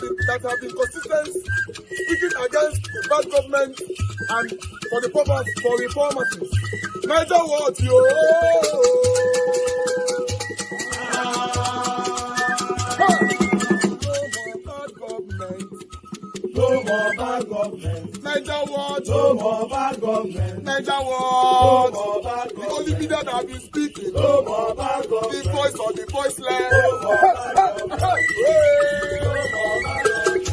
have been consistent speaking against the bad government and for the purpose for reformers. Niger what yo. No more bad government. Niger what? No more bad government. Niger what? No more bad government. The only media that have been speaking. No more bad government. The voice of the voiceless. No more bad government. No more bad government.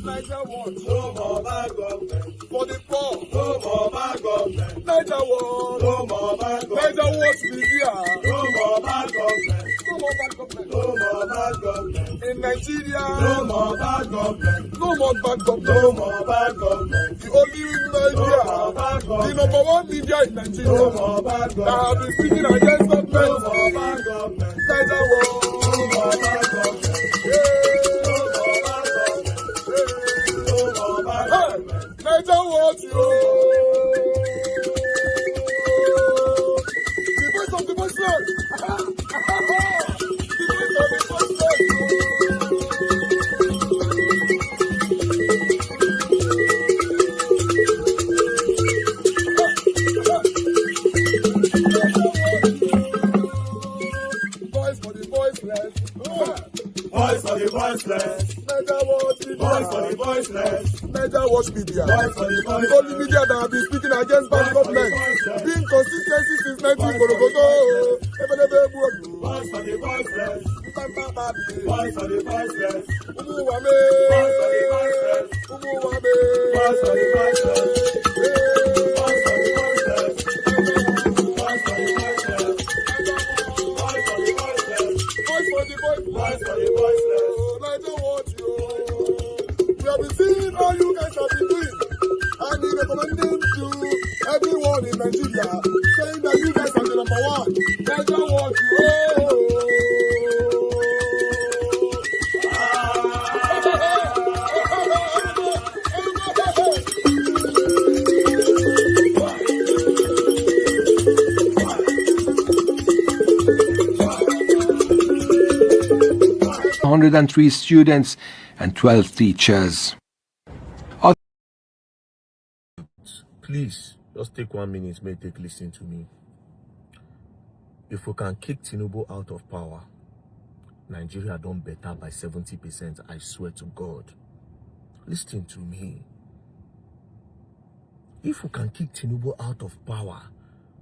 Niger what? No more bad government. For the poor. No more bad government. Niger what? No more bad government. Niger what be here? No more bad government. No more bad government. No more bad government. In Nigeria. No more bad government. No more bad government. No more bad government. The only media. No more bad government. The number one media in Nigeria. No more bad government. That have been speaking against government. No more bad government. Niger what? No more bad government. Niger what you? The voice of the voiceless. The voice of the voiceless. 'Naija Watch Media. The only media that have been speaking against bad government. Being consistency since 1944. Voice for the voiceless. Voice for the voiceless. Umuwame. Voice for the voiceless. Umuwame. Voice for the voiceless. Voice for the voiceless. Voice for the voiceless. Voice for the voiceless. Voice for the voiceless. Voice for the voiceless. Niger Watch you. We have been seeing all you guys have been doing, and we recommending to everyone in Nigeria, saying that you guys are the number one. Niger Watch you. 103 students and 12 teachers. Please, just take 1 minute, may take listen to me. If we can kick Tinubu out of power, Nigeria done better by 70%, I swear to God. Listen to me. If we can kick Tinubu out of power,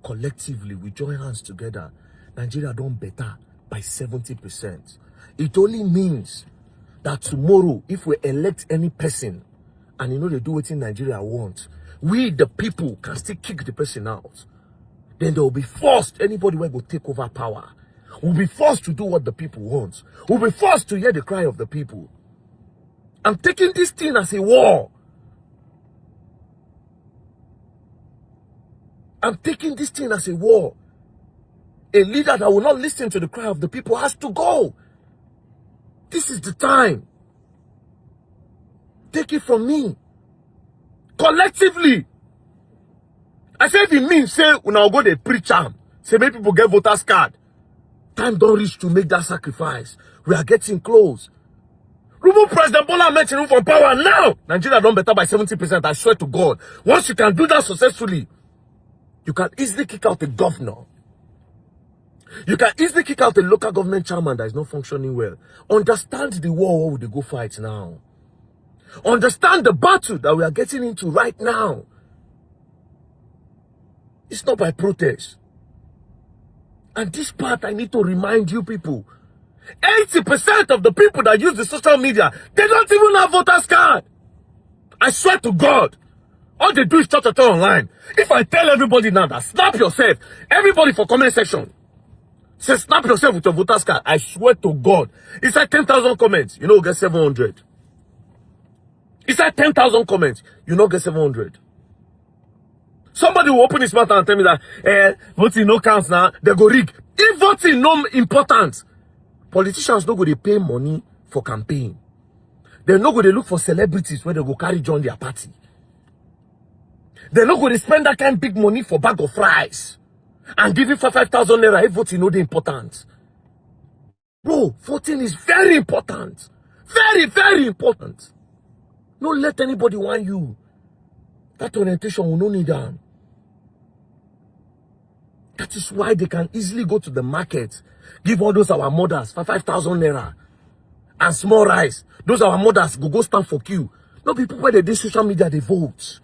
collectively, we join hands together, Nigeria done better by 70%. It only means that tomorrow, if we elect any person, and you know they do what in Nigeria want, we, the people, can still kick the person out. Then they will be forced, anybody will go take over power. We'll be forced to do what the people want. We'll be forced to hear the cry of the people. I'm taking this thing as a war. I'm taking this thing as a war. A leader that will not listen to the cry of the people has to go. This is the time. Take it from me. Collectively. I said if it means, say, when I go to preach am, say, make people get voters card. Time don't reach to make that sacrifice. We are getting close. Remove President Bola Ahmed Tinubu from power now. Nigeria done better by 70%, I swear to God. Once you can do that successfully, you can easily kick out the governor. You can easily kick out a local government chairman that is not functioning well. Understand the war where they go fight now. Understand the battle that we are getting into right now. It's not by protest. And this part I need to remind you people. 80% of the people that use the social media, they don't even have voters card. I swear to God. All they do is chat online. If I tell everybody now that snap yourself, everybody for comment section, say snap yourself with your voters card. I swear to God. It's like 10,000 comments. You know, get 700. It's like 10,000 comments. You know, get 700. Somebody will open his mouth and tell me that voting no counts now. They go rig. If voting no important, politicians no go they pay money for campaign. They no go they look for celebrities where they go carry join their party. They're not going to spend that kind of big money for bag of rice and giving 5,000 naira if voting is important. Bro, voting is very important. Very, very important. Don't let anybody want you. That orientation will not need them. That is why they can easily go to the market, give all those our mothers for 5,000 naira and small rice. Those our mothers go stand for queue. No people where they do social media, they vote.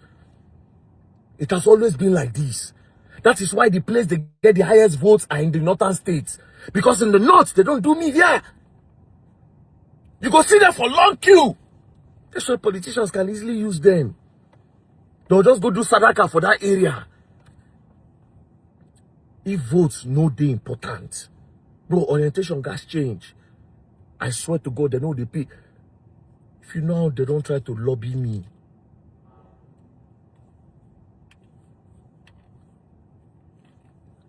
It has always been like this. That is why the place they get the highest votes are in the northern states. Because in the north, they don't do media. You go see them for long queue. That's why politicians can easily use them. They'll just go do sadaka for that area. If votes no dey important, bro, orientation gas change. I swear to God, they know they pay. If you know, they don't try to lobby me.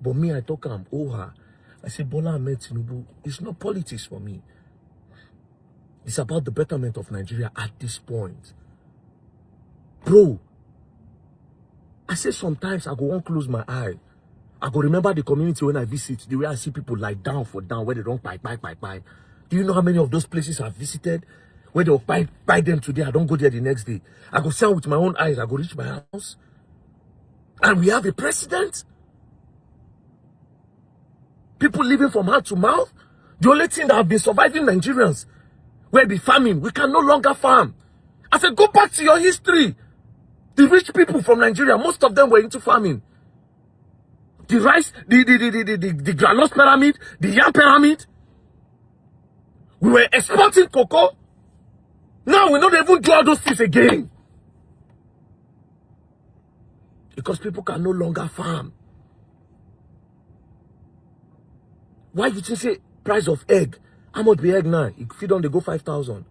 But me, I talk am, I say, Bola Ahmed Tinubu, it's not politics for me. It's about the betterment of Nigeria at this point. Bro, I say sometimes I go won't close my eye. I go remember the community when I visit, the way I see people lie down for down, where they don't buy. Do you know how many of those places I've visited? Where they'll buy them today, I don't go there the next day. I go see them with my own eyes, I go reach my house. And we have a president. People living from hand to mouth. The only thing that have been surviving Nigerians, where be farming, we can no longer farm. I said, go back to your history. The rich people from Nigeria, most of them were into farming. The rice, the granose pyramid, the yam pyramid. We were exporting cocoa. Now we don't even do all those things again. Because people can no longer farm. Why you think say price of egg? How much be egg now? If you don't, they go 5,000.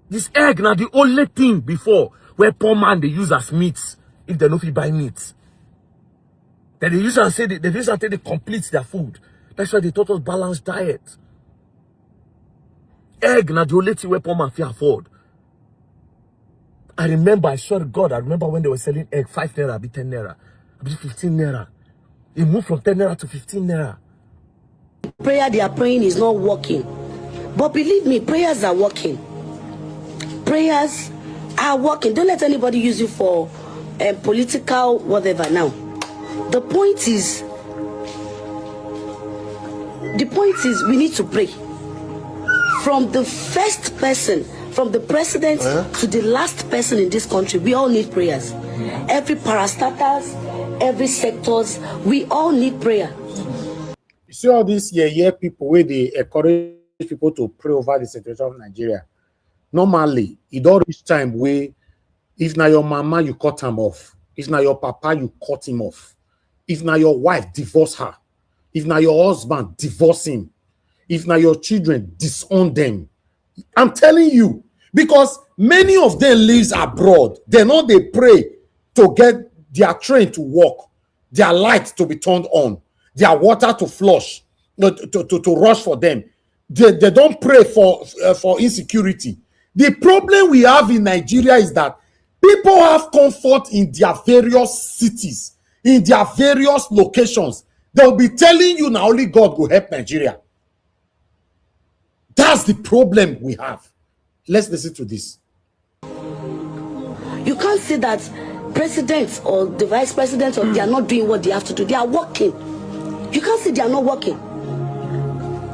This egg now the only thing before where poor man they use as meats if they know if you buy meat. Then they use and say they use until they complete their food. That's why they taught us balanced diet. Egg now the only thing where poor man can afford. I remember, I swear to God, I remember when they were selling egg 5 naira, be 10 naira, be 15 naira. It moved from 10 naira to 15 naira. Prayer they are praying is not working. But believe me, prayers are working. Prayers are working. Don't let anybody use you for political whatever now. The point is we need to pray. From the first person, from the president to the last person in this country, we all need prayers. Every parastatals, every sectors, we all need prayer. You see all these people where they encourage people to pray over the situation of Nigeria. Normally, it all reach time where if now your mama, you cut him off. If now your papa, you cut him off. If now your wife, divorce her. If now your husband, divorce him. If now your children, disown them. I'm telling you, because many of them lives abroad. They know they pray to get their train to work, their light to be turned on, their water to flush, to rush for them. They don't pray for insecurity. The problem we have in Nigeria is that people have comfort in their various cities, in their various locations. They'll be telling you now only God will help Nigeria. That's the problem we have. Let's listen to this. You can't say that presidents or the vice presidents or they are not doing what they have to do. They are working. You can't say they are not working.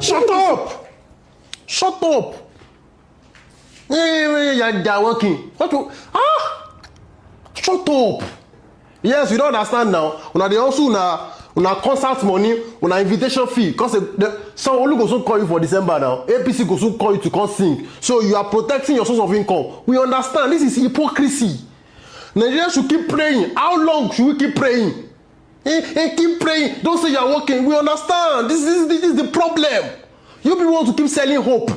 Shut up! Shut up! They are working. What to, shut up! Yes, you don't understand now. Una they also una concert money, una invitation fee. Because some only go soon call you for December now. APC go soon call you to come sing. So you are protecting your source of income. We understand. This is hypocrisy. Nigeria should keep praying. How long should we keep praying? Keep praying. Don't say you are working. We understand. This is the problem. You people want to keep selling hope.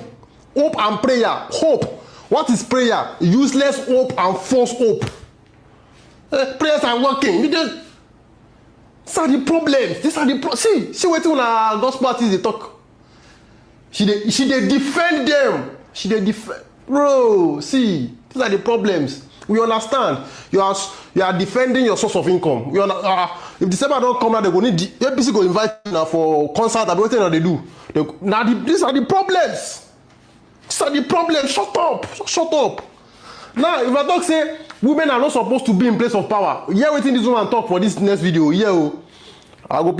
Hope and prayer. Hope. What is prayer? Useless hope and false hope. Prayers are working. These are the problems. These are the see what when our gospel artists they talk. She they defend them. She they defend. Bro, see, these are the problems. We understand. You are defending your source of income. If December don't come out, they go need the APC go invite you now for concert. And what they do? These are the problems. These are the problems. Shut up. Shut up. Now, if I talk say women are not supposed to be in place of power, hear wetin this woman talk for this next video. Yeah, I go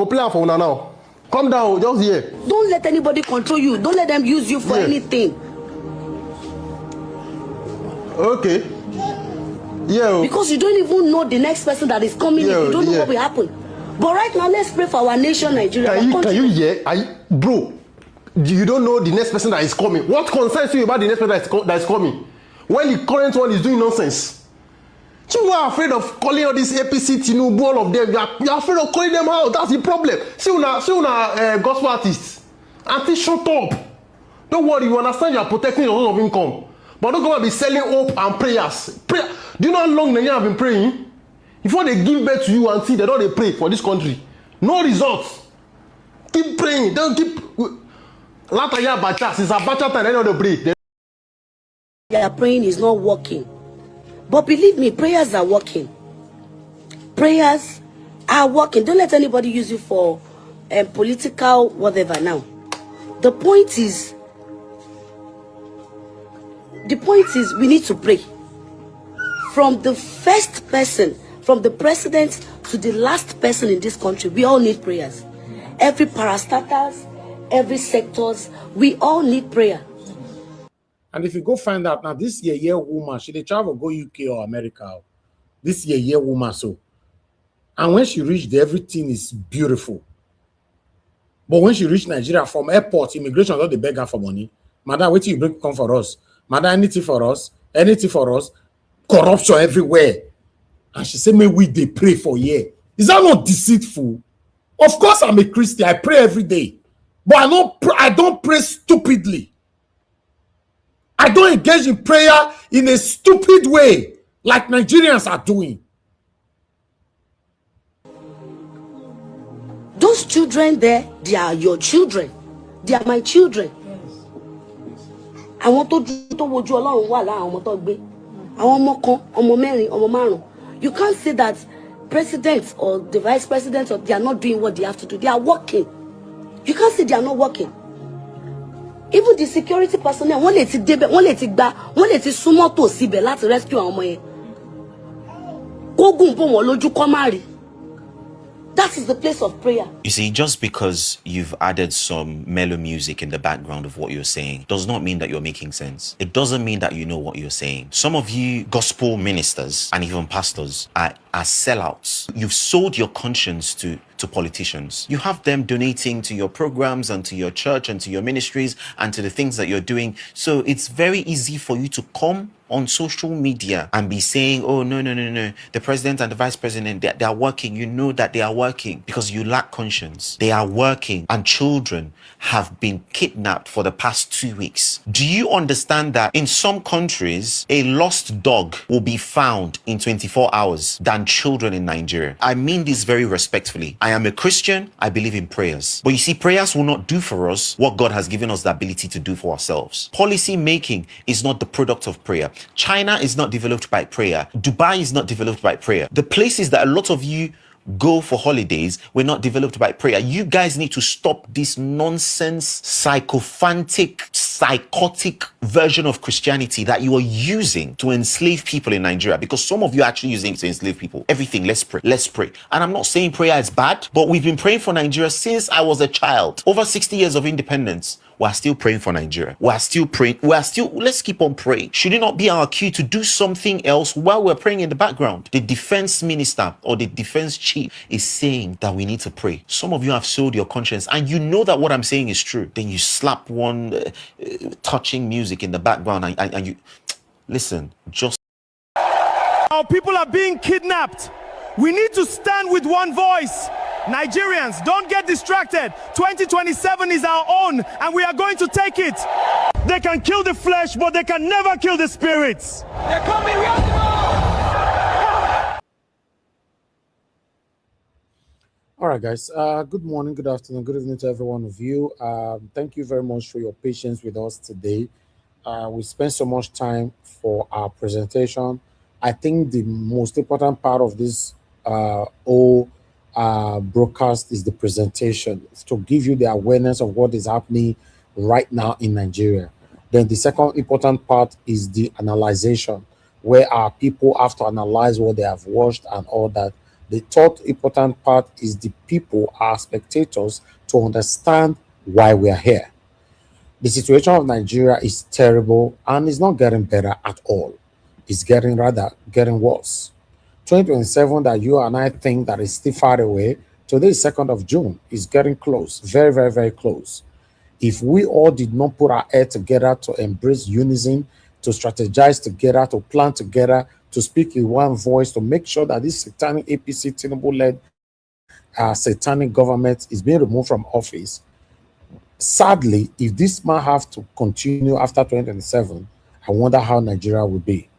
play am for una now. Come down, just here. Don't let anybody control you. Don't let them use you for anything. Okay. Yeah. Because you don't even know the next person that is coming. You don't know what will happen. But right now, let's pray for our nation, Nigeria. Can you hear? Bro, you don't know the next person that is coming. What concerns you about the next person that is coming? When the current one is doing nonsense. You are afraid of calling all this APC, Tinubu, all of them. You are afraid of calling them out. That's the problem. See una gospel artists. Auntie, shut up. Don't worry, you understand you are protecting your source of income. But don't go and be selling hope and prayers. Do you know how long Nigerians have been praying? Before they give birth to you and see, they don't pray for this country. No results. Keep praying. Don't keep. Last year, Abacha, since Abacha time, they don't pray. Their praying is not working. But believe me, prayers are working. Prayers are working. Don't let anybody use you for political whatever now. The point is we need to pray. From the first person, from the president to the last person in this country, we all need prayers. Every parastatals, every sectors, we all need prayer. And if you go find out now, this year woman, she dey travel go UK or America. This year woman, so. And when she reached there, everything is beautiful. But when she reached Nigeria from airport, immigration don't they beg her for money. Madam, wait till you bring come for us. Madam, anything for us, anything for us. Corruption everywhere. And she said, may we they pray for you. Is that not deceitful? Of course, I'm a Christian. I pray every day. But I don't pray stupidly. I don't engage in prayer in a stupid way like Nigerians are doing. Those children there, they are your children. They are my children. I want to wojú Ọlọ́run wà lára àwọn tó gbé. Àwọn ọmọ kan, ọmọ mẹ́rin, ọmọ márùn. You can't say that presidents or the vice presidents or they are not doing what they have to do. They are working. You can't say they are not working. Even the security personnel, wọ́n lè ti débẹ̀, wọ́n lè ti gba, wọ́n lè ti súnmọ́ tò síbẹ̀ láti rescue àwọn ọmọ yẹn. Kógùn bò wọ́n lójú kọ́ má rí. That is the place of prayer. You see, just because you've added some mellow music in the background of what you're saying does not mean that you're making sense. It doesn't mean that you know what you're saying. Some of you gospel ministers and even pastors are sellouts. You've sold your conscience to politicians. You have them donating to your programs and to your church and to your ministries and to the things that you're doing. So it's very easy for you to come on social media and be saying, oh, no, the president and the vice president, they are working. You know that they are working because you lack conscience. They are working, and children have been kidnapped for the past 2 weeks. Do you understand that in some countries, a lost dog will be found in 24 hours than children in Nigeria? I mean this very respectfully. I am a Christian. I believe in prayers. But you see, prayers will not do for us what God has given us the ability to do for ourselves. Policy making is not the product of prayer. China is not developed by prayer. Dubai is not developed by prayer. The places that a lot of you go for holidays were not developed by prayer. You guys need to stop this nonsense, psychophantic, psychotic version of Christianity that you are using to enslave people in Nigeria, because some of you are actually using it to enslave people. Everything, let's pray, let's pray. And I'm not saying prayer is bad, but we've been praying for Nigeria since I was a child. Over 60 years of independence. We're still praying for Nigeria. We're still praying. Let's keep on praying. Should it not be our cue to do something else while we're praying in the background? The defense minister or the defense chief is saying that we need to pray. Some of you have sold your conscience and you know that what I'm saying is true. Then you slap one touching music in the background and you... Listen, just... Our people are being kidnapped. We need to stand with one voice. Nigerians, don't get distracted. 2027 is our own, and we are going to take it. They can kill the flesh, but they can never kill the spirits. They're coming, we have to go! All right, guys. Good morning, good afternoon, good evening to every one of you. Thank you very much for your patience with us today. We spent so much time for our presentation. I think the most important part of this whole broadcast is the presentation to give you the awareness of what is happening right now in Nigeria. Then the second important part is the analyzation, where our people have to analyze what they have watched and all that. The third important part is the people, our spectators, to understand why we are here. The situation of Nigeria is terrible and it's not getting better at all. It's getting worse. 2027 that you and I think that is still far away. Today is 2nd of June. It's getting close, very, very, very close. If we all did not put our head together to embrace unison, to strategize together, to plan together, to speak in one voice, to make sure that this satanic APC Tinubu-led satanic government is being removed from office, sadly, if this might have to continue after 2027, I wonder how Nigeria will be.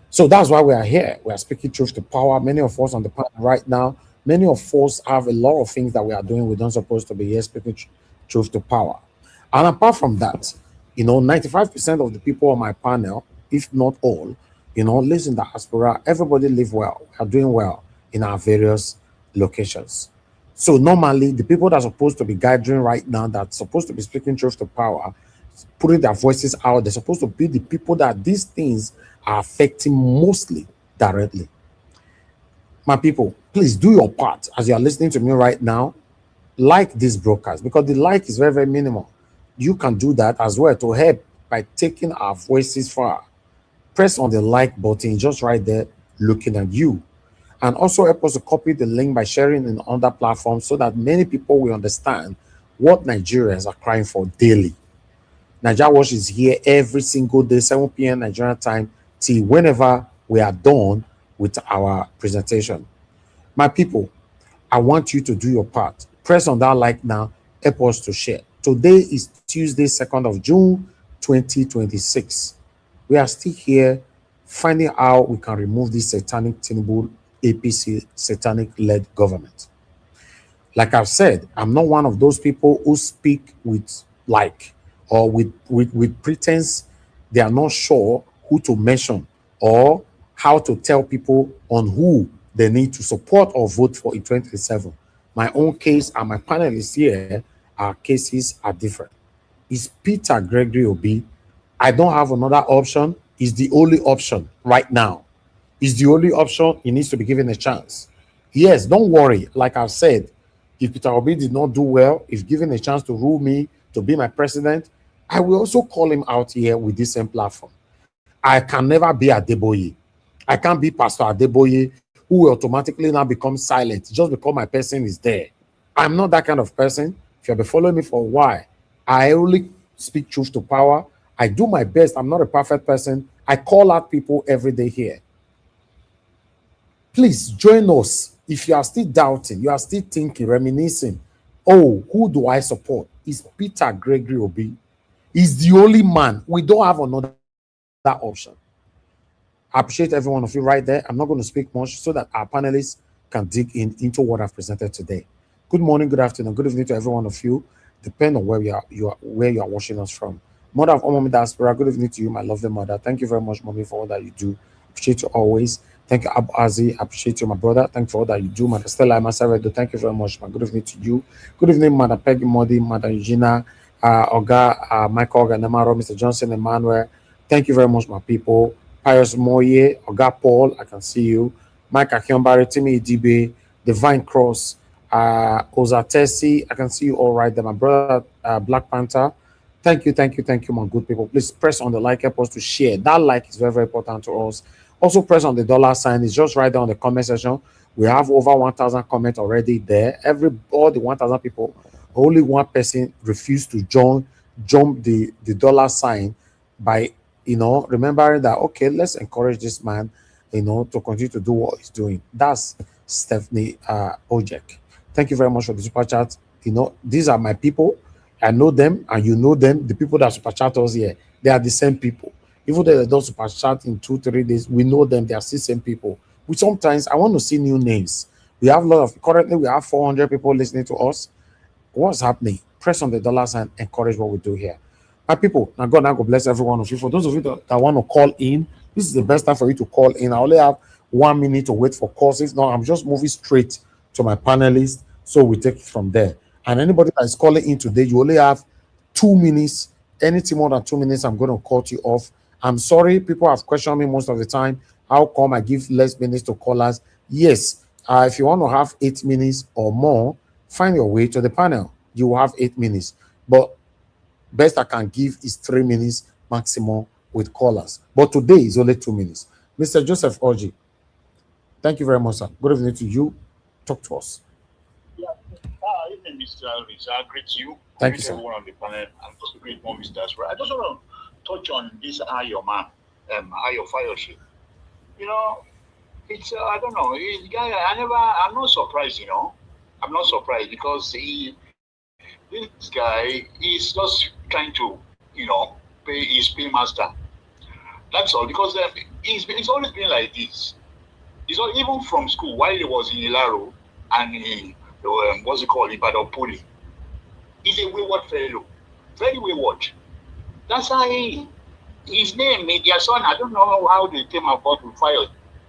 So that's why we are here. We are speaking truth to power. Many of us on the panel right now, many of us have a lot of things that we are doing. We don't supposed to be here speaking truth to power. And apart from that, 95% of the people on my panel, if not all, live in the diaspora. Everybody live well. We are doing well in our various locations. So normally, the people that are supposed to be gathering right now, that's supposed to be speaking truth to power, putting their voices out, they're supposed to be the people that these things are affecting mostly directly. My people, please do your part as you are listening to me right now. Like this broadcast, because the like is very, very minimal. You can do that as well to help by taking our voices far. Press on the like button just right there looking at you. And also help us to copy the link by sharing in other platforms so that many people will understand what Nigerians are crying for daily. Nigeria Watch is here every single day, 7 p.m. Nigerian time, till whenever we are done with our presentation. My people, I want you to do your part. Press on that like now, help us to share. Today is Tuesday, 2nd of June, 2026. We are still here finding out we can remove this satanic Tinubu APC satanic-led government. Like I've said, I'm not one of those people who speak with or with pretense. They are not sure who to mention or how to tell people on who they need to support or vote for in 2027. My own case and my panelists here, our cases are different. It's Peter Gregory Obi. I don't have another option. It's the only option right now. It's the only option. He needs to be given a chance. Yes, don't worry. Like I've said, if Peter Obi did not do well, if given a chance to rule me, to be my president, I will also call him out here with this same platform. I can never be Adeboye. I can't be Pastor Adeboye, who will automatically now become silent just because my person is there. I'm not that kind of person. If you've been following me for a while, I only speak truth to power. I do my best. I'm not a perfect person. I call out people every day here. Please join us. If you are still doubting, you are still thinking, reminiscing, oh, who do I support? It's Peter Gregory Obi. He's the only man. We don't have another option. I appreciate every one of you right there. I'm not going to speak much so that our panelists can dig into what I've presented today. Good morning, good afternoon, good evening to every one of you, depending on where you are watching us from. Mother of all Mommy Diaspora, good evening to you, my lovely mother. Thank you very much, Mommy, for all that you do. Appreciate you always. Thank you, Abu Azi. Appreciate you, my brother. Thank you for all that you do, Mother Stella, myself. Thank you very much, my good evening to you. Good evening, Mother Peggy Modi, Mother Eugenia, Oga, Michael Oganamaro, Mr. Johnson, Emmanuel. Thank you very much, my people. Pius Moye, Oga Paul, I can see you. Mike Akionbari, Timmy Idibe, Divine Cross, Ozatesi, I can see you all right there. My brother, Black Panther. Thank you, my good people. Please press on the like, help us to share. That like is very, very important to us. Also press on the dollar sign. It's just right there on the comment section. We have over 1,000 comments already there. All the 1,000 people, only one person refused to jump the dollar sign by remembering that, okay, let's encourage this man, to continue to do what he's doing. That's Stephanie Ojek. Thank you very much for the super chat. These are my people. I know them and you know them. The people that super chat us here, they are the same people. Even though they don't super chat in 2-3 days, we know them. They are still same people. Sometimes I want to see new names. Currently we have 400 people listening to us. What's happening? Press on the dollar sign, encourage what we do here. My people, now God bless every one of you. For those of you that want to call in This is the best time for you to call in. I only have 1 minute to wait for calls. If not, I'm just moving straight to my panelists, so we take it from there. And anybody that is calling in today, you only have 2 minutes. Anything more than 2 minutes, I'm going to cut you off. I'm sorry, people have questioned me most of the time. How come I give less minutes to callers? Yes, if you want to have 8 minutes or more, find your way to the panel. You will have 8 minutes. But best I can give is 3 minutes maximum with callers. But today is only 2 minutes. Mr. Joseph Orji, thank you very much, sir. Good evening to you. Talk to us. Yeah. Evening, Mr. Alvis. I greet you. Thank you, sir. Everyone on the panel, and also great more, Mr. Asra. I just want to touch on this Ayo man, Ayo Fayoshi. You know, it's I don't know. The guy, I'm not surprised. You know, I'm not surprised because this guy is just trying to, you know, pay his paymaster. That's all. Because it's always been like this. It's all, even from school while he was in Ilaro and he, what's it called, Ibadan Poli. He's a wayward fellow, very wayward. That's how his name, their son. I don't know how they came about to fire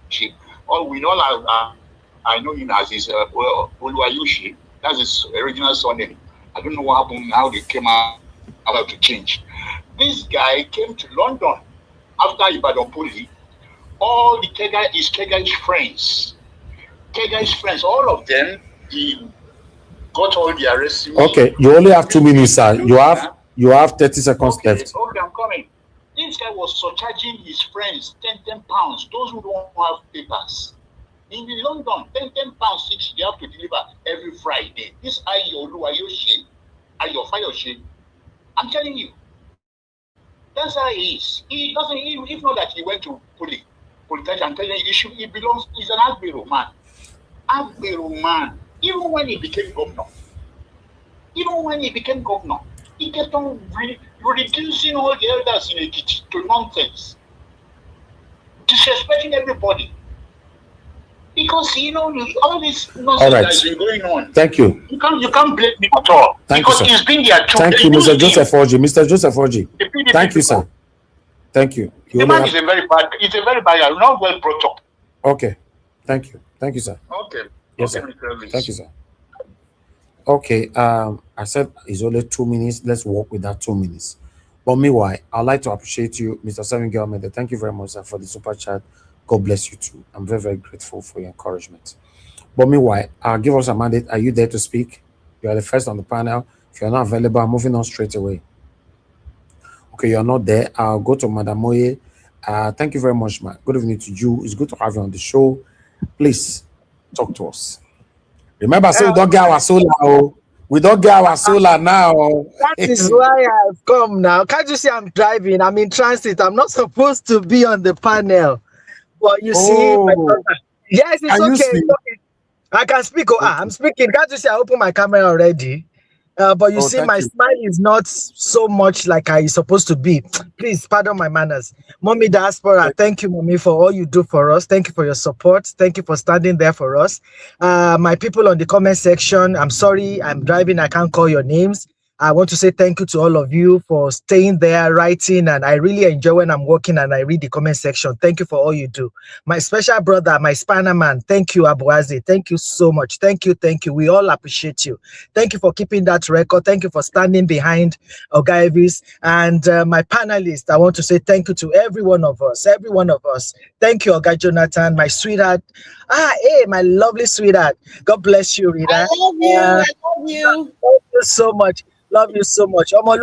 him. All we know, I know him as his Oluwayushi. That's his original surname. I don't know what happened, how they came out about to change. This guy came to London after Ibadan Poli. All his Kegai's friends, all of them, he got all the arrests. Okay, you only have 2 minutes, sir. You have 30 seconds left. Okay, I'm coming. This guy was surcharging his friends 10 pounds, those who don't have papers. In London, 10 pounds each, they have to deliver every Friday. This Ayo Fayoshi, I'm telling you, that's how he is. He doesn't, if not that he went to police, I'm telling you, he's an Agbero man. Agbero man. Even when he became governor, he kept on reducing all the elders in Ekiti to nonsense, disrespecting everybody. Because you know all this nonsense that's been going on. Thank you. You can't blame me at all. Thank because you, sir. It's been their truth. Thank you, Mr. Joseph Orji. Mr. Joseph Orji. Thank you, sir. Thank you. The man is a very bad. It's a very bad. Not well brought up. Okay. Thank you. Thank you, sir. Okay. Yes, okay, sir. Thank you, sir. Okay. I said it's only 2 minutes. Let's work with that 2 minutes. But meanwhile, I'd like to appreciate you, Mr. Seven Gelmede. Thank you very much, sir, for the super chat. God bless you too. I'm very, very grateful for your encouragement. But meanwhile, give us a mandate. Are you there to speak? You are the first on the panel. If you're not available, I'm moving on straight away. Okay, you're not there. I'll go to Madam Moye. Thank you very much, man. Good evening to you. It's good to have you on the show. Please talk to us. Remember, so we don't get our solar. Oh. We don't get our solar now. That is why I've come now. Can't you see I'm driving? I'm in transit. I'm not supposed to be on the panel. But you see, my brother. Yes, it's okay. It's okay. I can speak. I'm speaking. Can't you see I open my camera already? But you see, my smile is not so much like I supposed to be. Please pardon my manners. Mommy Diaspora, thank you, Mommy, for all you do for us. Thank you for your support. Thank you for standing there for us. My people on the comment section, I'm sorry, I'm driving. I can't call your names. I want to say thank you to all of you for staying there, writing, and I really enjoy when I'm working and I read the comment section. Thank you for all you do. My special brother, my Spanner man, thank you, Abuazi. Thank you so much. Thank you. We all appreciate you. Thank you for keeping that record. Thank you for standing behind Ogaivis. And my panelists, I want to say thank you to every one of us. Thank you, Oga Jonathan, my sweetheart. Hey, my lovely sweetheart. God bless you, Rita. I love you. Thank you so much. Love you so much. Jonathan,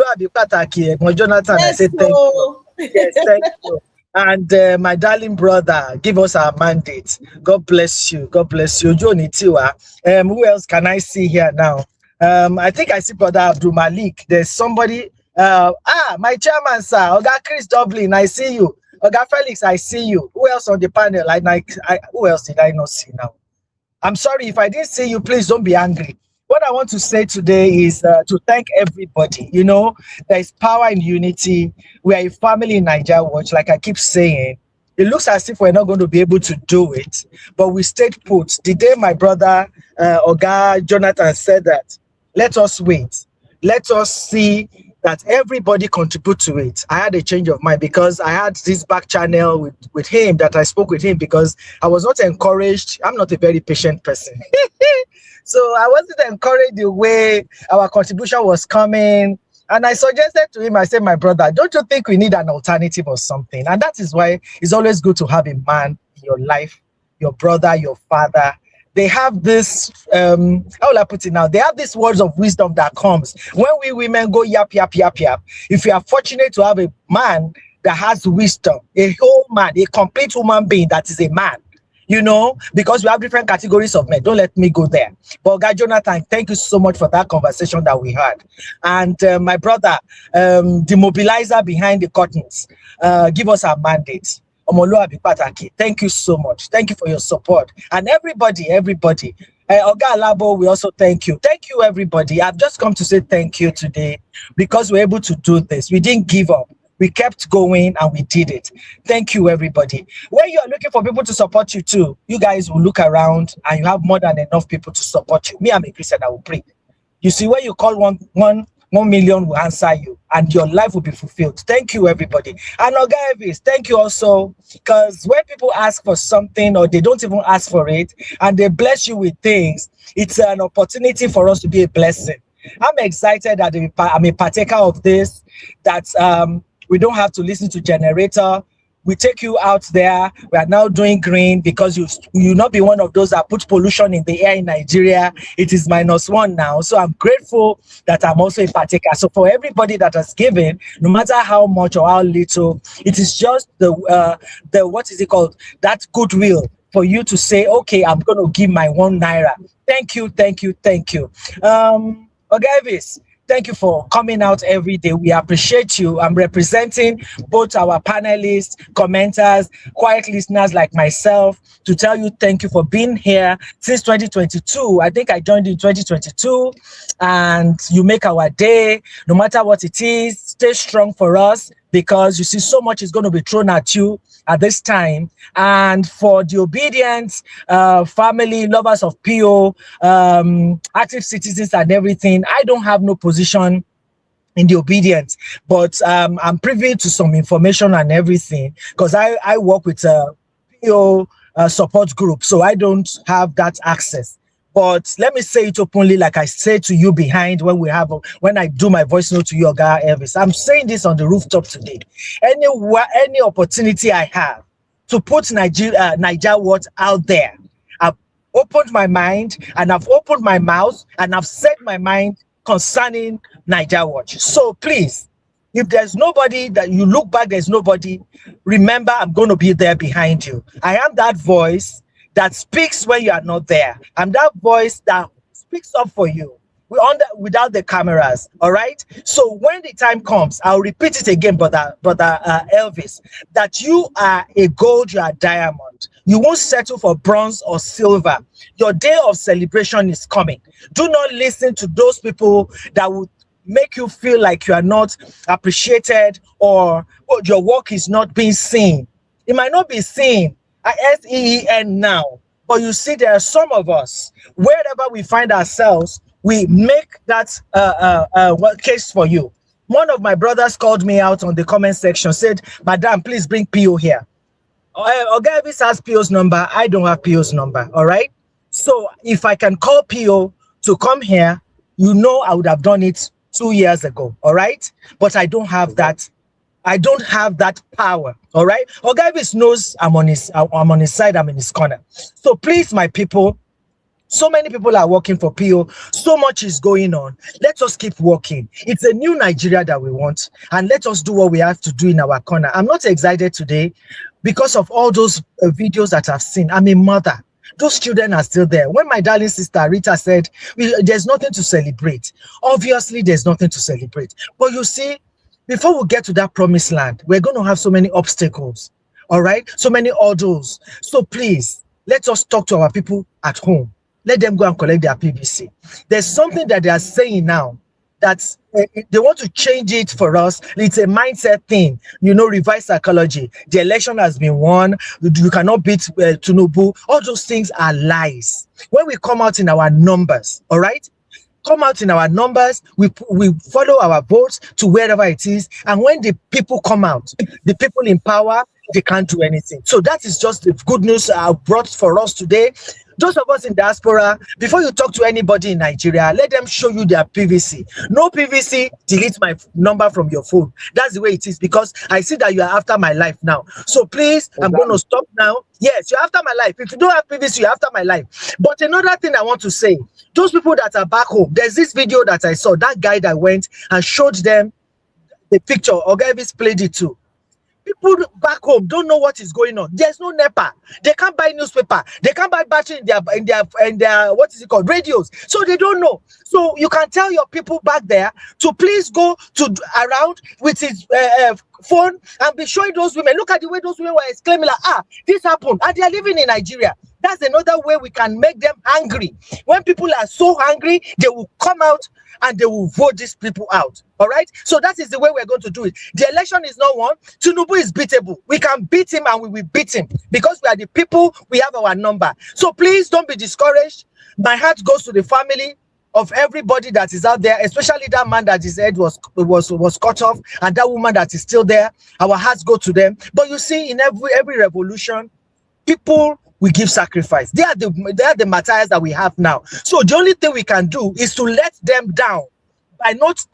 I say thank you. Yes, thank you. And my darling brother, give us our mandate. God bless you. God bless you. Who else can I see here now? I think I see Brother Abdul Malik. There's somebody. My chairman, sir. Oga Chris Dublin, I see you. Oga Felix, I see you. Who else on the panel? Who else did I not see now? I'm sorry if I didn't see you. Please don't be angry. What I want to say today is to thank everybody. You know, there is power in unity. We are a family in Nigeria Watch, like I keep saying. It looks as if we're not going to be able to do it, but we stayed put. The day my brother, Oga Jonathan, said that, let us wait. Let us see that everybody contribute to it. I had a change of mind because I had this back channel with him that I spoke with him because I was not encouraged. I'm not a very patient person. So I wasn't encouraged the way our contribution was coming. And I suggested to him, I said, my brother, don't you think we need an alternative or something? And that is why it's always good to have a man in your life, your brother, your father. They have this, how will I put it now? They have these words of wisdom that comes when we women go yap, yap, yap, yap. If you are fortunate to have a man that has wisdom, a whole man, a complete human being that is a man, you know, because we have different categories of men. Don't let me go there. But guy Jonathan, thank you so much for that conversation that we had. And my brother, the mobilizer behind the curtains, give us our mandate. Thank you so much. Thank you for your support. And everybody. Oga Alabo, we also thank you. Thank you, everybody. I've just come to say thank you today because we're able to do this. We didn't give up. We kept going and we did it. Thank you, everybody. When you are looking for people to support you too, you guys will look around and you have more than enough people to support you. Me, I'm a Christian, I will pray. You see, when you call 1 million will answer you and your life will be fulfilled. Thank you, everybody. And Oga Elvis, thank you also, because when people ask for something or they don't even ask for it and they bless you with things, it's an opportunity for us to be a blessing. I'm excited that I'm a partaker of this, that we don't have to listen to generator. We take you out there. We are now doing green because you not be one of those that put pollution in the air in Nigeria. It is -1 now. So I'm grateful that I'm also a partaker. So for everybody that has given, no matter how much or how little, it is just the what is it called? That goodwill for you to say, okay, I'm going to give my 1 naira. Thank you. Ogavis, thank you for coming out every day. We appreciate you. I'm representing both our panelists, commenters, quiet listeners like myself to tell you thank you for being here since 2022. I think I joined in 2022 and you make our day. No matter what it is, stay strong for us because you see so much is going to be thrown at you at this time. And for the obedient family, lovers of PO, active citizens and everything, I don't have no position in the obedience, but I'm privy to some information and everything because I work with a PO support group, so I don't have that access. But let me say it openly, like I said to you behind when I do my voice note to you, Oga Elvis. I'm saying this on the rooftop today. Any opportunity I have to put Niger Watch out there, I've opened my mind and I've opened my mouth and I've said my mind concerning Niger Watch. So please, if there's nobody that you look back, there's nobody, remember I'm going to be there behind you. I am that voice that speaks when you are not there. I'm that voice that speaks up for you without the cameras, all right? So when the time comes, I'll repeat it again, brother Elvis, that you are a gold, you are a diamond. You won't settle for bronze or silver. Your day of celebration is coming. Do not listen to those people that would make you feel like you are not appreciated or your work is not being seen. It might not be seen SEEN now, but you see there are some of us, wherever we find ourselves, we make that case for you. One of my brothers called me out on the comment section, said, Madam, please bring PO here. Oga Elvis has PO's number. I don't have PO's number, all right? So if I can call PO to come here, you know I would have done it 2 years ago, all right? But I don't have that. I don't have that power, all right? Oga Elvis knows I'm on his side, I'm in his corner. So please, my people, so many people are working for PO. So much is going on. Let us keep working. It's a new Nigeria that we want. And let us do what we have to do in our corner. I'm not excited today because of all those videos that I've seen. I'm a mother. Those children are still there. When my darling sister Rita said, there's nothing to celebrate. Obviously, there's nothing to celebrate. But you see, before we get to that promised land, we're going to have so many obstacles. All right? So many hurdles. So please, let us talk to our people at home. Let them go and collect their PVC. There's something that they are saying now that they want to change it for us. It's a mindset thing, you know, reverse psychology. The election has been won. You cannot beat Tinubu. All those things are lies. When we come out in our numbers, all right, come out in our numbers, we follow our votes to wherever it is, and when the people come out, the people in power, they can't do anything. So that is just the good news I brought for us today. Those of us in diaspora, before you talk to anybody in Nigeria, let them show you their PVC. No PVC, delete my number from your phone. That's the way it is, because I see that you are after my life now. So please, I'm going to stop now. Yes, you're after my life. If you don't have PVC, you're after my life. But another thing I want to say, those people that are back home, there's this video that I saw, that guy that went and showed them the picture, Ogavis played it too. People back home don't know what is going on. There's no NEPA. They can't buy newspaper. They can't buy battery in their what is it called, radios. So they don't know. So you can tell your people back there to please go to around with his phone and be showing those women. Look at the way those women were exclaiming like, this happened, and they are living in Nigeria. That's another way we can make them angry. When people are so angry, they will come out and they will vote these people out. All right. So that is the way we're going to do it. The election is not won. Tinubu is beatable. We can beat him, and we will beat him because we are the people. We have our number. So please don't be discouraged. My heart goes to the family of everybody that is out there, especially that man that his head was cut off, and that woman that is still there. Our hearts go to them. But you see, in every revolution, people we give sacrifice. They are the martyrs that we have now. So the only thing we can do is to let them down by not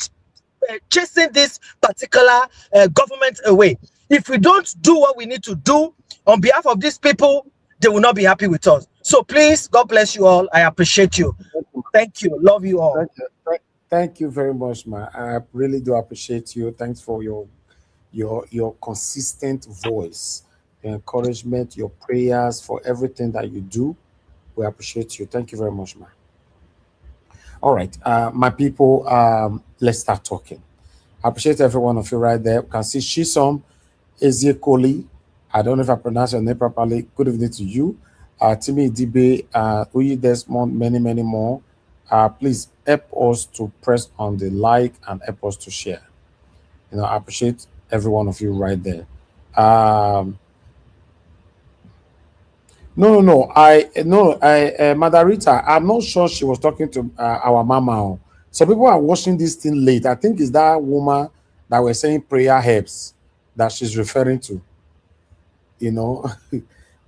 chasing this particular government away. If we don't do what we need to do on behalf of these people, they will not be happy with us. So please, God bless you all. I appreciate you. Thank you. Love you all. Thank you very much, ma. I really do appreciate you. Thanks for your consistent voice, your encouragement, your prayers, for everything that you do. We appreciate you. Thank you very much, ma. All right, my people, let's start talking. I appreciate every one of you right there. You can see Shisom Ezekioli. I don't know if I pronounce your name properly. Good evening to you. Timmy Dibe, Uyi Desmond, many more. Please help us to press on the like and help us to share. I appreciate every one of you right there. Madarita, I'm not sure she was talking to our mama. So people are watching this thing late. I think it's that woman that we're saying prayer helps that she's referring to.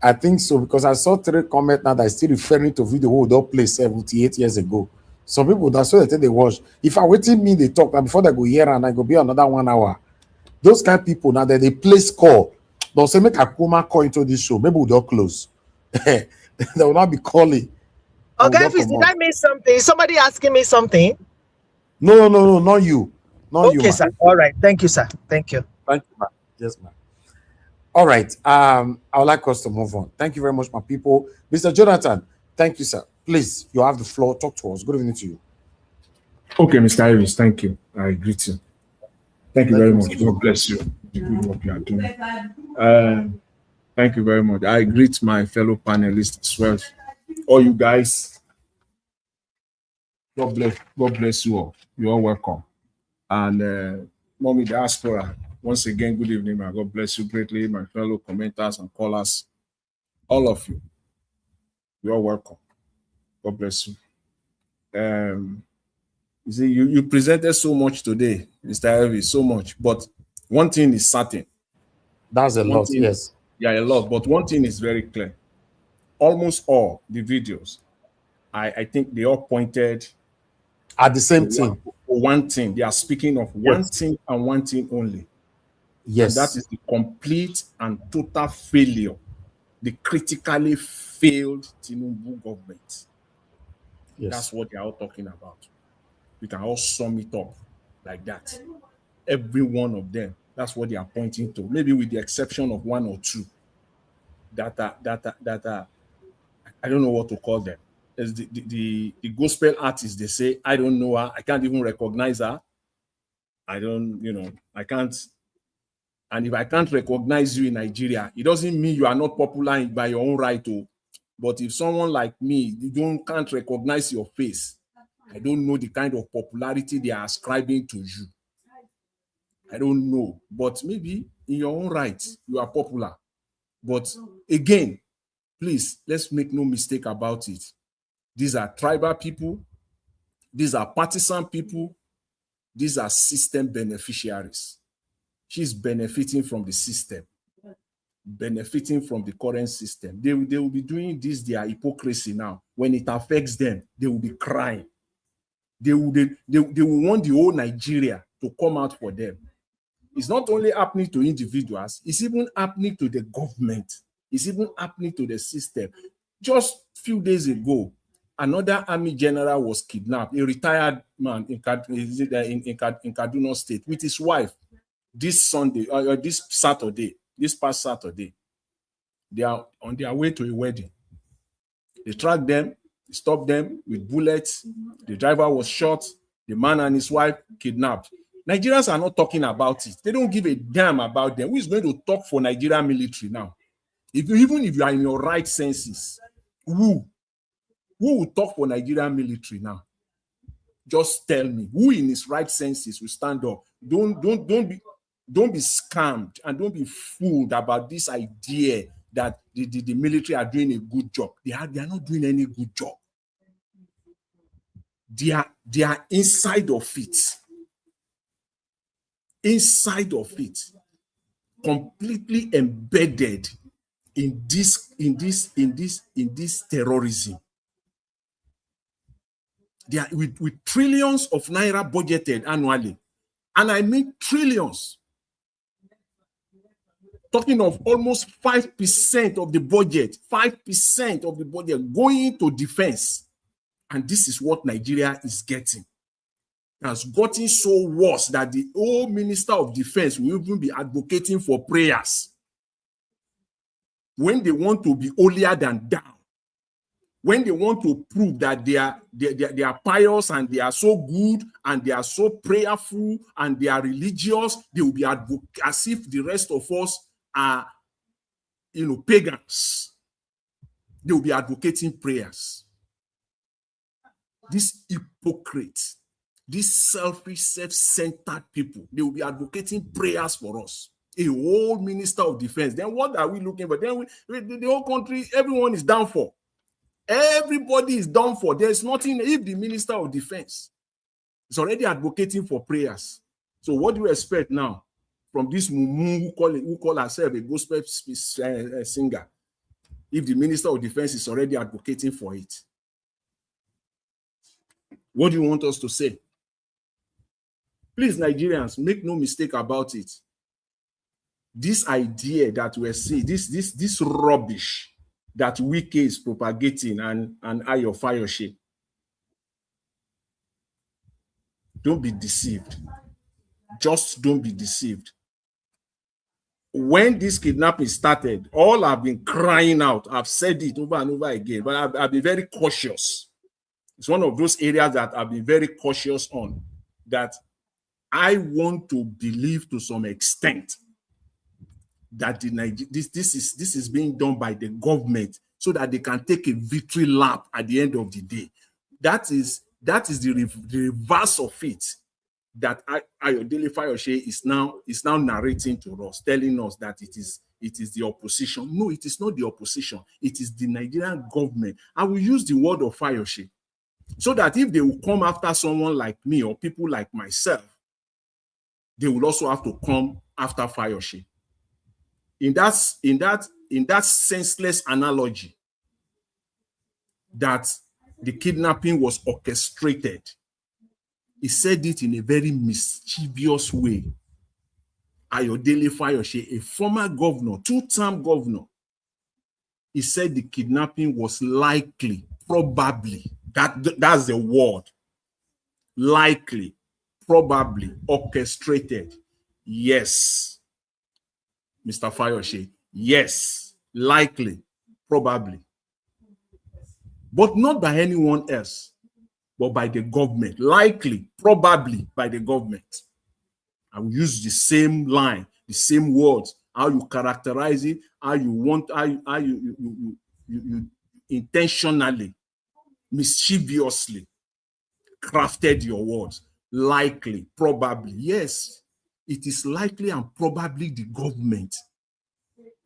I think so, because I saw 3 comments now that is still referring to video who don't play 78 years ago. Some people, that's what they watch. If I waiting me, they talk, and before they go here and I go be another 1 hour. Those kind of people now that they place call, they'll say make a Kuma call into this show. Maybe we'll don't close. They will not be calling. Okay, did I miss something? Somebody asking me something? No, not you. Not okay, you, sir. All right. Thank you, sir. Thank you. Thank you, ma'am. Yes, ma'am. All right. I would like us to move on. Thank you very much, my people. Mr. Jonathan, thank you, sir. Please, you have the floor. Talk to us. Good evening to you. Okay, Mr. Iris, thank you. I greet you. Thank you very much. God bless you. The good work you are doing. Thank you very much. I greet my fellow panelists as well. All you guys. God bless you all. You are welcome. And Mommy Diaspora, once again, good evening, man. God bless you greatly, my fellow commenters and callers. All of you. You are welcome. God bless you. You see, you presented so much today, Mr. Elvis, so much. But one thing is certain. That's a lot, yes. Yeah, a lot. But one thing is very clear. Almost all the videos, I think they all pointed at the same thing. One thing. They are speaking of one thing and one thing only. Yes. And that is the complete and total failure, the critically failed Tinubu government. Yes. That's what they are all talking about. We can all sum it up like that. Every one of them, that's what they are pointing to. Maybe with the exception of 1 or 2 that are I don't know what to call them. As the gospel artists, they say, I don't know her, I can't even recognize her. I can't. And if I can't recognize you in Nigeria, it doesn't mean you are not popular by your own right. But if someone like me, can't recognize your face, I don't know the kind of popularity they are ascribing to you. I don't know. But maybe in your own right, you are popular. But again, please, let's make no mistake about it. These are tribal people. These are partisan people. These are system beneficiaries. She's benefiting from the system, benefiting from the current system. They will be doing this, their hypocrisy now. When it affects them, they will be crying. They will want the whole Nigeria to come out for them. It's not only happening to individuals, it's even happening to the government. It's even happening to the system. Just a few days ago, another army general was kidnapped, a retired man in Kaduna State, with his wife this Sunday, this past Saturday. They are on their way to a wedding. They tracked them, stopped them with bullets. The driver was shot. The man and his wife kidnapped. Nigerians are not talking about it. They don't give a damn about them. Who is going to talk for Nigerian military now? Even if you are in your right senses, who will talk for Nigerian military now? Just tell me, who in his right senses will stand up? Don't be scammed and don't be fooled about this idea that the military are doing a good job. They are not doing any good job. They are inside of it. Inside of it, completely embedded in this terrorism. They are with trillions of naira budgeted annually, and I mean trillions. Talking of almost 5% of the budget, 5% of the budget going to defense, and this is what Nigeria is getting. Has gotten so worse that the old Minister of Defense will even be advocating for prayers when they want to be holier than thou, when they want to prove that they are pious and they are so good and they are so prayerful and they are religious. They will be as if the rest of us are, pagans. They will be advocating prayers. These hypocrites, these selfish, self-centered people, they will be advocating prayers for us. A whole Minister of Defense. Then what are we looking for? Then the whole country, everyone is down for. Everybody is down for. There's nothing. If the Minister of Defense is already advocating for prayers, so what do you expect now from this mumu who call herself a gospel singer? If the Minister of Defense is already advocating for it, what do you want us to say? Please, Nigerians, make no mistake about it. This idea that we're seeing, this rubbish that Wike is propagating and Ayo Fayoshe, don't be deceived. Just don't be deceived. When this kidnapping started, all I've been crying out, I've said it over and over again, but I've been very cautious. It's one of those areas that I've been very cautious on, that I want to believe to some extent that this is being done by the government so that they can take a victory lap at the end of the day. That is the reverse of it that Ayodele Fayoshe is now narrating to us, telling us that it is the opposition. No, it is not the opposition. It is the Nigerian government. I will use the word of Fayoshe so that if they will come after someone like me or people like myself, they will also have to come after Fayoshe. In that senseless analogy that the kidnapping was orchestrated, he said it in a very mischievous way. Ayodele Fayoshe, a former governor, two-term governor, he said the kidnapping was likely, probably, that's the word, likely, probably, orchestrated. Yes. Mr. Fayoshe, yes, likely, probably. But not by anyone else, but by the government. Likely, probably by the government. I will use the same line, the same words, how you characterize it, how you want, how you intentionally, mischievously crafted your words. Likely, probably, yes. It is likely and probably the government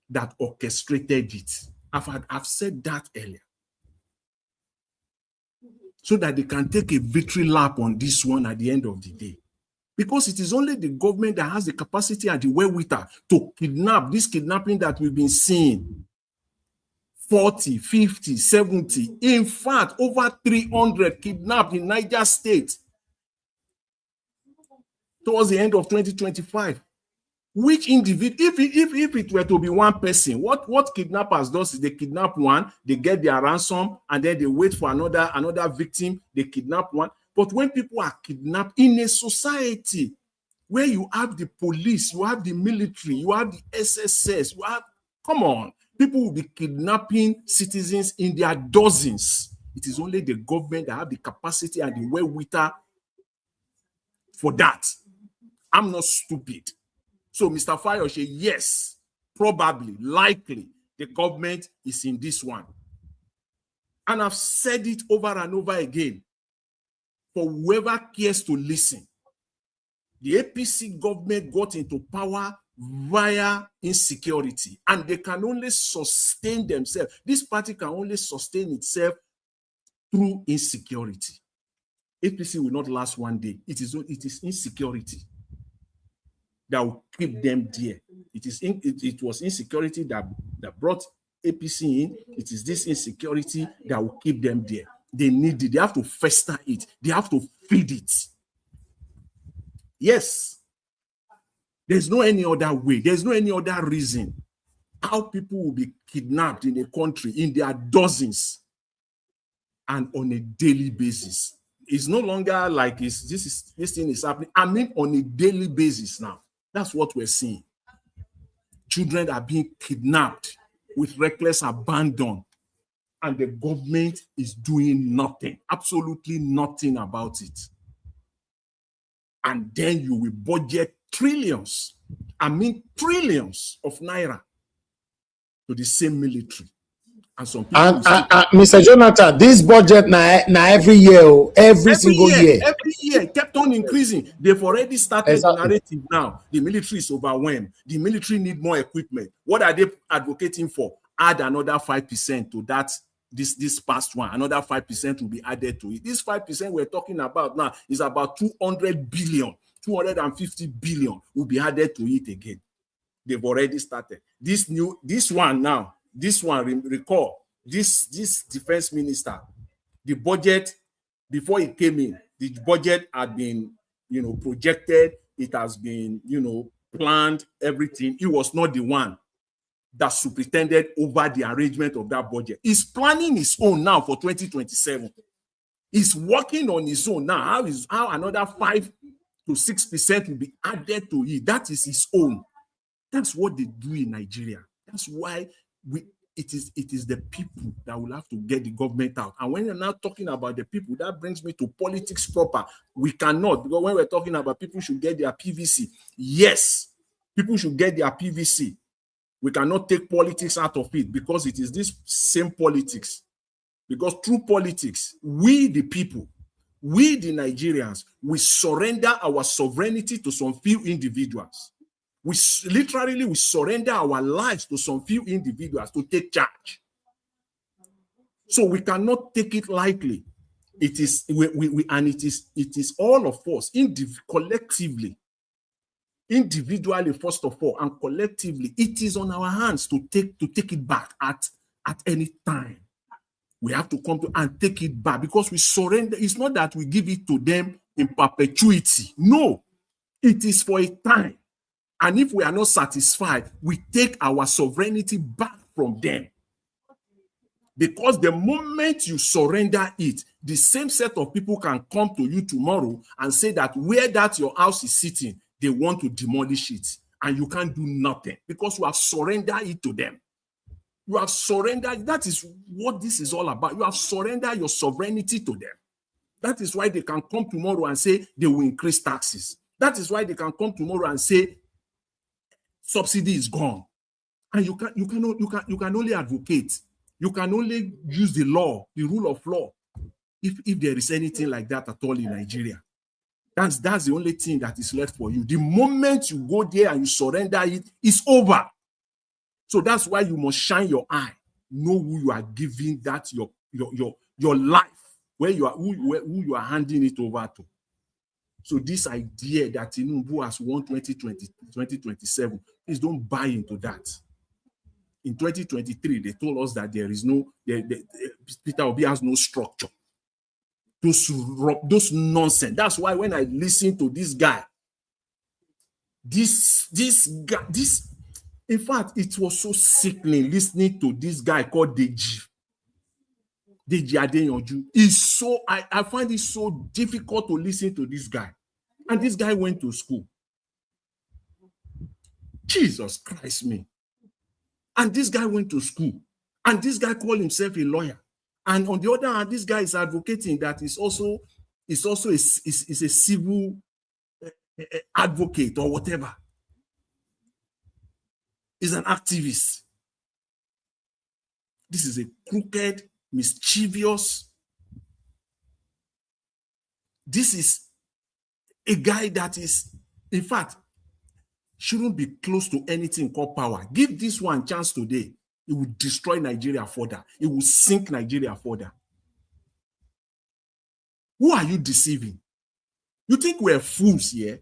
that orchestrated it. I've said that earlier. so that they can take a victory lap on this one at the end of the day. Because it is only the government that has the capacity and the wherewithal to kidnap, this kidnapping that we've been seeing. 40, 50, 70, in fact, over 300 kidnapped in Niger State towards the end of 2025. Which individual, if it were to be one person, what kidnappers does is they kidnap one, they get their ransom, and then they wait for another victim, they kidnap one. But when people are kidnapped in a society where you have the police, you have the military, you have the SSS, come on, people will be kidnapping citizens in their dozens. It is only the government that have the capacity and the wherewithal for that. I'm not stupid. So, Mr. Fayoshe, yes, probably, likely, the government is in this one. And I've said it over and over again. For whoever cares to listen, the APC government got into power via insecurity, and they can only sustain themselves. This party can only sustain itself through insecurity. APC will not last one day. It is insecurity that will keep them there. It was insecurity that brought APC in. It is this insecurity that will keep them there. They need it. They have to fester it. They have to feed it. Yes. There's no any other way. There's no any other reason how people will be kidnapped in a country in their dozens and on a daily basis. It's no longer like this thing is happening. I mean, on a daily basis now. That's what we're seeing. Children are being kidnapped with reckless abandon, and the government is doing nothing, absolutely nothing about it. And then you will budget trillions, I mean trillions of naira to the same military. And some people Mr. Jonathan, this budget now every year, every single year. Every year, it kept on increasing. They've already started the narrative now. The military is overwhelmed. The military need more equipment. What are they advocating for? Add another 5% to that. This past one, another 5% will be added to it. This 5% we're talking about now is about 200 billion, 250 billion will be added to it again. They've already started. This defense minister, the budget, before it came in, the budget had been, projected. It has been, planned, everything. It was not the one that superintended over the arrangement of that budget. He's planning his own now for 2027. He's working on his own now. How another 5 to 6% will be added to it. That is his own. That's what they do in Nigeria. That's why it is the people that will have to get the government out. And when you're now talking about the people, that brings me to politics proper. We cannot, because when we're talking about people should get their PVC, yes, people should get their PVC. We cannot take politics out of it, because it is this same politics. Because through politics, we the people, we the Nigerians, we surrender our sovereignty to some few individuals. We surrender our lives to some few individuals to take charge. So we cannot take it lightly. It is it is all of us collectively. Individually, first of all, and collectively, it is on our hands to take it back at any time. We have to come to and take it back, because we surrender. It's not that we give it to them in perpetuity. No, it is for a time. And if we are not satisfied, we take our sovereignty back from them. Because the moment you surrender it, the same set of people can come to you tomorrow and say that where that your house is sitting, they want to demolish it, and you can't do nothing because you have surrendered it to them. You have surrendered. That is what this is all about. You have surrendered your sovereignty to them. That is why they can come tomorrow and say they will increase taxes. That is why they can come tomorrow and say subsidy is gone. And you can only advocate. You can only use the law, the rule of law, if there is anything like that at all in Nigeria. That's the only thing that is left for you. The moment you go there and you surrender it, it's over. So that's why you must shine your eye. Know who you are giving that your life. who you are handing it over to. So this idea that Tinubu has won 2027, please don't buy into that. In 2023, they told us that there is no, Peter Obi has no structure. Those nonsense. That's why when I listen to this guy, in fact, it was so sickening listening to this guy called Deji Adeyanju. I find it so difficult to listen to this guy. And this guy went to school. Jesus Christ, me. And this guy went to school. And this guy called himself a lawyer. And on the other hand, this guy is advocating that is also a civil advocate or whatever. He's an activist. This is a crooked, mischievous. This is a guy that is, in fact, shouldn't be close to anything called power. Give this one chance today. It will destroy Nigeria further. It will sink Nigeria further. Who are you deceiving? You think we're fools here?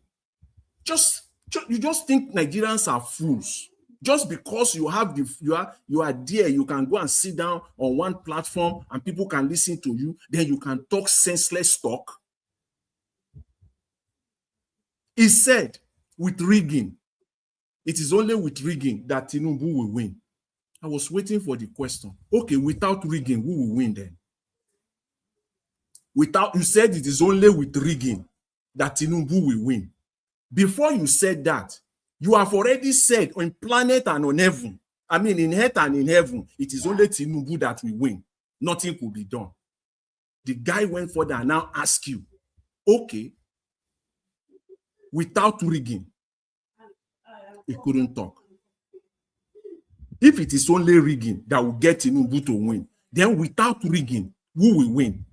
You just think Nigerians are fools. Just because you have you are there, you can go and sit down on one platform and people can listen to you, then you can talk senseless talk. He said with rigging, it is only with rigging that Tinubu will win. I was waiting for the question. Okay, without rigging, who will win then? You said it is only with rigging that Tinubu will win. Before you said that, you have already said on planet and on heaven, I mean in earth and in heaven, it is only Tinubu that will win. Nothing could be done. The guy went further and now ask you, okay, without rigging, he couldn't talk. If it is only rigging that will get Tinubu to win, then without rigging, who will win?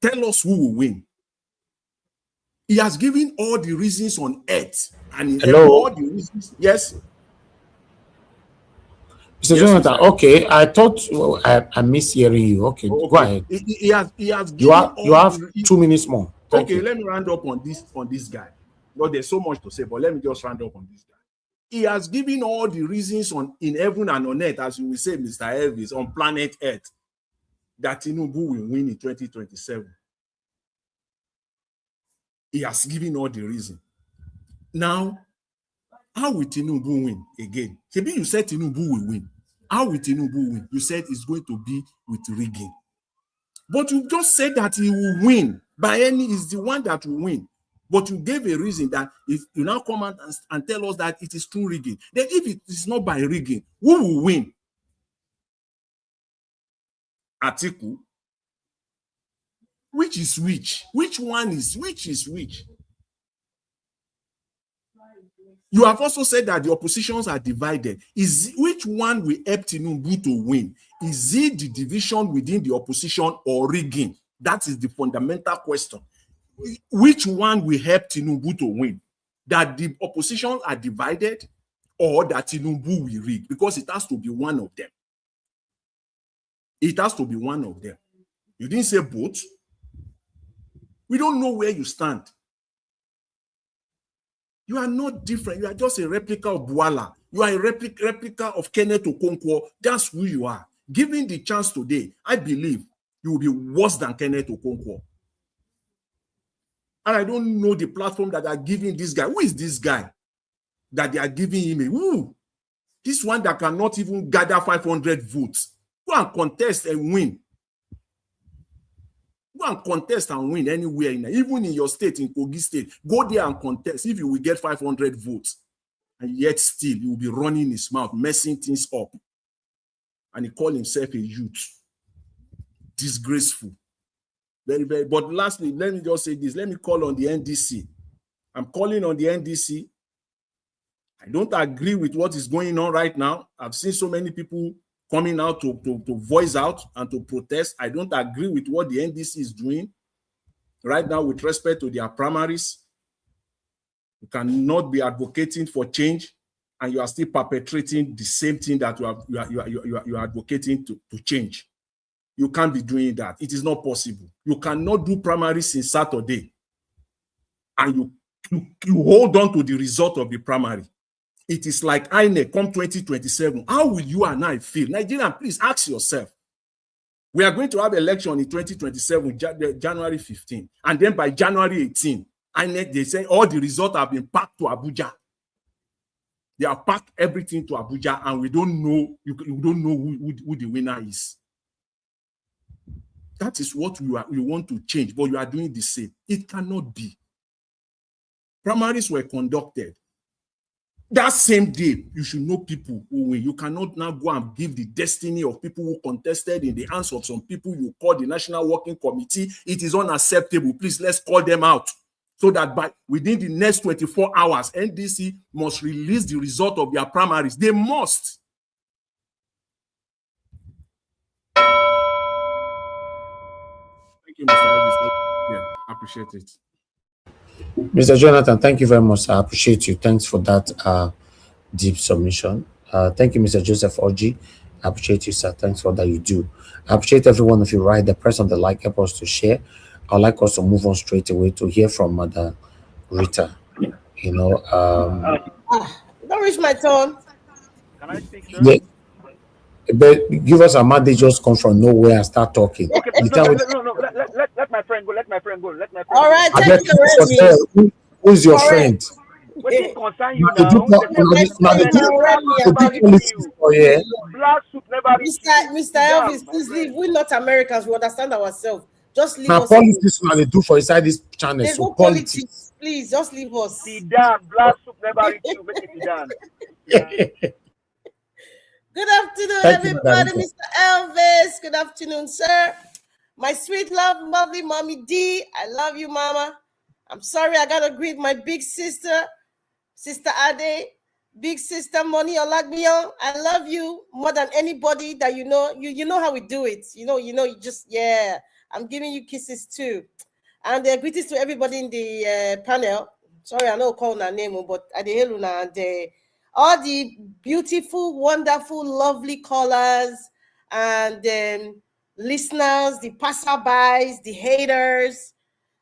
Tell us who will win. He has given all the reasons on earth and all the reasons. Yes. Mr. Jonathan, okay, I thought I missed hearing you. Okay, go ahead. He has given you have 2 minutes more. Thank you. Let me round up on this guy. Well, there's so much to say, but let me just round up on this guy. He has given all the reasons in heaven and on earth, as you will say, Mr. Elvis, on planet Earth, that Tinubu will win in 2027. He has given all the reason. Now, how will Tinubu win again? Maybe you said Tinubu will win. How will Tinubu win? You said it's going to be with rigging. But you just said that he will win. Is the one that will win. But you gave a reason that if you now come out and tell us that it is through rigging, then if it is not by rigging, who will win? Atiku. Which is which? Which one is which? You have also said that the oppositions are divided. Which one will help Tinubu to win? Is it the division within the opposition or rigging? That is the fundamental question. Which one will help Tinubu to win? That the opposition are divided or that Tinubu will rig? Because it has to be one of them. It has to be one of them. You didn't say both. We don't know where you stand. You are not different. You are just a replica of Bwala. You are a replica of Kenneth Okonkwo. That's who you are. Given the chance today, I believe you will be worse than Kenneth Okonkwo. And I don't know the platform that are giving this guy. Who is this guy that they are giving him? Who? This one that cannot even gather 500 votes. Go and contest and win. Go and contest and win anywhere, even in your state, in Kogi State. Go there and contest if you will get 500 votes. And yet still, he will be running his mouth, messing things up. And he called himself a youth. Disgraceful. Very, very. But lastly, let me just say this. Let me call on the NDC. I'm calling on the NDC. I don't agree with what is going on right now. I've seen so many people coming out to voice out and to protest. I don't agree with what the NDC is doing right now with respect to their primaries. You cannot be advocating for change and you are still perpetrating the same thing that you are advocating to change. You can't be doing that. It is not possible. You cannot do primaries since Saturday and you hold on to the result of the primary. It is like INEC come 2027. How will you and I feel? Nigerian, please ask yourself. We are going to have election in 2027, January 15. And then by January 18, INEC, they say all the results have been packed to Abuja. They have packed everything to Abuja, and we don't know, you don't know who the winner is. That is what we want to change, but you are doing the same. It cannot be. Primaries were conducted. That same day, you should know people who win. You cannot now go and give the destiny of people who contested in the hands of some people you call the National Working Committee. It is unacceptable. Please, let's call them out so that within the next 24 hours, NDC must release the result of their primaries. They must. Thank you, Mr. Elvis. Yeah, I appreciate it. Mr. Jonathan, thank you very much. I appreciate you. Thanks for that deep submission. Thank you, Mr. Joseph Oji. I appreciate you, sir. Thanks for that you do. I appreciate every one of you right there. Press on the like, help us to share. I'd like us to move on straight away to hear from Mother Rita. You know, don't reach my turn. Can I speak, sir? Yeah, but give us a man, they just come from nowhere and start talking. Okay, no. Let my friend go. Let my friend go. All right, thank you. Who's your friend? What is concern you now? Mr. Elvis, please leave. We're not Americans. We understand ourselves. Just leave us. Politics now they do for inside this channel. So politics. Please, just leave us. Be damn, black soup never reach you. Make it be damn. Good afternoon, everybody. Mr. Elvis. Good afternoon, sir. My sweet love, lovely mommy D. I love you, mama. I'm sorry I gotta greet my big sister, Sister Ade, big sister Moni Olagbion. I love you more than anybody that you know. You know how we do it. You know, you just, yeah. I'm giving you kisses too. And greetings to everybody in the panel. Sorry, I know calling her name, but Adeheluna and all the beautiful, wonderful, lovely callers and listeners, the passerbys, the haters.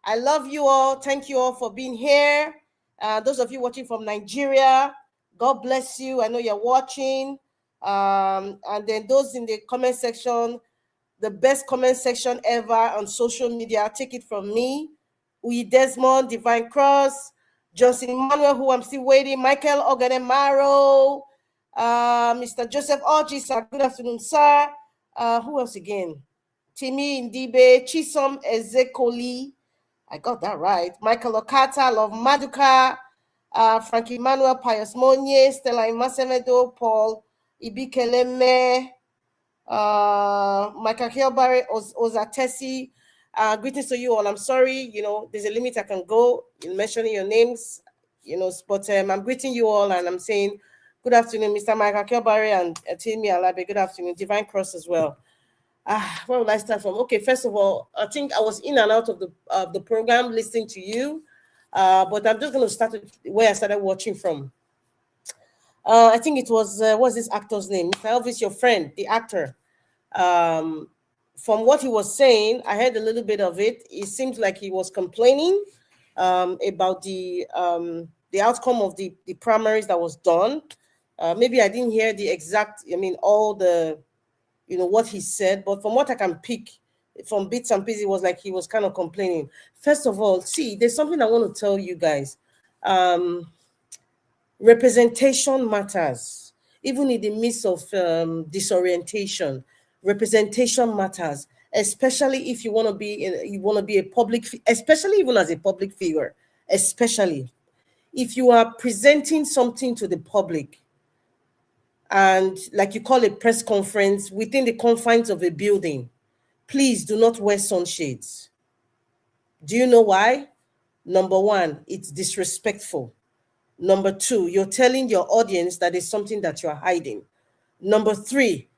I love you all. Thank you all for being here. Those of you watching from Nigeria, God bless you. I know you're watching. And then those in the comment section, the best comment section ever on social media. Take it from me. Uyi Desmond, Divine Cross, Johnson Emmanuel, who I'm still waiting, Michael Oganemaro, Mr. Joseph Orji, sir. Good afternoon, sir. Who else again? Timi Ndibe, Chisom Ezekoli. I got that right. Michael Okata, Love Maduka, Frankie Emmanuel, Pius Monye, Stella Imasemedo, Paul Ibikeleme, Michael Kilbarry, Ozatesi. Greetings to you all. I'm sorry, there's a limit I can go in mentioning your names, but I'm greeting you all and I'm saying good afternoon, Mr. Michael Kilbarry and Timi Alabe. Good afternoon, Divine Cross as well. Where will I start from? Okay, first of all, I think I was in and out of the program listening to you, but I'm just going to start with where I started watching from. I think it was, what's this actor's name? Mr. Elvis, your friend, the actor. From what he was saying, I heard a little bit of it. It seemed like he was complaining about the outcome of the primaries that was done. Maybe I didn't hear the exact, all the, what he said, but from what I can pick from bits and pieces, it was like he was kind of complaining. First of all, see, there's something I want to tell you guys. Representation matters, even in the midst of disorientation. Representation matters, especially if you want to be a public, especially even as a public figure, especially if you are presenting something to the public. And like you call a press conference within the confines of a building, please do not wear sunshades. Do you know why? Number one, it's disrespectful. Number two, you're telling your audience that it's something that you're hiding. Number three,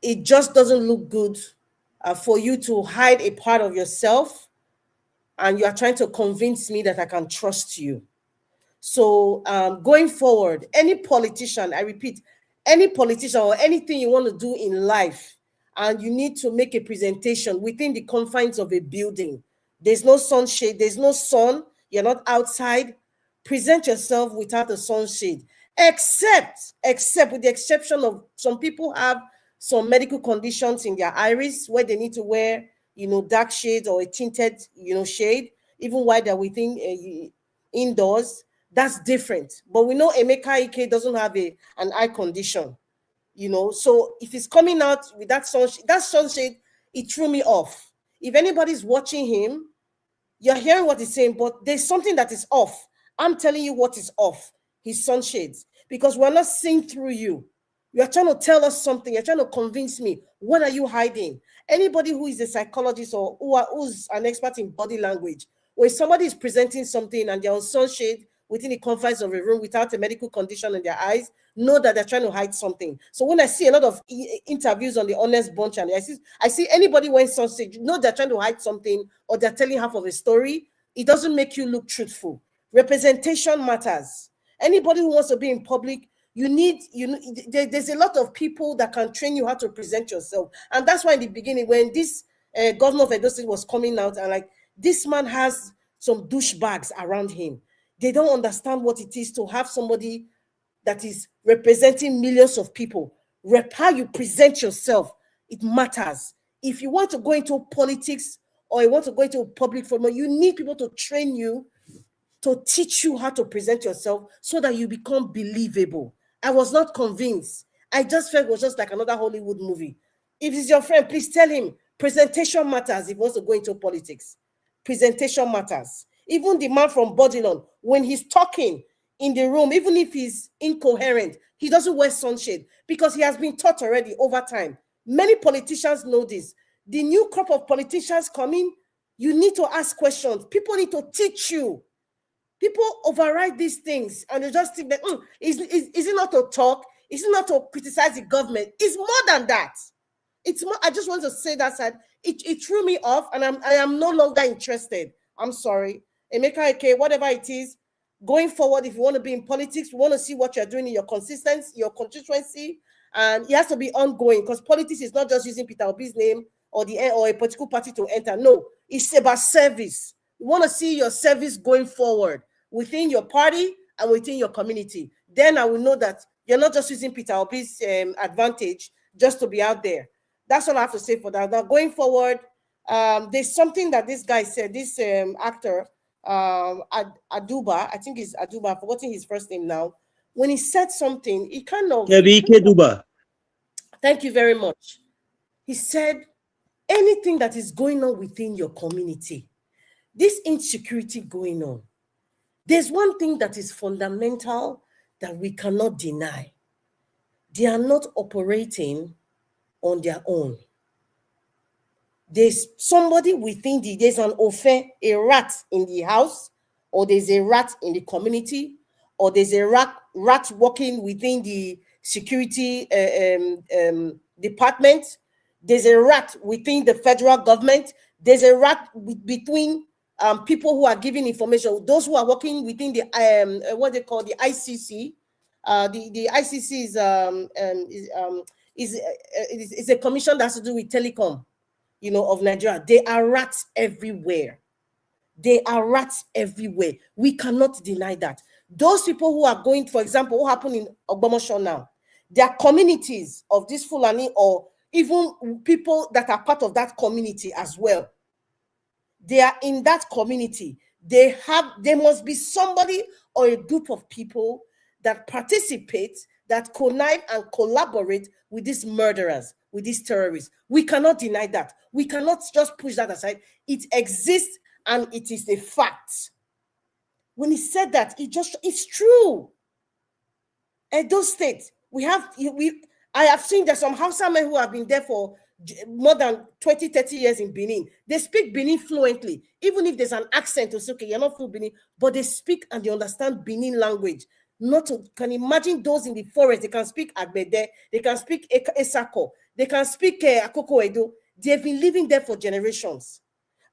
it just doesn't look good for you to hide a part of yourself and you are trying to convince me that I can trust you. So going forward, any politician, I repeat, any politician or anything you want to do in life, and you need to make a presentation within the confines of a building. There's no sunshade, there's no sun, you're not outside. Present yourself without a sunshade, except with the exception of some people have some medical conditions in their iris where they need to wear, dark shades or a tinted, shade, even while they're within indoors. That's different. But we know Emeka Ike doesn't have an eye condition, So if it's coming out with that sunshade, it threw me off. If anybody's watching him, you're hearing what he's saying, but there's something that is off. I'm telling you what is off. His sunshades. Because we're not seeing through you. You're trying to tell us something. You're trying to convince me. What are you hiding? Anybody who is a psychologist or who's an expert in body language, when somebody is presenting something and they're on sunshade within the confines of a room without a medical condition in their eyes, know that they're trying to hide something. So when I see a lot of interviews on the Honest Bunch and I see anybody wearing sunshade, know they're trying to hide something or they're telling half of a story. It doesn't make you look truthful. Representation matters. Anybody who wants to be in public, there's a lot of people that can train you how to present yourself. And that's why in the beginning, when this governor of Edo State was coming out and like, this man has some douchebags around him. They don't understand what it is to have somebody that is representing millions of people. How you present yourself, it matters. If you want to go into politics or you want to go into a public forum, you need people to train you, to teach you how to present yourself so that you become believable. I was not convinced. I just felt it was just like another Hollywood movie. If it's your friend, please tell him presentation matters if he wants to go into politics. Presentation matters. Even the man from Bodilon, when he's talking in the room, even if he's incoherent, he doesn't wear sunshade because he has been taught already over time. Many politicians know this. The new crop of politicians coming, you need to ask questions. People need to teach you. People override these things and they just think that, is it not to talk? Is it not to criticize the government? It's more than that. It's more. I just want to say that side. It threw me off and I am no longer interested. I'm sorry. Emeka Ike, whatever it is, going forward, if you want to be in politics, we want to see what you're doing in your consistency, your constituency, and it has to be ongoing because politics is not just using Peter Obi's name or a political party to enter. No, it's about service. We want to see your service going forward within your party and within your community. Then I will know that you're not just using Peter Obi's advantage just to be out there. That's all I have to say for that. Now, going forward, there's something that this guy said, this actor, Aduba, I think it's Aduba, I've forgotten his first name now. When he said something, he kind of... Duba. Thank you very much. He said, anything that is going on within your community, this insecurity going on, there's one thing that is fundamental that we cannot deny. They are not operating on their own. There's somebody within there's an ofe, a rat in the house, or there's a rat in the community, or there's a rat working within the security department. There's a rat within the federal government. There's a rat between people who are giving information. Those who are working within the what they call the ICC. The ICC is a commission that has to do with telecom, of Nigeria. They are rats everywhere. They are rats everywhere. We cannot deny that. Those people who are going, for example, what happened in Ogbomoso now, there are communities of this Fulani or even people that are part of that community as well. They are in that community. There must be somebody or a group of people that participate, that connive and collaborate with these murderers, with these terrorists. We cannot deny that. We cannot just push that aside. It exists and it is a fact. When he said that, it's true. Edo State, I have seen there's some Hausa men who have been there for more than 20, 30 years in Benin. They speak Benin fluently. Even if there's an accent, it's okay, you're not full Benin, but they speak and they understand Benin language. Can imagine those in the forest, they can speak Agbede, they can speak Esako, they can speak Akoko Edo. They've been living there for generations.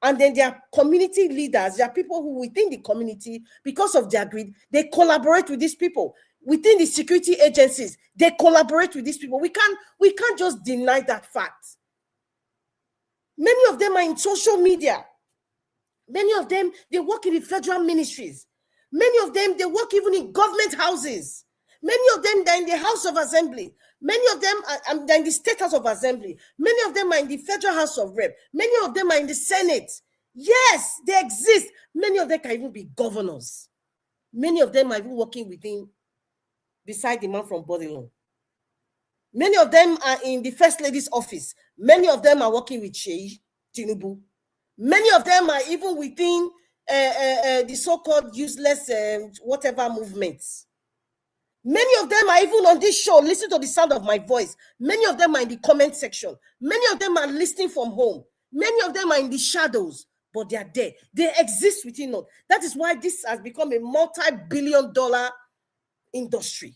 And then there are community leaders, there are people who within the community, because of their greed, they collaborate with these people. Within the security agencies, they collaborate with these people. We can't just deny that fact. Many of them are in social media. Many of them, they work in the federal ministries. Many of them, they work even in government houses. Many of them, they're in the House of Assembly. Many of them are in the State House of Assembly. Many of them are in the Federal House of Rep. Many of them are in the Senate. Yes, they exist. Many of them can even be governors. Many of them are even working within, beside the man from Bodilon. Many of them are in the First Lady's office. Many of them are working with Tinubu. Many of them are even within the so-called useless whatever movements. Many of them are even on this show, listen to the sound of my voice. Many of them are in the comment section. Many of them are listening from home. Many of them are in the shadows, but they are there. They exist within us. That is why this has become a multi-billion-dollar industry.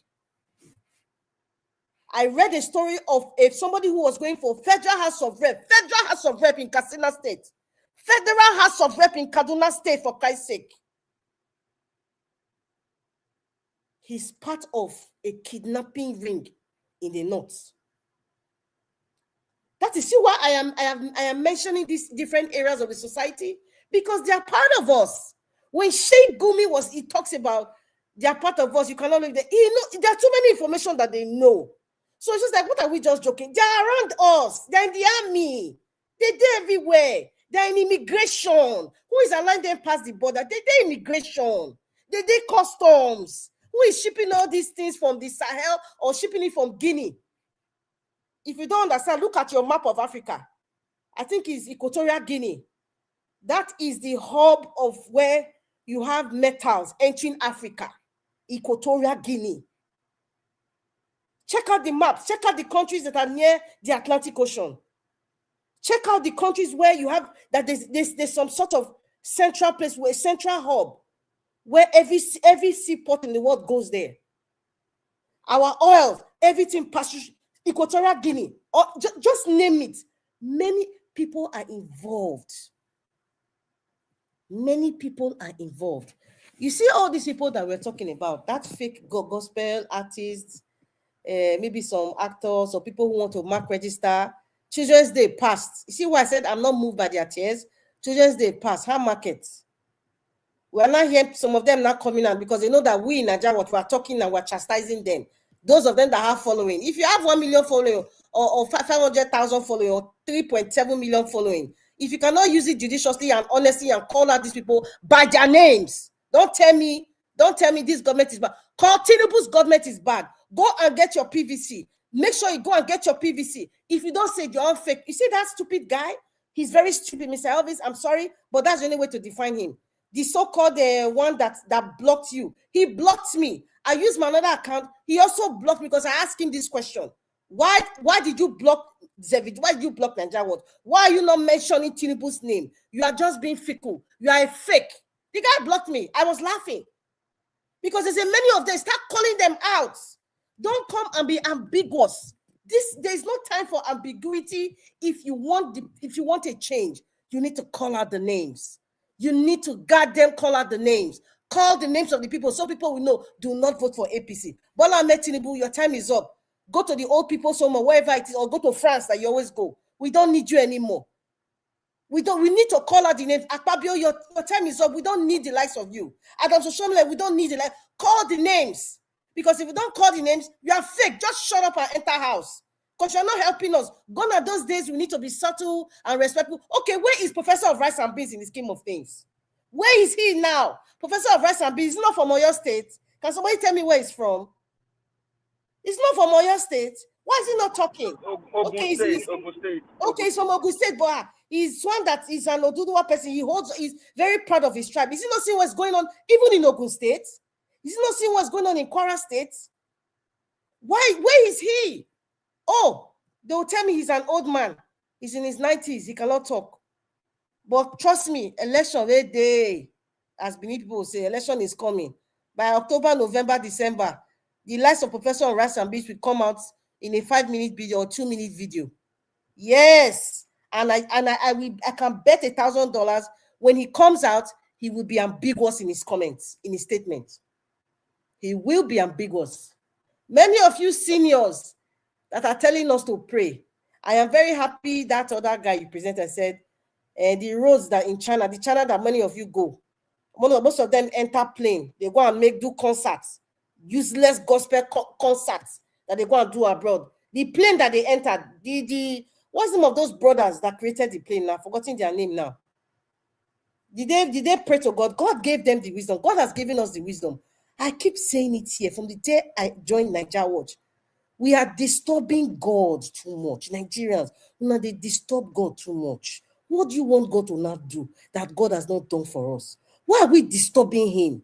I read a story of somebody who was going for Federal House of Rep in Katsina State, Federal House of Rep in Kaduna State, for Christ's sake. He's part of a kidnapping ring in the north. That is why I am mentioning these different areas of the society, because they are part of us. When Sheikh Gumi he talks about they are part of us, you cannot look there. There are too many information that they know. So it's just like, what are we just joking? They are around us. They're in the army. They're there everywhere. They're in immigration. Who is allowing them past the border? They're immigration. They're customs. Who is shipping all these things from the Sahel or shipping it from Guinea? If you don't understand, look at your map of Africa. I think it's Equatorial Guinea. That is the hub of where you have metals entering Africa. Equatorial Guinea. Check out the maps. Check out the countries that are near the Atlantic Ocean. Check out the countries where you have that there's some sort of central place, where central hub, where every seaport in the world goes there. Our oil, everything passes Equatorial Guinea. Or just name it. Many people are involved. Many people are involved. You see all these people that we're talking about, that fake gospel artists, maybe some actors or people who want to mark register. Children's Day passed. You see why I said I'm not moved by their tears? Children's Day passed. How markets? We are not hearing some of them not coming out because they know that we in Nigeria, what we are talking and we're chastising them. Those of them that have following. If you have 1 million following or 500,000 following or 3.7 million following, if you cannot use it judiciously and honestly and call out these people by their names, don't tell me this government is bad. Call Tinubu's government is bad. Go and get your PVC. Make sure you go and get your PVC. If you don't say you're all fake, you see that stupid guy? He's very stupid, Mr. Elvis. I'm sorry, but that's the only way to define him. The so-called one that blocked you. He blocked me. I used my another account. He also blocked me because I asked him this question. Why did you block Zevid? Why did you block Nigeria World? Why are you not mentioning Tinubu's name? You are just being fickle. You are a fake. The guy blocked me. I was laughing. Because there's many of them. Start calling them out. Don't come and be ambiguous. There's no time for ambiguity. If you want a change, you need to call out the names. You need to goddamn call out the names. Call the names of the people so people will know. Do not vote for APC. Bola Ahmed Tinubu, your time is up. Go to the old people's home or wherever it is, or go to France that you always go. We don't need you anymore. We need to call out the names. Akpabio, your time is up. We don't need the likes of you. Adams Oshomole, we don't need the likes. Call the names. Because if you don't call the names, you are fake. Just shut up and enter house. Because you're not helping us. Gone are those days we need to be subtle and respectful. Okay, where is Professor of Rice and Beans in the scheme of things? Where is he now? Professor of Rice and Beans is not from Oyo State. Can somebody tell me where he's from? He's not from Oyo State. Why is he not talking? Ogun State. Okay, he's from Ogun State, but he's one that is an Oduduwa person. He's very proud of his tribe. Is he not seeing what's going on even in Ogun State? Is he not seeing what's going on in Kwara State? Where is he? Oh, they will tell me he's an old man. He's in his 90s. He cannot talk. But trust me, election day, as many people say, election is coming. By October, November, December, the likes of Professor on Rice and Beans will come out in a 5-minute video or 2-minute video. Yes, and I can bet $1,000 when he comes out, he will be ambiguous in his comments, in his statements. He will be ambiguous. Many of you seniors that are telling us to pray, I am very happy that other guy you presented said, the roads that in China, the China that many of you go, most of them enter plane. They go and do concerts, useless gospel concerts that they go and do abroad. The plane that they entered, what's the name of those brothers that created the plane now? Forgetting their name now. Did they pray to God? God gave them the wisdom. God has given us the wisdom. I keep saying it here from the day I joined Nigeria Watch. We are disturbing God too much. Nigerians, now they disturb God too much. What do you want God to not do that God has not done for us? Why are we disturbing him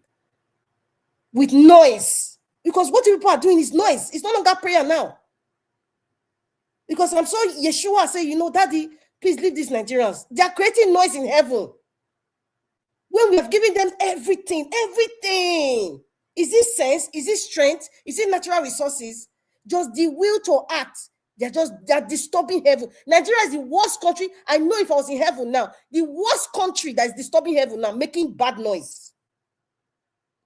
with noise? Because what people are doing is noise. It's no longer prayer now. Because I'm sure Yeshua say, Daddy, please leave these Nigerians. They are creating noise in heaven. When we have given them everything. Is it sense? Is it strength? Is it natural resources? Just the will to act. They're disturbing heaven. Nigeria is the worst country. I know if I was in heaven now, the worst country that is disturbing heaven now, making bad noise.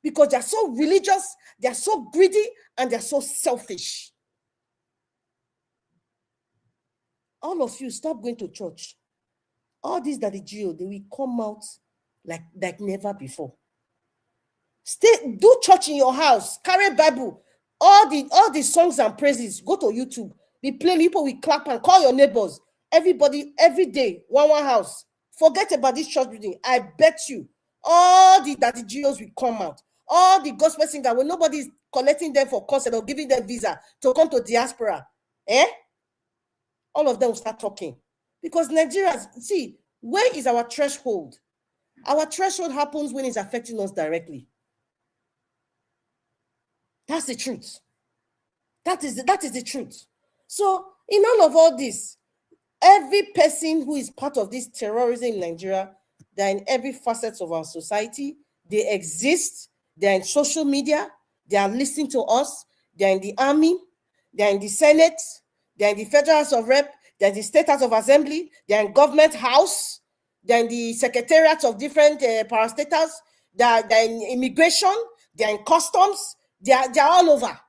Because they're so religious, they're so greedy, and they're so selfish. All of you, stop going to church. All these that the GO, they will come out like never before. Do church in your house. Carry Bible. All the songs and praises. Go to YouTube. Be playing. People will clap and call your neighbors. Everybody, every day, one house. Forget about this church building. I bet you, all the GOs will come out. All the gospel singers, when nobody is collecting them for concert or giving them visa to come to diaspora, all of them will start talking. Because Nigerians, see, where is our threshold? Our threshold happens when it's affecting us directly. That's the truth. That is the truth. So, in all this, every person who is part of this terrorism in Nigeria, they're in every facet of our society. They exist. They're in social media. They are listening to us. They're in the army. They're in the Senate. They're in the Federal House of Rep. They're in the State House of Assembly. They're in government house. They're in the secretariats of different parastatals. They're in immigration. They're in customs. They're all over.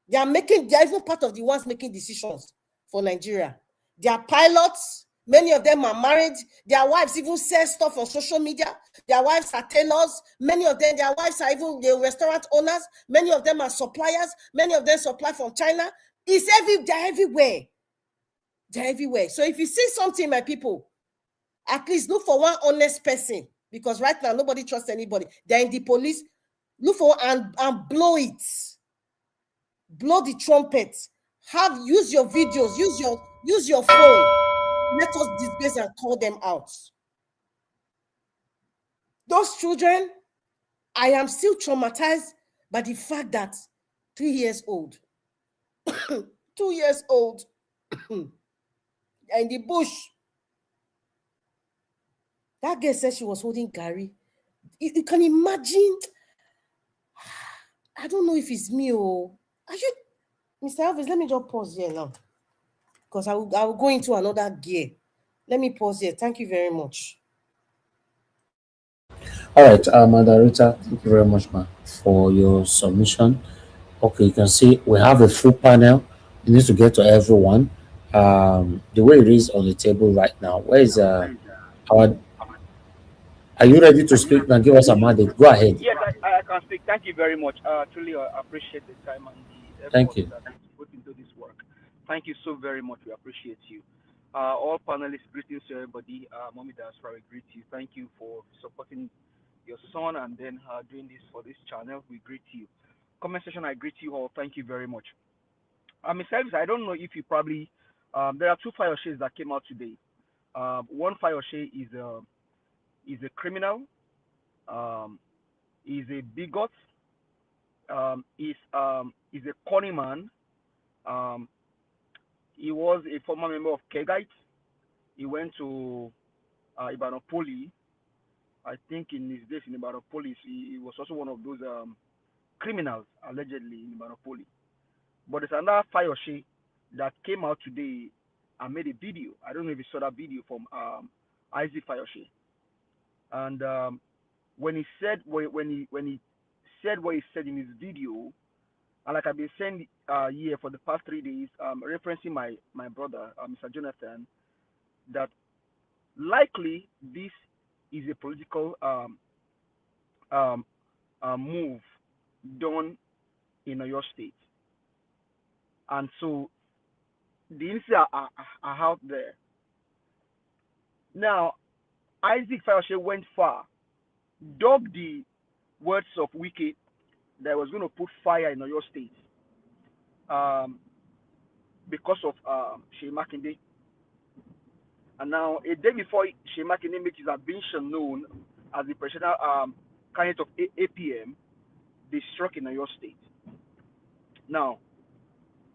They're even part of the ones making decisions for Nigeria. They are pilots. Many of them are married. Their wives even sell stuff on social media. Their wives are tailors. Many of them, their wives are even the restaurant owners. Many of them are suppliers. Many of them supply from China. They're everywhere. They're everywhere. So if you see something, my people, at least look for one honest person, because right now nobody trusts anybody. They're in the police. Look for and blow it. Blow the trumpet. Use your videos. Use your phone. Let us disgrace and call them out. Those children, I am still traumatized by the fact that 3 years old, 2 years old, in the bush. That girl said she was holding Gary. You can imagine. I don't know if it's me or Mr. Elvis, let me just pause here now, because I will go into another gear. Let me pause here. Thank you very much. All right, Margarita, thank you very much, ma, for your submission. Okay, you can see we have a full panel. It needs to get to everyone. The way it is on the table right now, where is our? Are you ready to speak? Now give us a mandate. Go ahead. Yes, I can speak. Thank you very much. Truly appreciate the time and the Thank effort you. that you put into this work. Thank you so very much. We appreciate you. All panelists, greetings to everybody. Mommy Diaspora, we greet you. Thank you for supporting your son and then doing this for this channel. We greet you. Comment section, I greet you all. Thank you very much. Ms. Elvis, I don't know if you probably, there are two fire shares that came out today. One fire share is a criminal, is a bigot, is a corny man. He was a former member of Kegite. He went to Ibadan Poly. I think in his days in Ibadan Poly, he was also one of those criminals allegedly in Ibadan Poly. But there's another Fayoshe that came out today and made a video. I don't know if you saw that video from Isaac Fayoshe. And when he said what he said in his video, And like I've been saying here for the past 3 days, referencing my brother, Mr. Jonathan, that likely this is a political move done in your state. And so the incidents are out there. Now, Isaac Fayoshe went far, dug the words of Wiki that was going to put fire in your state because of Shea Makinde. And now, a day before Shea Makinde makes his ambition known as the presidential candidate of APM, they struck in your state. Now,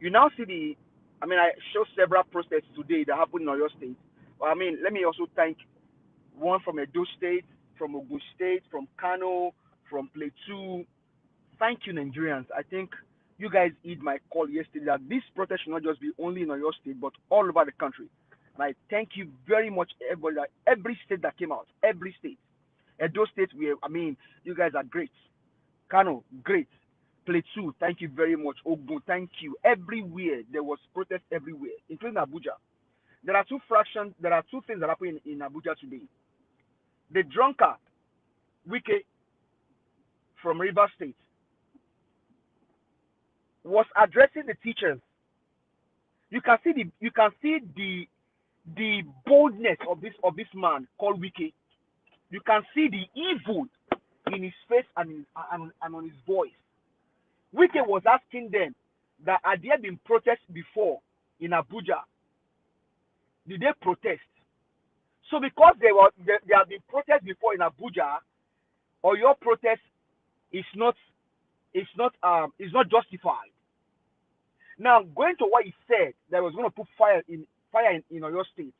you now see I show several protests today that happened in your state. I mean, let me also thank one from Edo State, from Ogun State, from Kano, from Plateau. Thank you, Nigerians. I think you guys heed my call yesterday that this protest should not just be only in your state, but all over the country. And I thank you very much, everybody, every state that came out, every state. Edo State, you guys are great. Kano, great. Plateau, thank you very much. Ogun, thank you. Everywhere, there was protest everywhere, including Abuja. There are two things that happen in Abuja today. The drunkard, Wike, from Rivers State, was addressing the teachers. You can see the boldness of this man called Wike. You can see the evil in his face and on his voice. Wike was asking them that had there been protests before in Abuja? Did they protest? So because there have been protests before in Abuja, or your protest is not justified. Now, going to what he said, that was going to put fire in your state.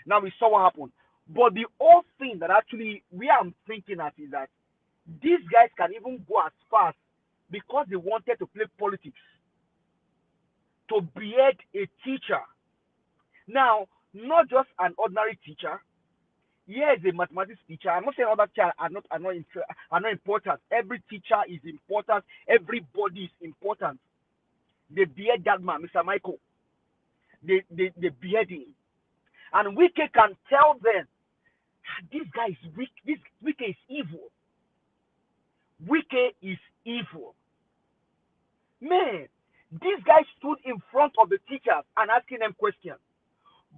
Now we saw what happened. But the whole thing that actually I'm thinking at is that these guys can even go as far because they wanted to play politics to behead a teacher. Now, not just an ordinary teacher. Here is a mathematics teacher. I'm not saying other teachers are not important. Every teacher is important. Everybody is important. They behead that man, Mr. Michael. They behead him. And Wike can tell them, this guy is weak. This Wike is evil. Wike is evil. Man, this guy stood in front of the teachers and asking them questions.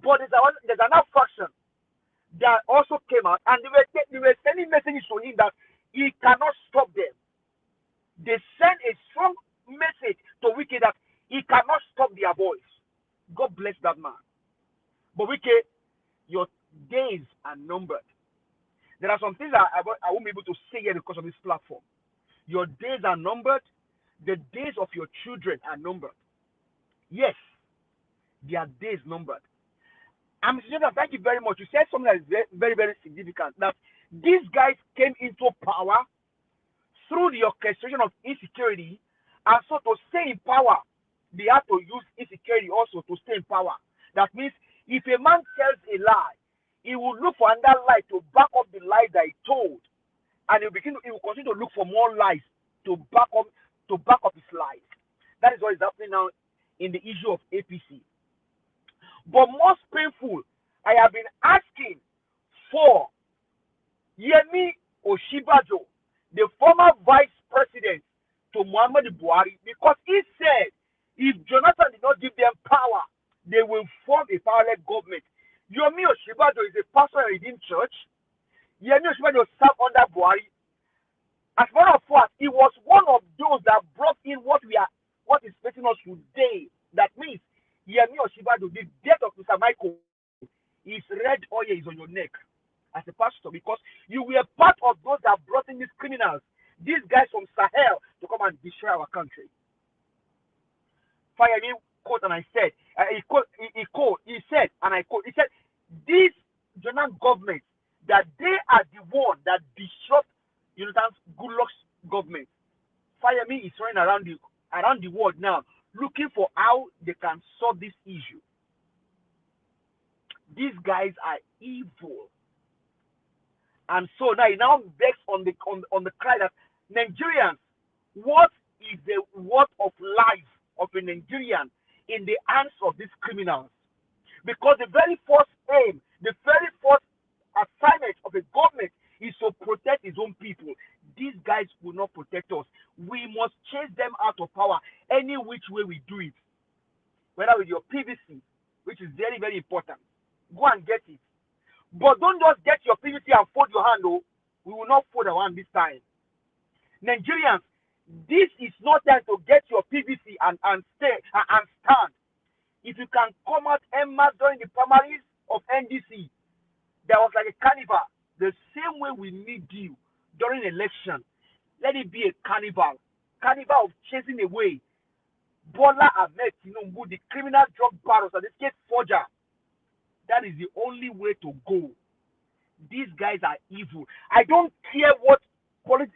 But there's another faction that also came out, and they were sending messages to him that he cannot stop them. They sent a strong message to Wike that he cannot stop their voice. God bless that man. But Wike, your days are numbered. There are some things that I won't be able to say here because of this platform. Your days are numbered. The days of your children are numbered. Yes, their days numbered. And Mr. Jonathan, thank you very much. You said something that is very, very, very significant. That these guys came into power through the orchestration of insecurity, and so to stay in power, they have to use insecurity also to stay in power. That means if a man tells a lie, he will look for another lie to back up the lie that he told, and he will continue to look for more lies to back up his lies. That is what is happening now in the issue of APC. But most painful, I have been asking for Yemi Oshibajo, the former vice president to Muhammadu Buhari, because he said if Jonathan did not give them power, they will form a parallel government. Yemi Oshibajo is a pastor in Redeemed Church. Yemi Oshibajo served under Buhari. As a matter of fact, he was one of those that brought in what is facing us today. That means Yemi Oshibajo, the death of Mr. Michael, his red oil is on your neck as a pastor, because you were part of those that brought in these criminals, these guys from Sahel, to come and destroy our country. Fire me, quote, and I said, he said, and I quote, he said, this Jonathan government, that they are the one that disrupt Jonathan's Goodluck's government. Fire me is running around the world now, looking for how they can solve this issue. These guys are evil. And so now it now begs on the cry that Nigerians, what is the worth of life of a Nigerian in the hands of these criminals. Because the very first aim, the very first assignment of a government is to protect its own people. These guys will not protect us. We must chase them out of power any which way we do it. Whether with your PVC, which is very, very important. Go and get it. But don't just get your PVC and fold your hand, oh. We will not fold our hand this time. Nigerians, this is not time to get your PVC and stand. If you can come out Emma during the primaries of NDC, there was like a carnival. The same way we need you during election. Let it be a carnival of chasing away Bola Ahmed Tinubu, the criminal drug barons and the state forger. That is the only way to go. These guys are evil. I don't care what policy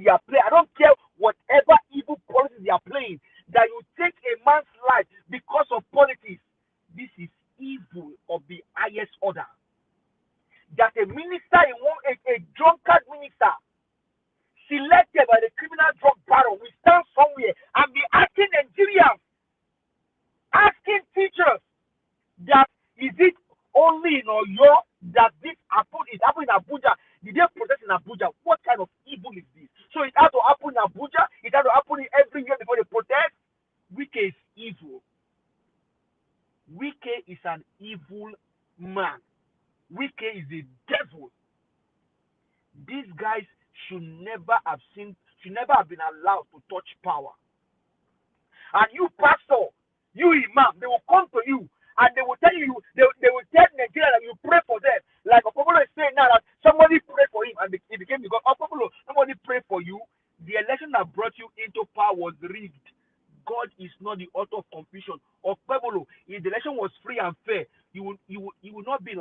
they are playing. I don't care whatever evil policies they are playing. That you take a man's life because of politics. This is evil of the highest order. That a minister, a drunkard minister, selected by the criminal drug baron, will stand somewhere and be asking Nigerians, asking teachers, that is it only in Oyo that this happened? It happened in Abuja. Did they protest in Abuja? What kind of evil is this? So it had to happen in Abuja. It had to happen every year before they protest. Wike is evil. Wike is an evil man. Wike is a devil. These guys should never have been allowed to touch power. And you pastor, you imam, they will come to you and they will tell you, they will tell Nigeria that you pray for them. Like Okobolo is saying now that somebody prayed for him and he became the God. Okobolo, somebody prayed for you. The election that brought you into power was rigged. God is not the author of confusion. Okobolo, if the election was free and fair, you will not be in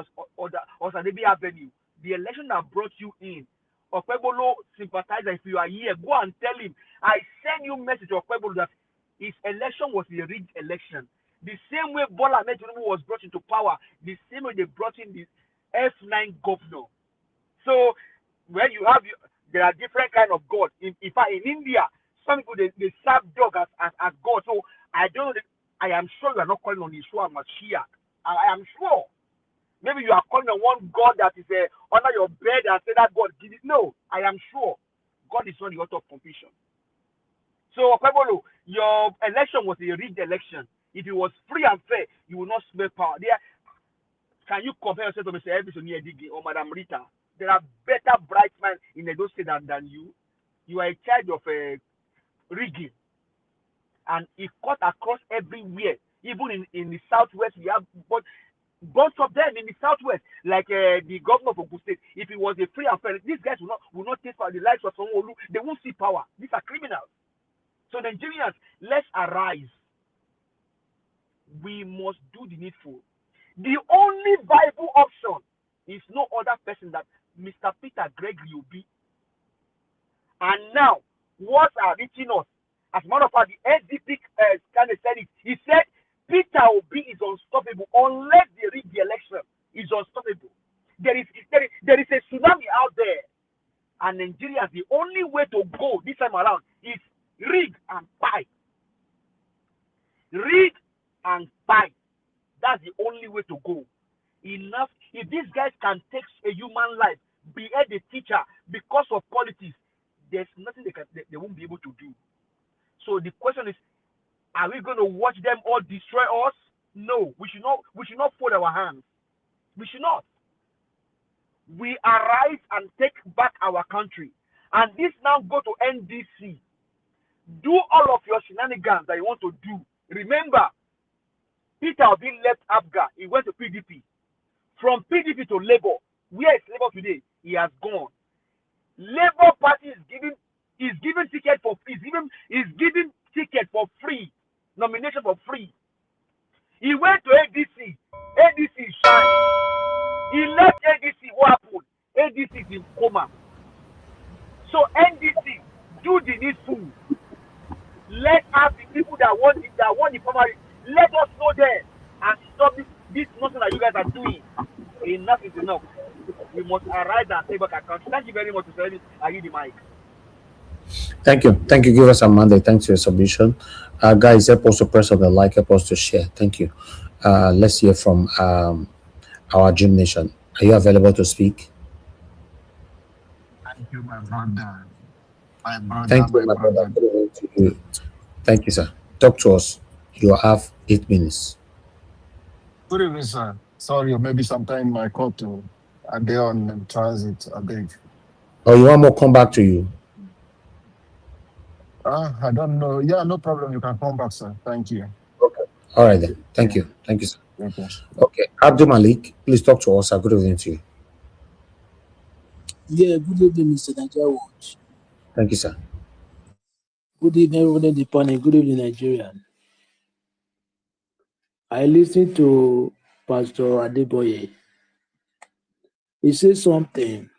Osadebi Avenue. The election that brought you in, Okobolo sympathizer, if you are here, go and tell him, I send you message to Okobolo that his election was a rigged election. The same way Bola Ahmed Tinubu was brought into power, the same way they brought in the F9 governor. So when you have, there are different kind of gods. In India, some people they serve dog as God. So I don't know. I am sure you are not calling on Yeshua Mashiach. I am sure. Maybe you are calling on one God that is under your bed and say that God did it. No, I am sure God is not the author of confusion. So, Okebolo, your election was a rigged election. If it was free and fair, you will not smell power. Can you compare yourself to Mr. Elvis Onyedigi or Madam Rita? There are better bright men in Edo State than you. You are in charge of rigging. And it cut across everywhere. Even in the southwest, we have bunch of them in the southwest, like the governor of Ogun State. If it was a free and fair, these guys will not take power. The likes of Sanwo-Olu, they won't see power. These are criminals. So Nigerians, let's arise. We must do the needful. The only viable option is no other person than Mr. Peter Gregory Obi. And now, words are reaching us. As a matter of fact, the SDP kind of said it. He said Peter Obi is unstoppable unless they rig the election. He's unstoppable. There is a tsunami out there. And Nigeria, the only way to go this time around is rig and fight. Rig and fight. That's the only way to go. Enough. If these guys can take a human life, behead a teacher because of politics, there's nothing they won't be able to do. So the question is, are we going to watch them all destroy us? No, we should not fold our hands. We should not. We arise and take back our country. And this now go to NDC. Do all of your shenanigans that you want to do. Remember, Peter Obi left ABGA. He went to PDP. From PDP to Labour. Where is Labour today? He has gone. Labour Party is giving ticket for free. Nomination for free. He went to ADC. ADC shine. He left ADC. What happened? ADC is in coma. So NDC, do the needful. Let us the people that want the primary. Let us know them and stop this nonsense that you guys are doing. Enough is enough. We must arise and take back our country. Thank you very much, Mr. Elvis. I give the mic. Thank you. Thank you. Give us a mandate. Thanks for your submission. Guys, help us to press on the like, help us to share. Thank you. Let's hear from our Gym Nation. Are you available to speak? Thank you, my brother. My brother, Thank you, my my brother. brother. Good evening to you. Thank you, sir. Talk to us. You have 8 minutes. Good evening, sir. Sorry, maybe sometime my call to a day on transit. I beg. Oh, you want more come back to you? I don't know. Yeah, no problem. You can come back, sir. Thank you. Okay. All right then. Thank Yeah. you. Thank you, sir. Thank you. Okay. Abdul Malik, please talk to us, sir. Good evening to you. Yeah, good evening, Mr. Nigeria Watch. Thank you, sir. Good evening, everyone in the panel. Good evening, Nigeria. I listened to Pastor Adeboye. He said something.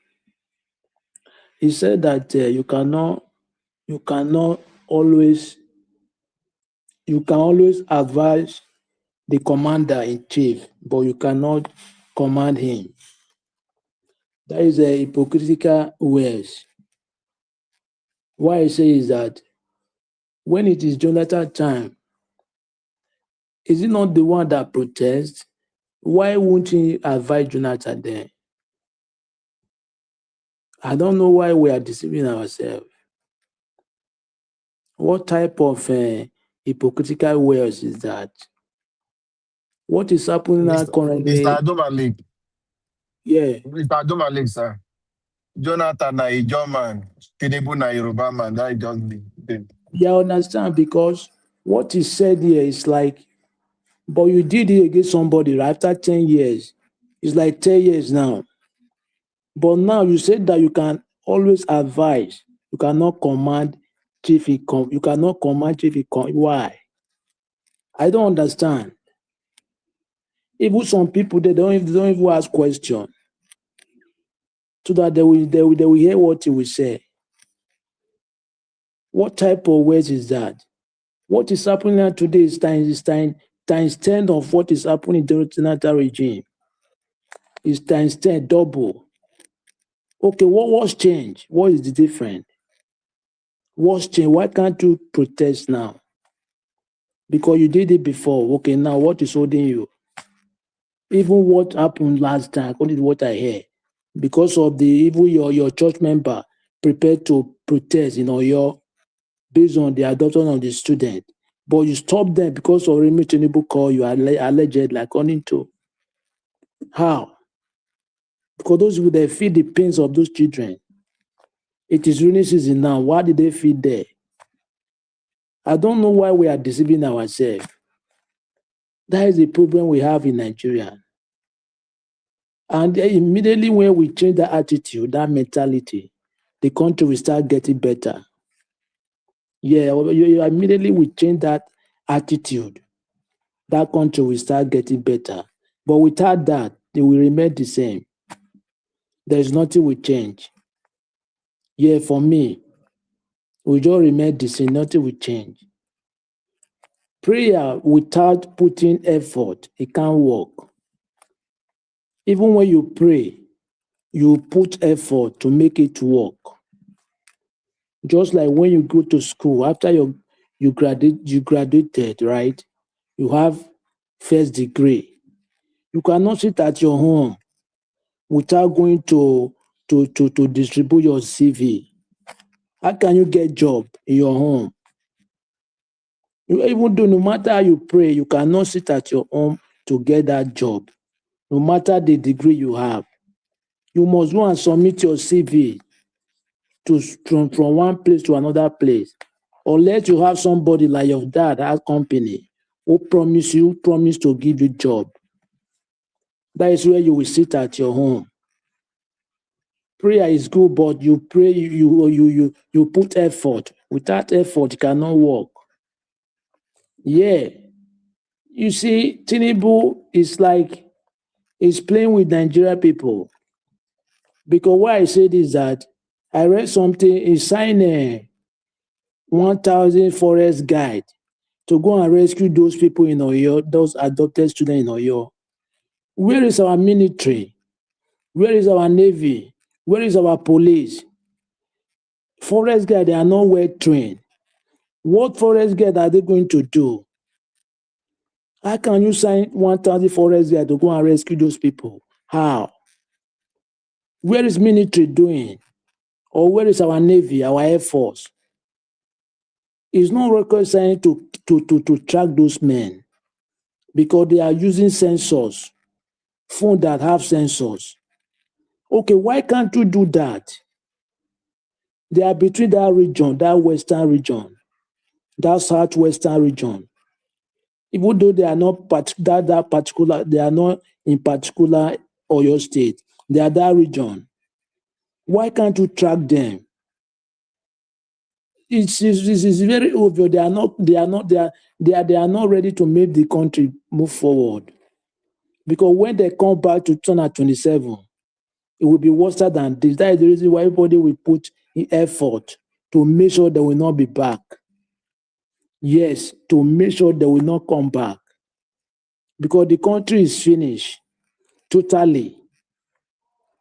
He said that you can always advise the commander in chief, but you cannot command him. That is a hypocritical words. Why I say is that when it is Jonathan time, is he not the one that protests? Why won't he advise Jonathan then? I don't know why we are deceiving ourselves. What type of hypocritical words is that? What is happening now currently? Mr. Adomalik. Yeah. Mr. Adomalik, sir. Jonathan na a German. Tinubu na Yoruba man. That is just the thing. Yeah, I understand, because what is said here is like, but you did it against somebody right after 10 years. It's like 10 years now. But now you said that you can always advise. You cannot command chief. You cannot command chief. Why? I don't understand. Even some people, they don't even ask questions, so that they will hear what you will say. What type of words is that? What is happening today is times 10 of what is happening in the Jonathan regime. It's times 10, double. Okay, what's changed? What is the difference? What's changed? Why can't you protest now? Because you did it before. Okay, now what is holding you? Even what happened last time, according to what I hear, because of your church member prepared to protest in Oyo based on the adoption of the student, but you stopped them because of Remi Tinubu call you alleged, like according to how? Because those people, they feel the pains of those children. It is rainy season now. Why did they feel there? I don't know why we are deceiving ourselves. That is the problem we have in Nigeria. And immediately when we change that attitude, that mentality, the country will start getting better. Yeah, immediately we change that attitude, that country will start getting better. But without that, they will remain the same. There's nothing will change. Yeah, for me, we just remain the same, nothing will change. Prayer without putting effort, it can't work. Even when you pray, you put effort to make it work. Just like when you go to school, after you graduated, right? You have first degree. You cannot sit at your home without going to distribute your CV. How can you get job in your home? Even though no matter how you pray, you cannot sit at your home to get that job. No matter the degree you have, you must go and submit your CV from one place to another place. Unless you have somebody like your dad, that company, who promise to give you job. That is where you will sit at your home. Prayer is good, but you pray, you put effort. Without effort, it cannot work. Yeah. You see, Tinubu is like, he's playing with Nigeria people. Because why I say this is that I read something, he signed a 1,000 forest guide to go and rescue those people in Oyo, those adopted students in Oyo. Where is our military? Where is our navy? Where is our police? Forest guard, they are not well trained. What forest guard are they going to do? How can you sign 1,000 forest guard to go and rescue those people? How? Where is military doing? Or where is our Navy, our Air Force? It's not rocket science to track those men because they are using sensors, phones that have sensors. Okay, why can't you do that? They are between that region, that western region, that southwestern region. Even though they are not that particular, they are not in particular Oyo State. They are that region. Why can't you track them? It's very obvious. They are not ready to make the country move forward. Because when they come back to 2027, it will be worse than this. That is the reason why everybody will put in effort to make sure they will not be back. Yes, to make sure they will not come back. Because the country is finished totally.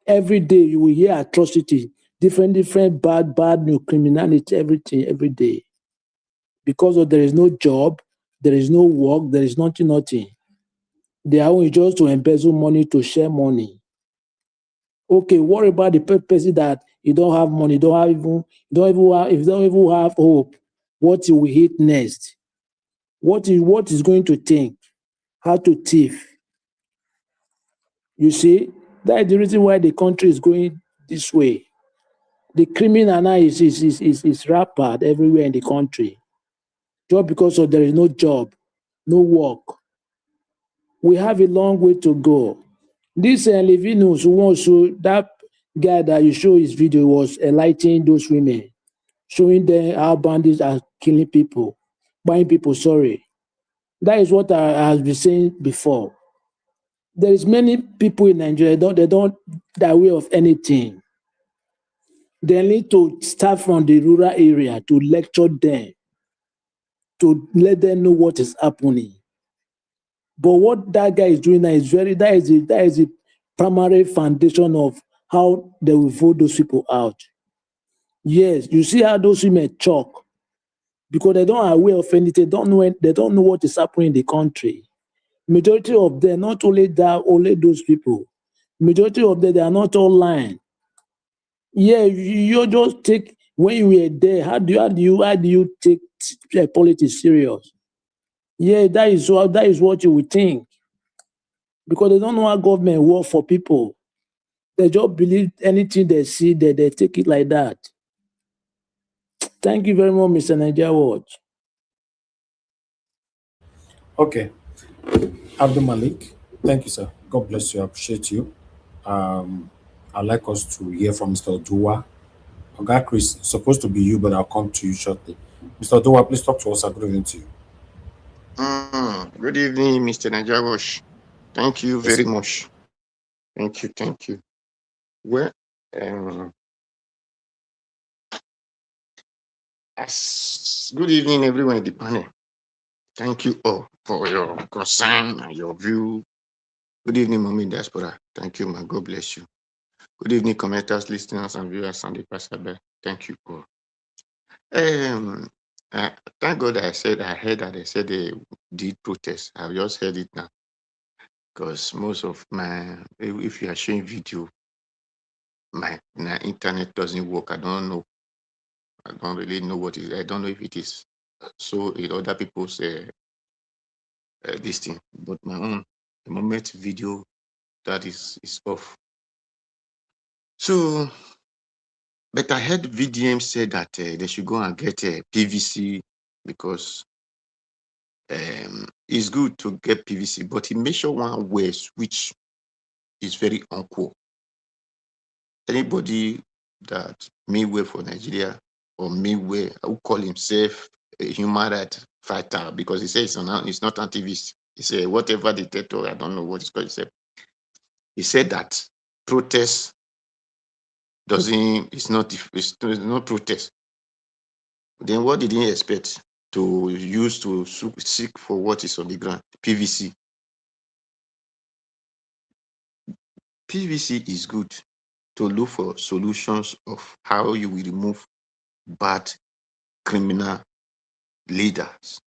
Every day you will hear atrocity, different bad new criminality, everything, every day. Because there is no job, there is no work, there is nothing. They are only just to embezzle money, to share money. Okay, what about the person that you don't have money, don't even have hope? What you will hit next? What is going to think? How to thief? You see, that is the reason why the country is going this way. The criminal now is rampant everywhere in the country. Just because there is no job, no work. We have a long way to go. This Levinus who wants to, that guy that you show his video was enlightening those women, showing them how bandits are killing people, buying people, sorry. That is what I have been saying before. There is many people in Nigeria, they don't aware of anything. They need to start from the rural area to lecture them, to let them know what is happening. But what that guy is doing now is that is the primary foundation of how they will vote those people out. Yes, you see how those women choke because they don't aware of anything, they don't know what is happening in the country. Majority of them, not only that, only those people. Majority of them, they are not all lying. Yeah, you just take when you were there. How do you take politics serious? Yeah, that is what you would think. Because they don't know how government work for people. They just believe anything they see, they take it like that. Thank you very much, Mr. Nigeria Watch. Okay. Abdul Malik, thank you, sir. God bless you. I appreciate you. I'd like us to hear from Mr. Odua. Okay, Chris, it's supposed to be you, but I'll come to you shortly. Mr. Odua, please talk to us. Good evening to you. Good evening, Mr. Najarosh. Thank you very much. Thank you. Well, good evening, everyone in the panel. Thank you all for your concern and your view. Good evening, Mommy Diaspora. Thank you, my God bless you. Good evening, commenters, listeners, and viewers on the passerby. Thank you all. Thank God I heard that they said they did protest. I've just heard it now. Because most of if you are showing video, my internet doesn't work. I don't know. I don't really know what it is. I don't know if it is so in other people's this thing. But my own, the moment video that is off. So, but I heard VDM say that they should go and get a PVC because it's good to get PVC, but he made sure one ways which is very uncool. Anybody that may work for Nigeria or may work, who call himself a human rights fighter because he says it's not activist. He said whatever dictator, I don't know what it's called. He said that protest it's not protest. Then what did he expect to use to seek for what is on the ground? PVC. PVC is good to look for solutions of how you will remove bad criminal leaders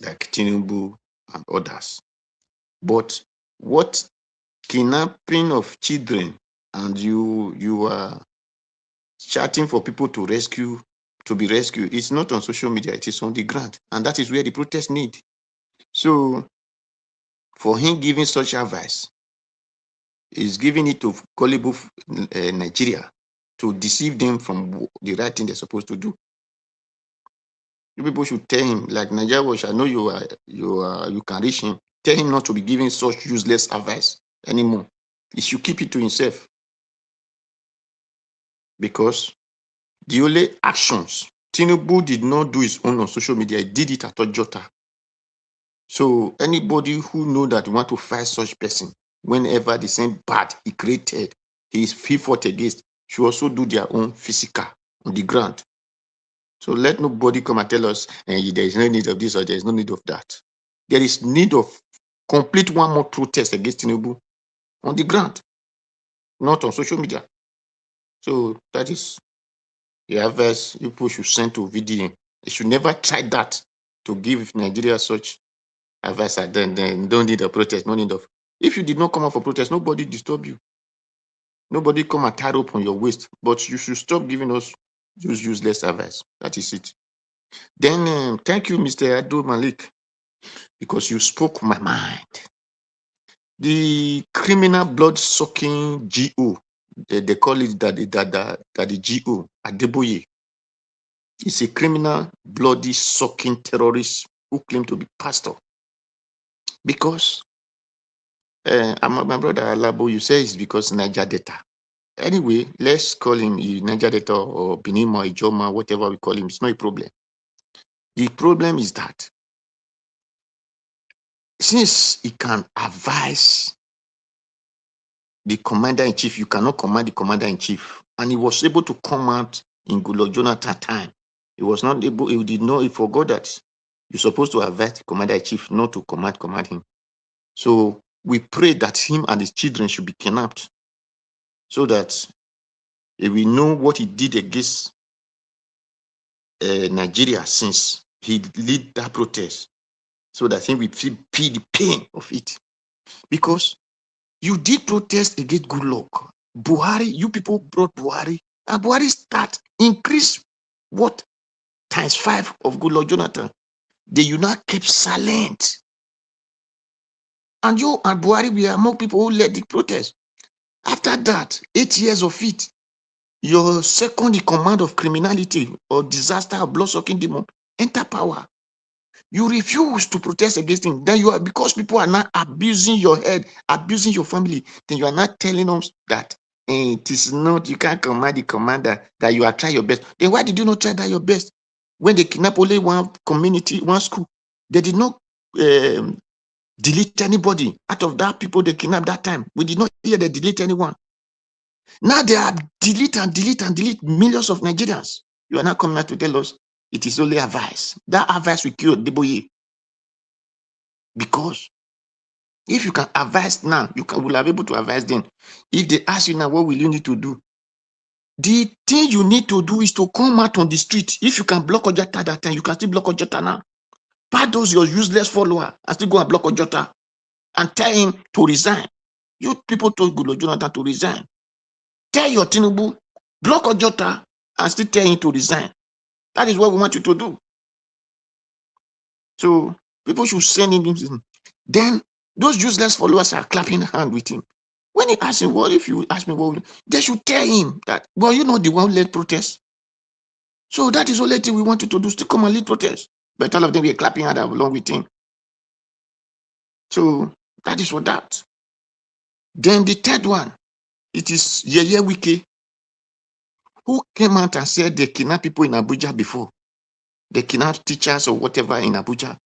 like Tinubu and others. But what kidnapping of children and you are chatting for people to be rescued, it's not on social media, it is on the ground. And that is where the protest need. So for him giving such advice, is giving it to gullible Nigeria to deceive them from the right thing they're supposed to do. You people should tell him, like Nigeria Watch, I know you can reach him. Tell him not to be giving such useless advice anymore. He should keep it to himself. Because the only actions, Tinubu did not do his own on social media, he did it at Ojota. So anybody who know that want to fight such person, whenever the same bad he created, he fought against, should also do their own physical on the ground. So let nobody come and tell us there is no need of this or there is no need of that. There is need of complete one more protest against Tinubu on the ground, not on social media. So that is the advice people should send to VDM. They should never try that to give Nigeria such advice. Then don't need a protest, no need of. If you did not come out for protest, nobody disturb you. Nobody come and tie rope on your waist. But you should stop giving us useless advice. That is it. Then thank you, Mr. Ado Malik, because you spoke my mind. The criminal blood-sucking GO, they call it that the GO, Adeboye, is a criminal bloody-sucking terrorist who claim to be pastor. Because my brother Alabo, you say it's because Niger data. Anyway, let's call him Niger data or Binima, Ijoma, whatever we call him. It's not a problem. The problem is that since he can advise the commander-in-chief, you cannot command the commander-in-chief. And he was able to come out in Goodluck Jonathan time. He was not able, he forgot that you're supposed to advise the commander-in-chief not to command him. So we pray that him and his children should be kidnapped so that we know what he did against Nigeria since he led that protest, so that he will feel the pain of it. Because you did protest against Goodluck. Buhari, you people brought Buhari, and Buhari increase what? ×5 of Goodluck Jonathan. The UNA kept silent. And you and Buhari, we are among people who led the protest. After that, 8 years of it, your second in command of criminality or disaster or blood-sucking demon enter power. You refuse to protest against him. Then you are, because people are not abusing your head, abusing your family, then you are not telling us that it is not, you can't command the commander, that you are trying your best. Then why did you not try that your best? When they kidnap only one community, one school, they did not delete anybody out of that people they kidnapped that time. We did not hear they delete anyone. Now they are delete millions of Nigerians. You are not coming out to tell us it is only advice. That advice will kill Deboye. Because if you can advise now, will have able to advise them. If they ask you now, what will you need to do? The thing you need to do is to come out on the street. If you can block Ojota that time, you can still block Ojota now. Pardon those your useless follower and still go and block Ojota and tell him to resign. You people told Goodluck Jonathan to resign. Tell your Tinubu, block Ojota and still tell him to resign. That is what we want you to do. So people should send him. Then those useless followers are clapping hand with him. When he asks him, well, if you ask me, well, they should tell him that, well, you know the one led protest. So that is the only thing we want you to do, to come and lead protest. But all of them were clapping hand along with him. So that is for that. Then the third one, it is Yeye Wike, who came out and said they kidnapped people in Abuja before. They kidnapped teachers or whatever in Abuja.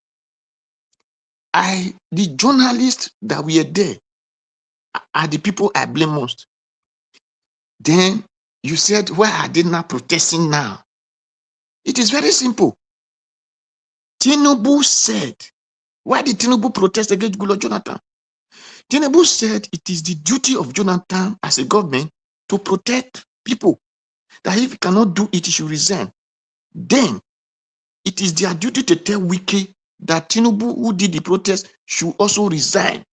The journalists that were there are the people I blame most. Then you said, why are they not protesting now? It is very simple. Tinubu said, why did Tinubu protest against Goodluck Jonathan? Tinubu said it is the duty of Jonathan as a government to protect people. that if he cannot do it, he should resign. Then it is their duty to tell Wike that Tinubu, who did the protest, should also resign.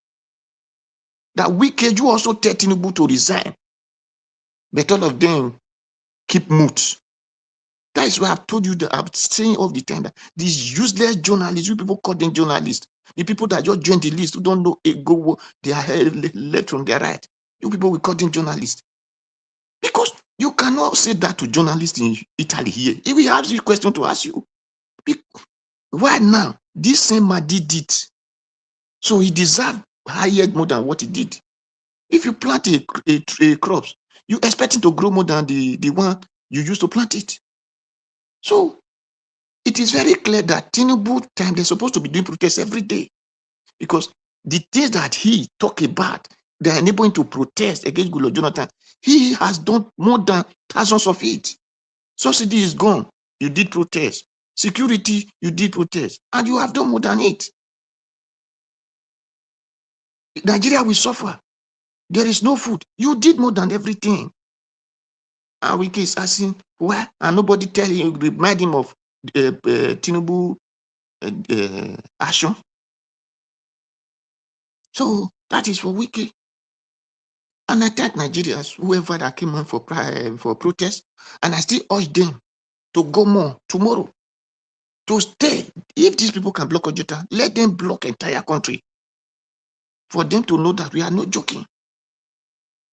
That Wike, you also tell Tinubu to resign. But all of them keep mute. That is why I've told you that I'm saying all the time that these useless journalists, you people call them journalists, the people that just join the list who don't know go they are left from their right. You people will call them journalists. Because you cannot say that to journalists in Italy here. If we have this question to ask you, why now? This same man did it. So he deserved higher more than what he did. If you plant a crops, you expect it to grow more than the one you used to plant it. So it is very clear that Tinubu time they're supposed to be doing protests every day, because the things that he talk about, they are enabling to protest against Goodluck Jonathan. He has done more than thousands of it. Subsidy is gone. You did protest. Security, you did protest. And you have done more than it. Nigeria will suffer. There is no food. You did more than everything. And we keep asking why, and nobody tell him, remind him of Tinubu action. So that is for Wiki. And I thank Nigerians, whoever that came on for protest, and I still urge them to go more tomorrow, to stay. If these people can block Ojota, let them block entire country, for them to know that we are not joking.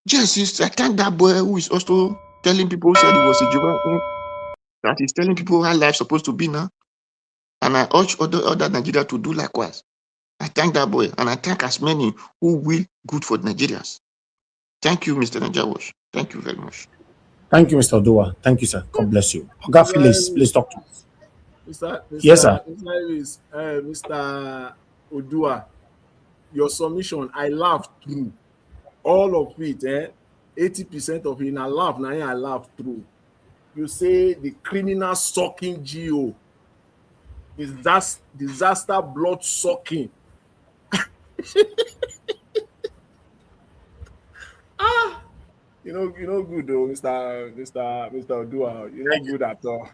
Yes, I thank that boy who is also telling people, who said he was a Jehovah, that is telling people how life is supposed to be now. And I urge other Nigeria to do likewise. I thank that boy, and I thank as many who will good for Nigerians. Thank you, Mr. Najawash. Thank you very much. Thank you, Mr. Odua. Thank you, sir. God bless you. Oga Phillips, please talk to us. Yes, sir. Mr. Odua, your submission, I laughed through. All of it, 80% of it, I laughed through. You say the criminal sucking GO is that disaster blood sucking. You know good though, Mr. Odua. You know good at all.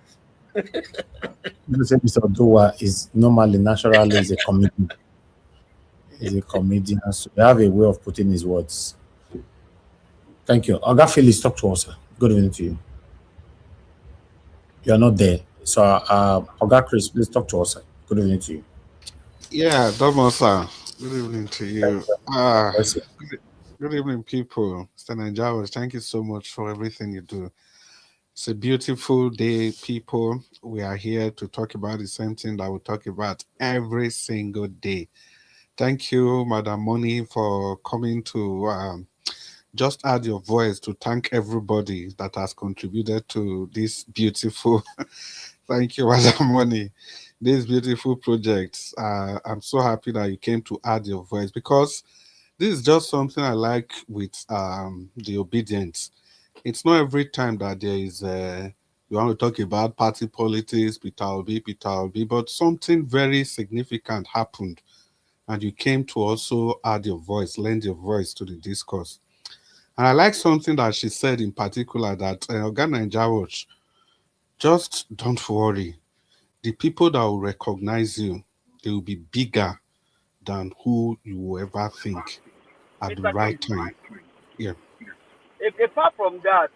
You say Mr. Odua is normally, naturally, is a comedian. He's a comedian. So you have a way of putting his words. Thank you. Oga Phillips, talk to us, sir. Good evening to you. You are not there. So, Oga Chris, please talk to us, sir. Good evening to you. Yeah, Domosa. Good evening to you. Good evening, people. Mr. Najawas, thank you so much for everything you do. It's a beautiful day, people. We are here to talk about the same thing that we talk about every single day. Thank you, Madam Moni, for coming to just add your voice to thank everybody that has contributed to this beautiful. Thank you, Madam Moni. This beautiful project. I'm so happy that you came to add your voice, because this is just something I like with the obedience. It's not every time that there is you want to talk about party politics, Peter Obi, but something very significant happened, and you came to also add your voice, lend your voice to the discourse. And I like something that she said in particular, that Oga Najawoch, just don't worry. The people that will recognize you, they will be bigger than who you will ever think at the right time. Yeah. Apart from that,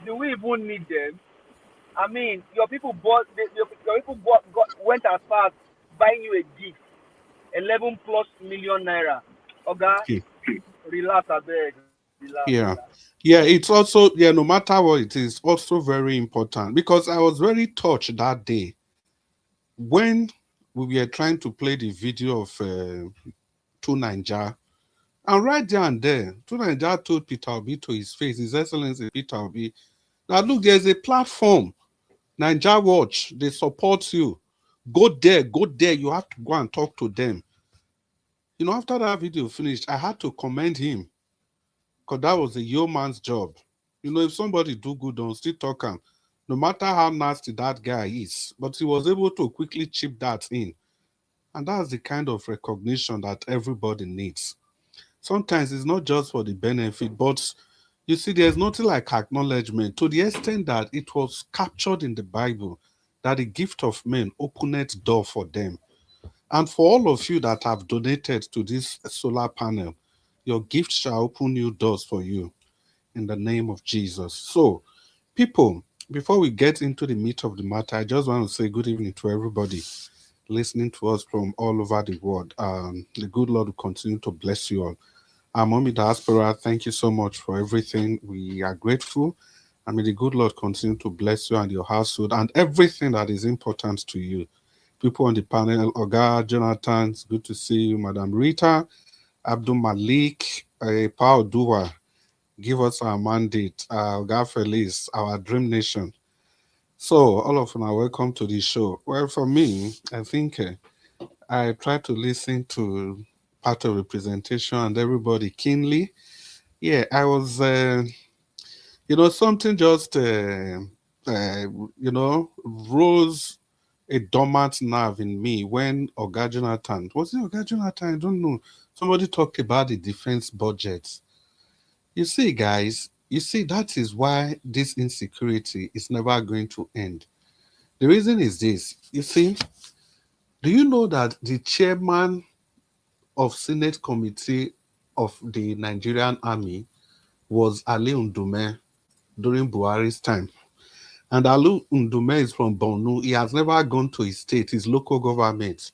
do we even need them? I mean, your people went as far as buying you a gift, 11 plus million naira. Okay, relax, I beg. Yeah. Yeah, it's also, no matter what, it is also very important, because I was very touched that day when we were trying to play the video of Two Ninja, and right there and there, Two Ninja told Peter Obi to his face, His Excellency Peter Obi, now look, there's a platform, Ninja Watch, they support you. Go there, you have to go and talk to them. You know, after that video finished, I had to commend him, because that was a yeoman's job. You know, if somebody do good, don't still talk him, no matter how nasty that guy is, but he was able to quickly chip that in. And that's the kind of recognition that everybody needs. Sometimes it's not just for the benefit, but You see, there's nothing like acknowledgement to the extent that it was captured in the Bible that the gift of men opened door for them. And for all of you that have donated to this solar panel, your gift shall open new doors for you in the name of Jesus. So, people, before we get into the meat of the matter, I just want to say good evening to everybody listening to us from all over the world. The good Lord will continue to bless you all. Our Mommy Diaspora, thank you so much for everything. We are grateful. And may the good Lord continue to bless you and your household and everything that is important to you. People on the panel, Oga, Jonathan, it's good to see you. Madam Rita, Abdul Malik, Paul Dua, give us our mandate, Oga Felice, our dream nation. So, all of you are welcome to the show. Well, for me, I think I try to listen to part of the presentation and everybody keenly. Yeah, I was, something just, rose a dormant nerve in me when Oga Jonathan, was it Oga Jonathan? I don't know. Somebody talked about the defense budget. You see, guys, that is why this insecurity is never going to end. The reason is this. You see, do you know that the chairman of Senate Committee of the Nigerian Army was Ali Ndume during Buhari's time? And Ali Ndume is from Borno. He has never gone to his state, his local government,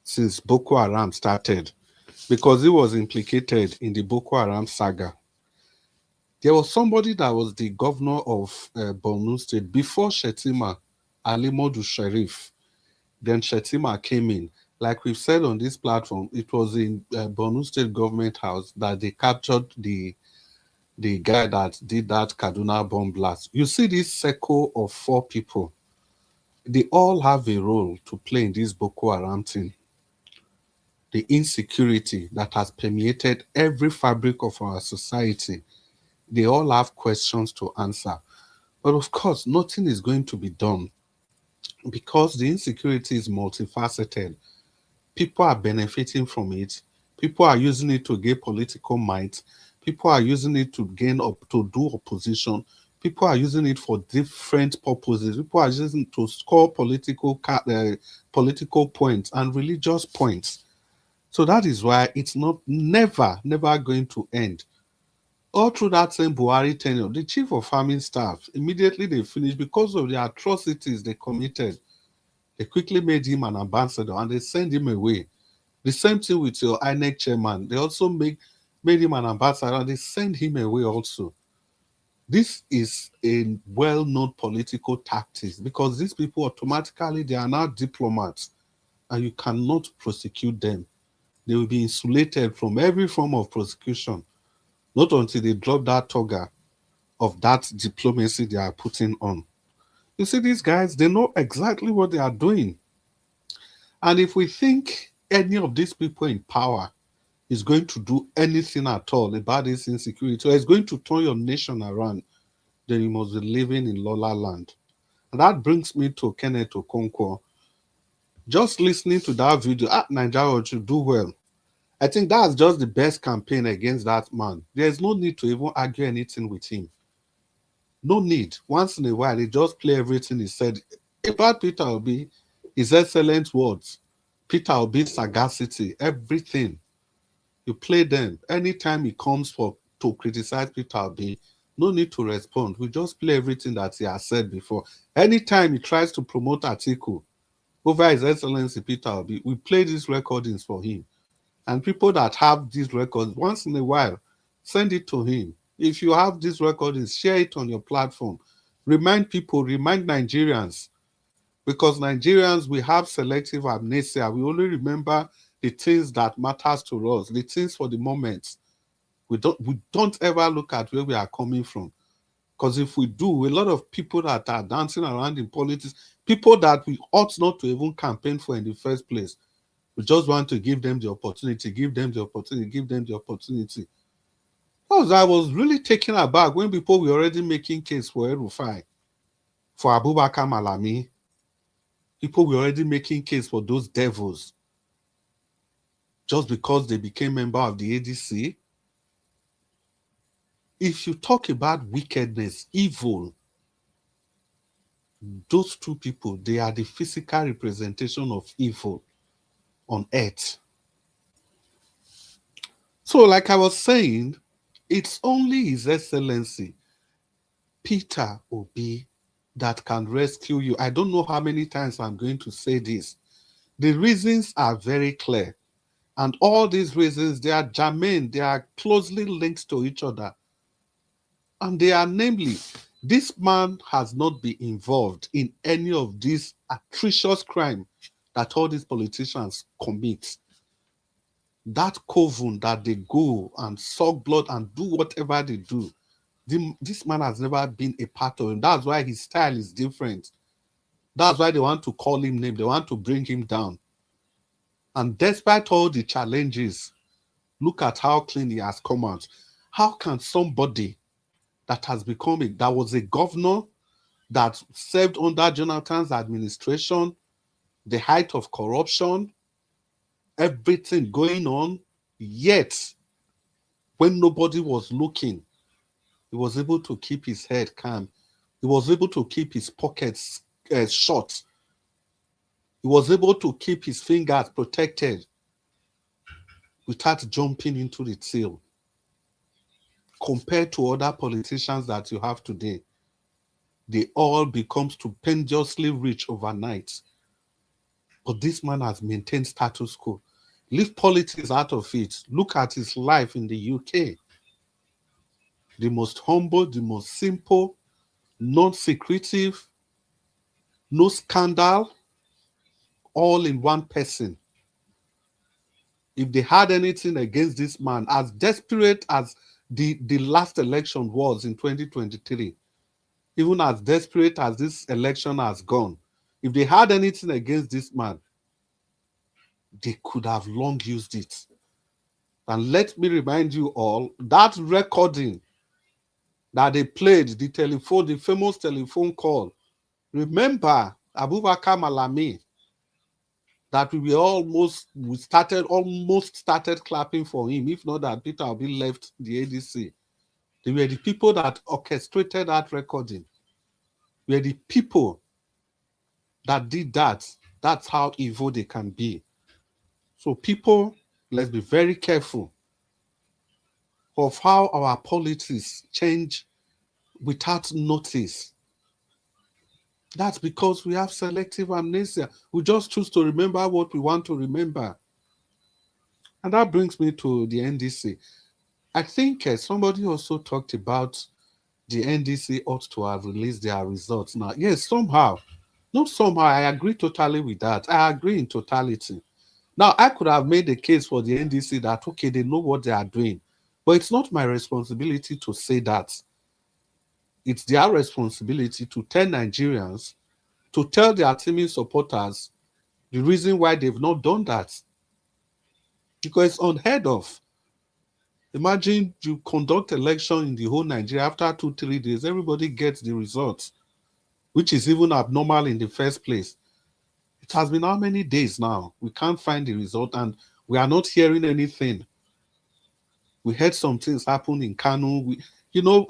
since Boko Haram started, because he was implicated in the Boko Haram saga. There was somebody that was the governor of Borno State before Shetima, Ali Modu Sharif. Then Shetima came in. Like we've said on this platform, it was in Borno State Government House that they captured the guy that did that Kaduna bomb blast. You see this circle of 4 people. They all have a role to play in this Boko Haram thing. The insecurity that has permeated every fabric of our society. They all have questions to answer. But of course, nothing is going to be done because the insecurity is multifaceted. People are benefiting from it. People are using it to gain political might. People are using it to to do opposition. People are using it for different purposes. People are using it to score political points and religious points. So that is why it's never going to end. All through that same Buhari tenure, the chief of farming staff, immediately they finished because of the atrocities they committed. They quickly made him an ambassador and they sent him away. The same thing with your INEC chairman. They also made him an ambassador and they sent him away also. This is a well-known political tactic because these people automatically, they are now diplomats and you cannot prosecute them. They will be insulated from every form of prosecution, not until they drop that toga of that diplomacy they are putting on. You see, these guys, they know exactly what they are doing. And if we think any of these people in power is going to do anything at all about this insecurity, or is going to turn your nation around, then you must be living in Lola land. And that brings me to Kenneth Okonkwo. Just listening to that video, Nigeria should do well. I think that's just the best campaign against that man. There's no need to even argue anything with him. No need. Once in a while, he just play everything he said. About Peter Obi, his excellent words, Peter Obi's sagacity, everything. You play them. Anytime he comes to criticize Peter Obi, no need to respond. We just play everything that he has said before. Anytime he tries to promote Atiku over His Excellency Peter Obi, we play these recordings for him. And people that have these records, once in a while, send it to him. If you have these recordings, share it on your platform. Remind people, remind Nigerians, because Nigerians, we have selective amnesia. We only remember the things that matters to us, the things for the moment. We don't ever look at where we are coming from. Because if we do, a lot of people that are dancing around in politics, people that we ought not to even campaign for in the first place, we just want to give them the opportunity, give them the opportunity, give them the opportunity. Because I was really taken aback when people were already making case for El-Rufai, for Abubakar Malami. People were already making case for those devils just because they became member of the ADC. if you talk about wickedness, evil, those two people, they are the physical representation of evil on earth. So, like I was saying, it's only His Excellency Peter Obi that can rescue you. I don't know how many times I'm going to say this. The reasons are very clear. And all these reasons, they are germane, they are closely linked to each other. And they are namely, this man has not been involved in any of these atrocious crime that all these politicians commit. That coven that they go and suck blood and do whatever they do, this man has never been a part of him. That's why his style is different. That's why they want to call him name. They want to bring him down. And despite all the challenges, look at how clean he has come out. How can somebody that has become that was a governor that served under Jonathan's administration, the height of corruption, everything going on, yet when nobody was looking, he was able to keep his head calm. He was able to keep his pockets shut. He was able to keep his fingers protected without jumping into the till. Compared to other politicians that you have today, they all become stupendously rich overnight. But this man has maintained status quo. Leave politics out of it. Look at his life in the UK. The most humble, the most simple, non-secretive, no scandal, all in one person. If they had anything against this man, as desperate as the last election was in 2023, even as desperate as this election has gone, if they had anything against this man, they could have long used it. And let me remind you all, that recording that they played, the famous telephone call, remember Abubakar Malami, that we almost started clapping for him, if not that Peter Obi left the ADC. They were the people that orchestrated that recording. They were the people that did that. That's how evil they can be. So people, let's be very careful of how our politics change without notice. That's because we have selective amnesia. We just choose to remember what we want to remember. And that brings me to the NDC. I think somebody also talked about the NDC ought to have released their results now. Yes, somehow. Not somehow. I agree totally with that. I agree in totality. Now, I could have made a case for the NDC that, okay, they know what they are doing. But it's not my responsibility to say that. It's their responsibility to tell Nigerians, to tell their teaming supporters the reason why they've not done that. Because it's unheard of. Imagine you conduct election in the whole Nigeria after 2-3 days, everybody gets the results, which is even abnormal in the first place. It has been how many days now? We can't find the result and we are not hearing anything. We heard some things happen in Kanu.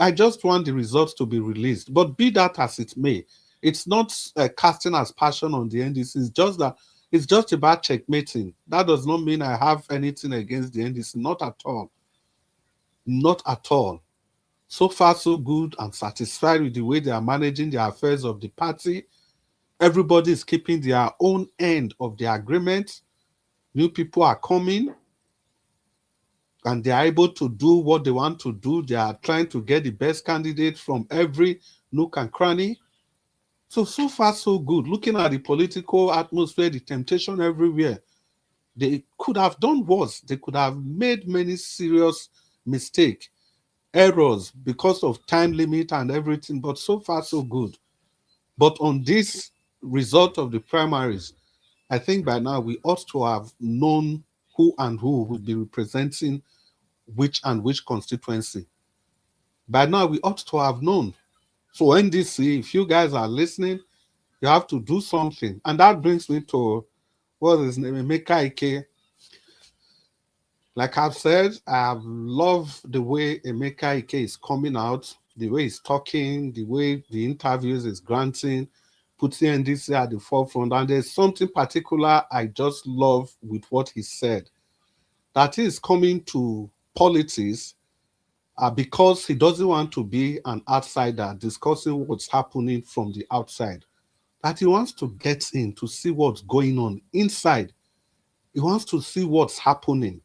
I just want the results to be released. But be that as it may, it's not casting aspersion on the NDC. It's just about checkmating. That does not mean I have anything against the NDC. Not at all. Not at all. So far, so good. I'm satisfied with the way they are managing the affairs of the party. Everybody is keeping their own end of the agreement. New people are coming. And they are able to do what they want to do. They are trying to get the best candidate from every nook and cranny. So far, so good. Looking at the political atmosphere, the temptation everywhere, they could have done worse. They could have made many serious mistakes, errors because of time limit and everything, but so far, so good. But on this result of the primaries, I think by now we ought to have known who and who will be representing which and which constituency. By now, we ought to have known. So NDC, if you guys are listening, you have to do something. And that brings me to, what is his name, Emeka Ike. Like I've said, I love the way Emeka Ike is coming out, the way he's talking, the way the interviews is granting, putting NDC at the forefront. And there's something particular I just love with what he said. That is coming to politics because he doesn't want to be an outsider discussing what's happening from the outside. That he wants to get in to see what's going on inside. He wants to see what's happening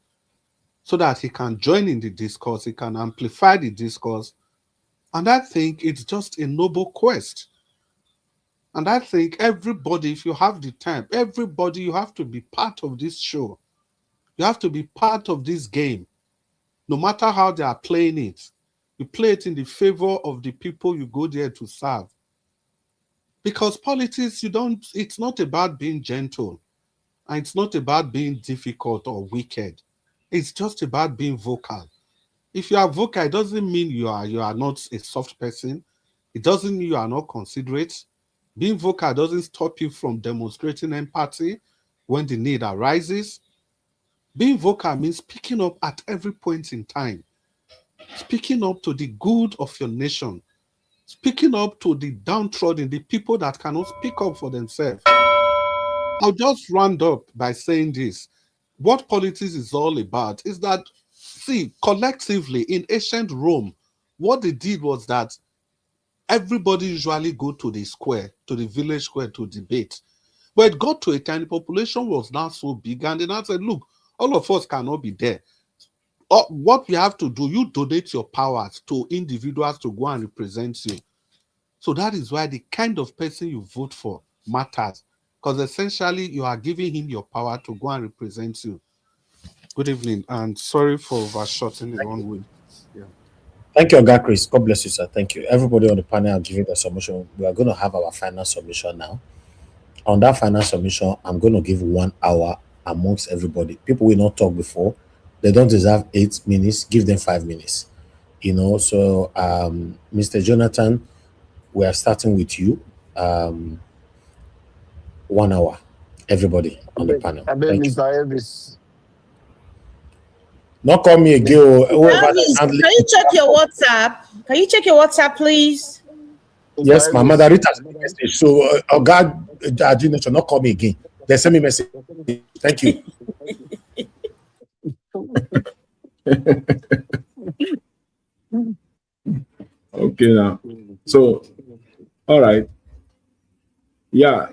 so that he can join in the discourse, he can amplify the discourse. And I think it's just a noble quest. And I think everybody, if you have the time, everybody, you have to be part of this show. You have to be part of this game. No matter how they are playing it, you play it in the favor of the people you go there to serve. Because politics, it's not about being gentle. And it's not about being difficult or wicked. It's just about being vocal. If you are vocal, it doesn't mean you are not a soft person. It doesn't mean you are not considerate. Being vocal doesn't stop you from demonstrating empathy when the need arises. Being vocal means speaking up at every point in time. Speaking up to the good of your nation. Speaking up to the downtrodden, the people that cannot speak up for themselves. I'll just round up by saying this. What politics is all about is that, see, collectively in ancient Rome, what they did was that everybody usually go to the square, to the village square to debate. But it got to a time, the population was now so big, and they now said, look, all of us cannot be there. What we have to do, you donate your powers to individuals to go and represent you. So that is why the kind of person you vote for matters. Because essentially, you are giving him your power to go and represent you. Good evening, and sorry for overshotting the wrong way. Yeah. Thank you, Oga Chris. God bless you, sir. Thank you. Everybody on the panel are giving their submission. We are going to have our final submission now. On that final submission, I'm going to give 1 hour amongst everybody. People will not talk before. They don't deserve 8 minutes. Give them 5 minutes. So Mr. Jonathan, we are starting with you. 1 hour. Everybody on the panel. I bet Thank you. Mr. Elvis. Not call me again. Elvis, can you check your WhatsApp? Can you check your WhatsApp, please? Yes, my mother Rita sent me message. So, God, should not call me again. They send me message. Thank you. Okay, now. So, all right. Yeah.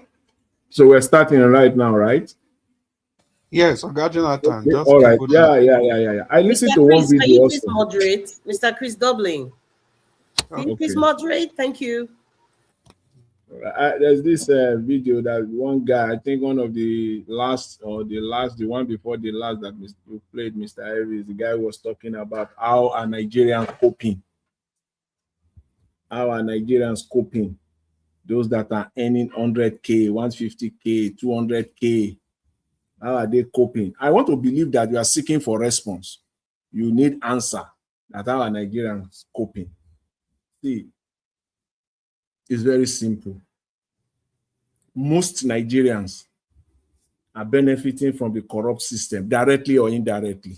So we're starting right now, right? Yes, Oga Jonathan. Okay. All right. Yeah. I listened Mr. to one Chris, video can you also. please moderate? Mr. Chris Dublin. Can you please moderate? Thank you. There's this video that one guy, I think one of the last or the one before the last that we played, Mr. Elvis, the guy was talking about how are Nigerians coping. How are Nigerians coping? Those that are earning 100K, 150K, 200K, how are they coping? I want to believe that you are seeking for response. You need answer that how are Nigerians coping. See, it's very simple. Most Nigerians are benefiting from the corrupt system, directly or indirectly.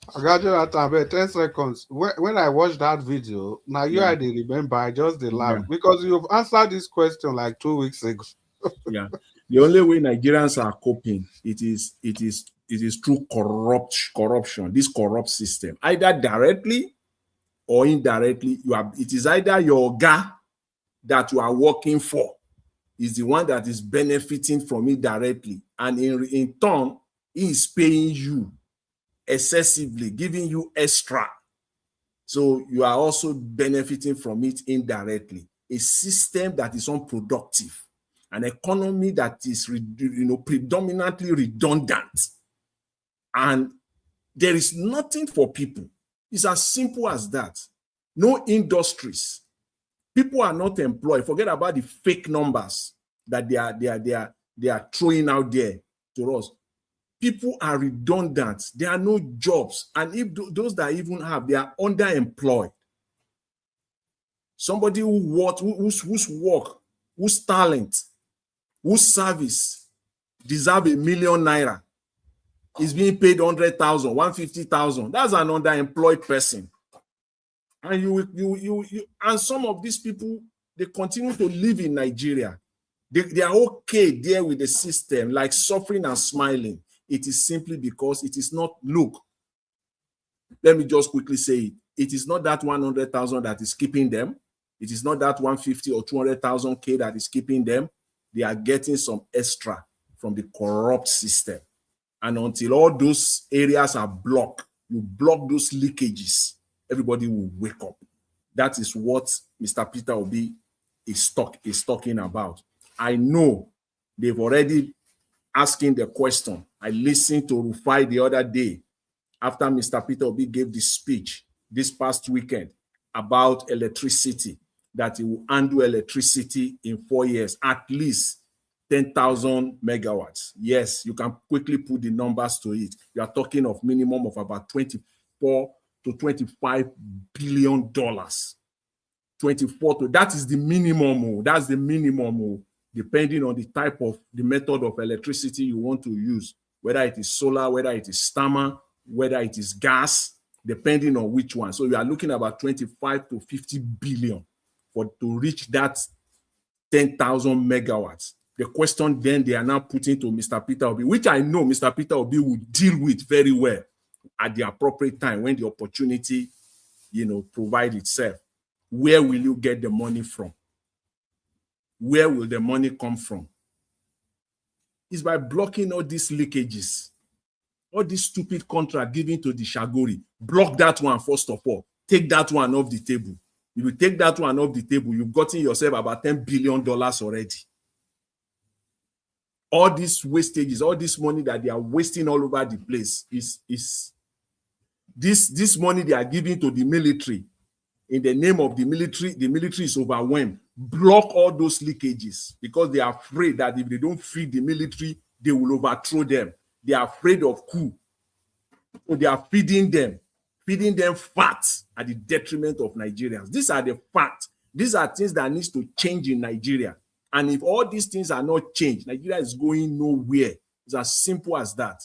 Oga Jonathan, 10 seconds. When I watched that video, now I didn't remember, I just did laugh because you've answered this question like 2 weeks ago. Yeah. The only way Nigerians are coping, it is through corruption, this corrupt system, either directly or indirectly. It is either your guy that you are working for is the one that is benefiting from it directly, and in turn, he is paying you excessively, giving you extra. So you are also benefiting from it indirectly. A system that is unproductive, an economy that is predominantly redundant, and there is nothing for people. It's as simple as that. No industries. People are not employed. Forget about the fake numbers that they are throwing out there to us. People are redundant. There are no jobs, and if those that even have, they are underemployed. Somebody whose work, whose talent, whose service deserve ₦1 million. is being paid 100,000, 150,000. That's an underemployed person. And you and some of these people, they continue to live in Nigeria. They are okay there with the system, like suffering and smiling. It is simply because it is not, look, let me just quickly say it. It is not that 100,000 that is keeping them. It is not that 150 or 200,000 K that is keeping them. They are getting some extra from the corrupt system. And until all those areas are blocked, you block those leakages, everybody will wake up. That is what Mr. Peter Obi is talking about. I know they've already asking the question. I listened to Rufai the other day after Mr. Peter Obi gave this speech this past weekend about electricity, that he will handle electricity in 4 years, at least 10,000 megawatts. Yes, you can quickly put the numbers to it. You are talking of minimum of about 24 to 25 billion dollars. 24 to, that is the minimum. That's the minimum, depending on the type of, the method of electricity you want to use, whether it is solar, whether it is thermal, whether it is gas, depending on which one. So you are looking about 25 to 50 billion to reach that 10,000 megawatts. The question then they are now putting to Mr. Peter Obi, which I know Mr. Peter Obi will deal with very well at the appropriate time when the opportunity, provide itself. Where will you get the money from? Where will the money come from? It's by blocking all these leakages, all this stupid contract given to the Shagori. Block that one first of all. Take that one off the table. If you take that one off the table, you've gotten yourself about $10 billion already. All these wastages, all this money that they are wasting all over the place is this money they are giving to the military. In the name of the military is overwhelmed. Block all those leakages because they are afraid that if they don't feed the military, they will overthrow them. They are afraid of coup. So they are feeding them fat at the detriment of Nigerians. These are the facts. These are things that needs to change in Nigeria. And if all these things are not changed, Nigeria is going nowhere. It's as simple as that.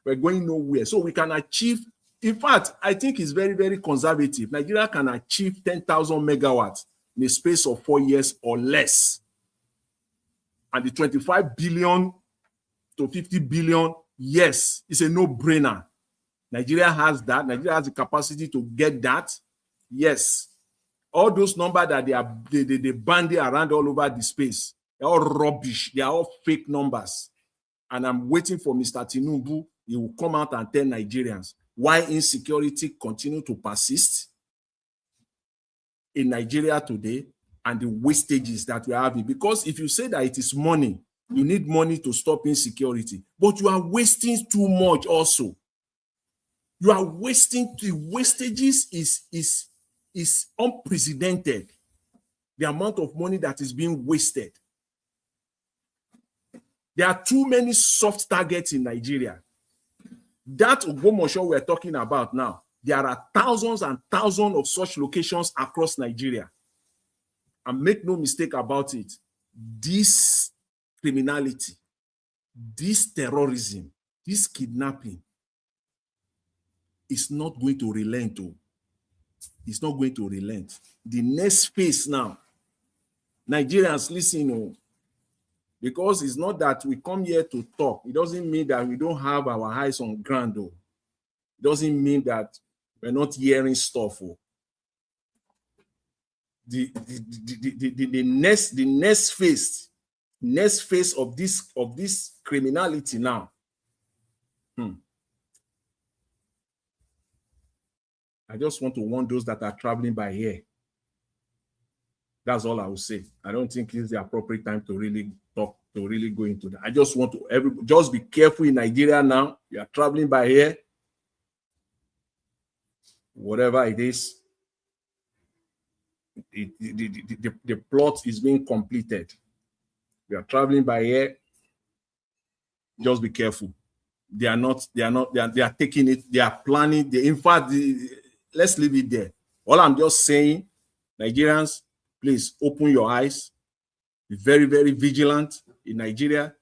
We're going nowhere. So we can achieve, in fact, I think it's very, very conservative. Nigeria can achieve 10,000 megawatts in a space of 4 years or less. And the 25 billion to 50 billion, yes, it's a no-brainer. Nigeria has that. Nigeria has the capacity to get that. Yes. All those numbers that they bandy around all over the space, they're all rubbish. They are all fake numbers. And I'm waiting for Mr. Tinubu. He will come out and tell Nigerians why insecurity continue to persist in Nigeria today and the wastages that we are having. Because if you say that it is money, you need money to stop insecurity, but you are wasting too much also. You are wasting, the wastages is unprecedented. The amount of money that is being wasted. There are too many soft targets in Nigeria. That Ogbomoso we're talking about now, there are thousands and thousands of such locations across Nigeria. And make no mistake about it, this criminality, this terrorism, this kidnapping is not going to relent. It's not going to relent. The next phase now, Nigerians, listen, because it's not that we come here to talk. It doesn't mean that we don't have our eyes on ground. It doesn't mean that we're not hearing stuff. The next phase of this criminality now. I just want to warn those that are traveling by air. That's all I will say. I don't think it's the appropriate time to really talk, to really go into that. I just want to just be careful in Nigeria now. You are traveling by air. Whatever it is, the plot is being completed. We are traveling by air. Just be careful. They are taking it, they are planning. In fact, let's leave it there. All I'm just saying, Nigerians, please open your eyes. Be very, very vigilant in Nigeria.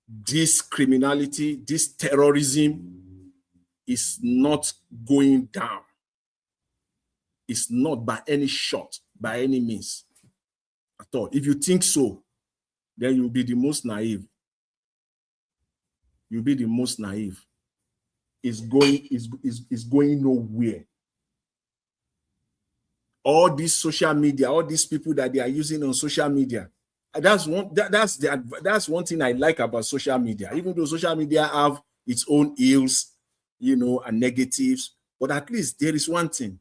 this criminality, this terrorism is not going down. It's not by any shot, by any means at all. If you think so, then you'll be the most naive. You'll be the most naive. It's going nowhere. All this social media, all these people that they are using on social media, that's one thing I like about social media. Even though social media have its own ills, you know, and negatives, but at least there is one thing.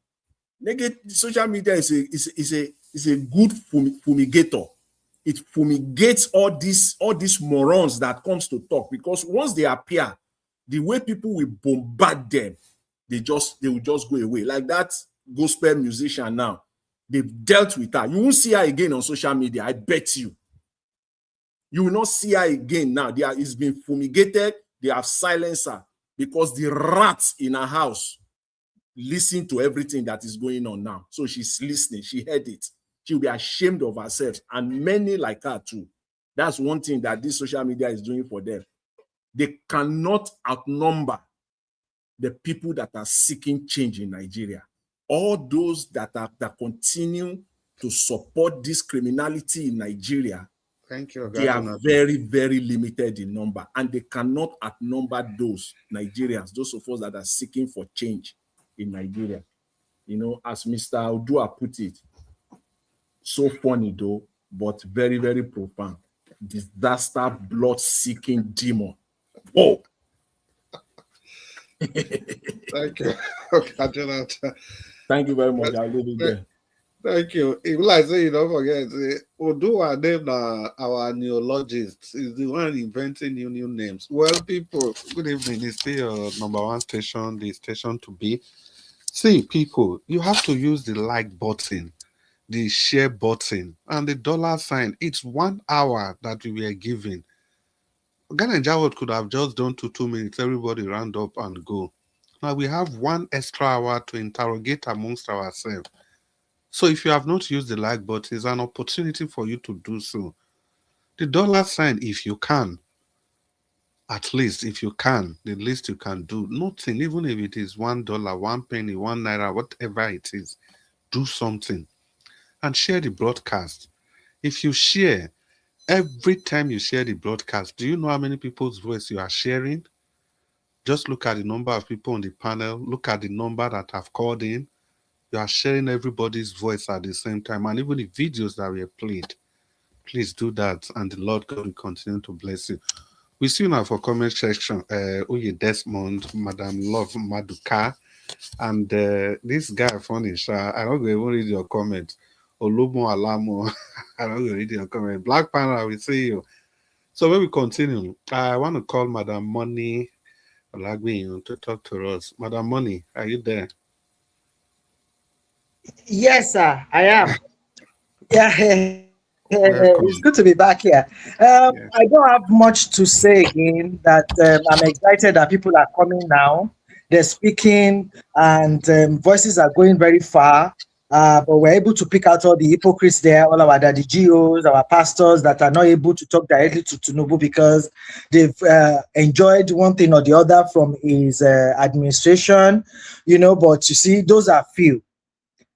Social media is a good fumigator. It fumigates all these morons that comes to talk, because once they appear, the way people will bombard them, they will just go away. Like that gospel musician now, they've dealt with her. You won't see her again on social media, I bet you. You will not see her again now. It's been fumigated. They have silenced her because the rats in her house listen to everything that is going on now. So she's listening. She heard it. She'll be ashamed of herself, and many like her too. That's one thing that this social media is doing for them. They cannot outnumber the people that are seeking change in Nigeria. All those that continue to support this criminality in Nigeria, thank you, they are very, very limited in number, and they cannot outnumber those Nigerians, those of us that are seeking for change in Nigeria. You know, as Mr. Odua put it, so funny though, but very, very profound. Disaster, blood-seeking demon. Oh. Thank you. Thank you very much. I'll leave it there. Thank you. If like say you don't forget, Odua name our neologist is the one inventing new names. Well, people, good evening. It's still your #1 station, the station to be. See, people, you have to use the like button, the share button, and the $sign. It's 1 hour that we were given. Ghana and Jawad could have just done 2 minutes, everybody round up and go. Now we have 1 extra hour to interrogate amongst ourselves. So if you have not used the like button, it's an opportunity for you to do so. The $sign, if you can, at least if you can, the least you can do, nothing, even if it is $1, 1 penny, 1 naira, whatever it is, do something and share the broadcast. If you share, every time you share the broadcast, do you know how many people's voice you are sharing? Just look at the number of people on the panel, look at the number that have called in. You are sharing everybody's voice at the same time, and even the videos that we have played. Please do that, and the Lord God will continue to bless you. We see you now for comment section. Oye Desmond, Madam Love Maduka, and this guy funny. I don't even read your comment. Olumo Alamo, I don't even read your comment. Black Panther, we see you. So when we continue, I want to call Madam Money Olagbiyin to talk to us. Madam Money, are you there? Yes, sir, I am. Yeah. It's good to be back here. I don't have much to say again. That I'm excited that people are coming now. They're speaking, and voices are going very far. But we're able to pick out all the hypocrites there, all our daddy GOs, our pastors that are not able to talk directly to Tinubu because they've enjoyed one thing or the other from his administration, you know. But you see, those are few.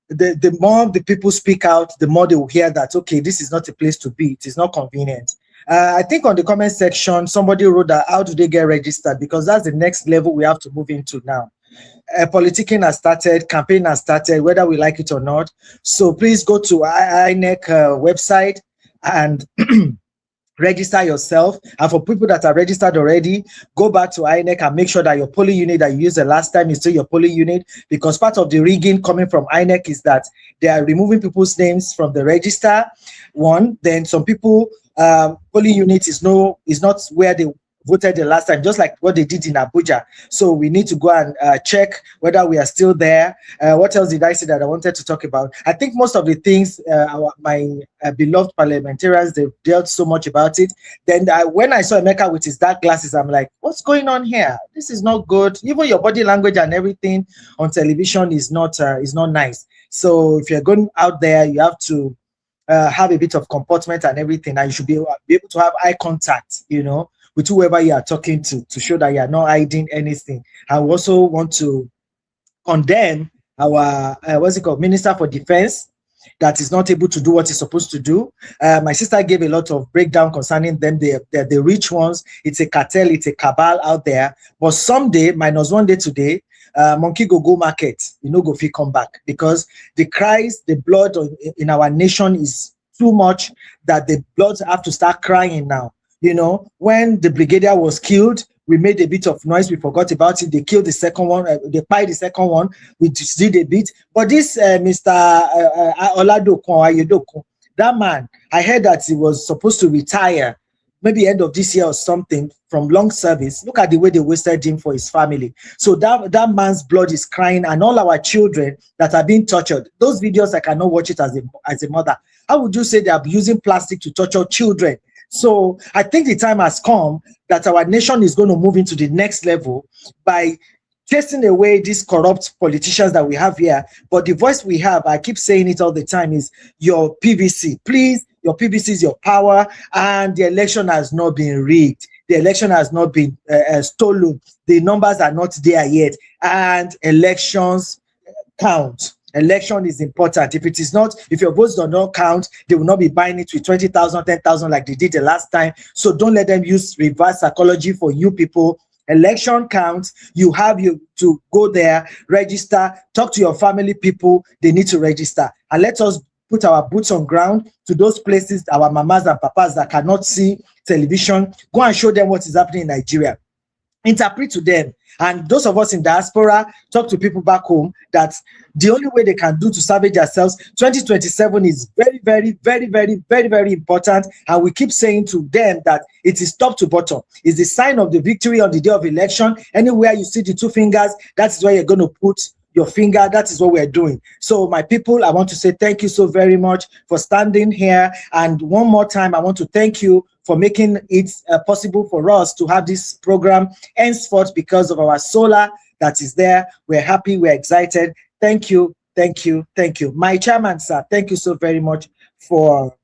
The more the people speak out, the more they will hear that, okay, this is not a place to be. It is not convenient. I think on the comment section, somebody wrote that, how do they get registered? Because that's the next level we have to move into now. Politicking has started, campaign has started, whether we like it or not. So please go to INEC website and register yourself. And for people that are registered already, go back to INEC and make sure that your polling unit that you used the last time is still your polling unit, because part of the rigging coming from INEC is that they are removing people's names from the register. One, then some people polling unit is not where they voted the last time, just like what they did in Abuja. So we need to go and check whether we are still there. What else did I say that I wanted to talk about? I think most of the things my beloved parliamentarians, they've dealt so much about it. Then when I saw Emeka with his dark glasses, I'm like, what's going on here? This is not good. Even your body language and everything on television is not nice. So if you're going out there, you have to have a bit of comportment and everything, and you should be able to have eye contact, you know, with whoever you are talking to show that you are not hiding anything. I also want to condemn our what's it called, Minister for Defense, that is not able to do what he's supposed to do. My sister gave a lot of breakdown concerning them. They're the rich ones. It's a cartel, it's a cabal out there. But someday, minus one day today, monkey go market, go fit come back, because the cries, the blood in our nation is too much that the blood have to start crying now. When the brigadier was killed, we made a bit of noise. We forgot about it. They killed the second one. They pied the second one. We just did a bit. But this Mr. Oladokun Ayedokun, that man, I heard that he was supposed to retire maybe end of this year or something from long service. Look at the way they wasted him for his family. So that man's blood is crying, and all our children that are being tortured. Those videos, I cannot watch it as a mother. How would you say they are using plastic to torture children? So I think the time has come that our nation is going to move into the next level by chasing away these corrupt politicians that we have here. But the voice we have, I keep saying it all the time, is your PVC. Please, your PVC is your power, and the election has not been rigged. The election has not been stolen. The numbers are not there yet, and elections count. Election is important. If it is not, if your votes do not count, they will not be buying it with 20,000, 10,000 like they did the last time. So don't let them use reverse psychology for you people. Election counts. You have to go there, register, talk to your family people. They need to register. And let us put our boots on ground to those places, our mamas and papas that cannot see television. Go and show them what is happening in Nigeria. Interpret to them. And those of us in diaspora, talk to people back home that the only way they can do to salvage themselves, 2027 is very, very, very, very, very, very important. And we keep saying to them that it is top to bottom. It's the sign of the victory on the day of election. Anywhere you see the two fingers, that is where you're going to put your finger. That is what we're doing. So my people, I want to say thank you so very much for standing here. And one more time, I want to thank you for making it possible for us to have this program henceforth because of our solar that is there. We're happy, we're excited. Thank you, thank you, thank you. My chairman, sir, thank you so very much for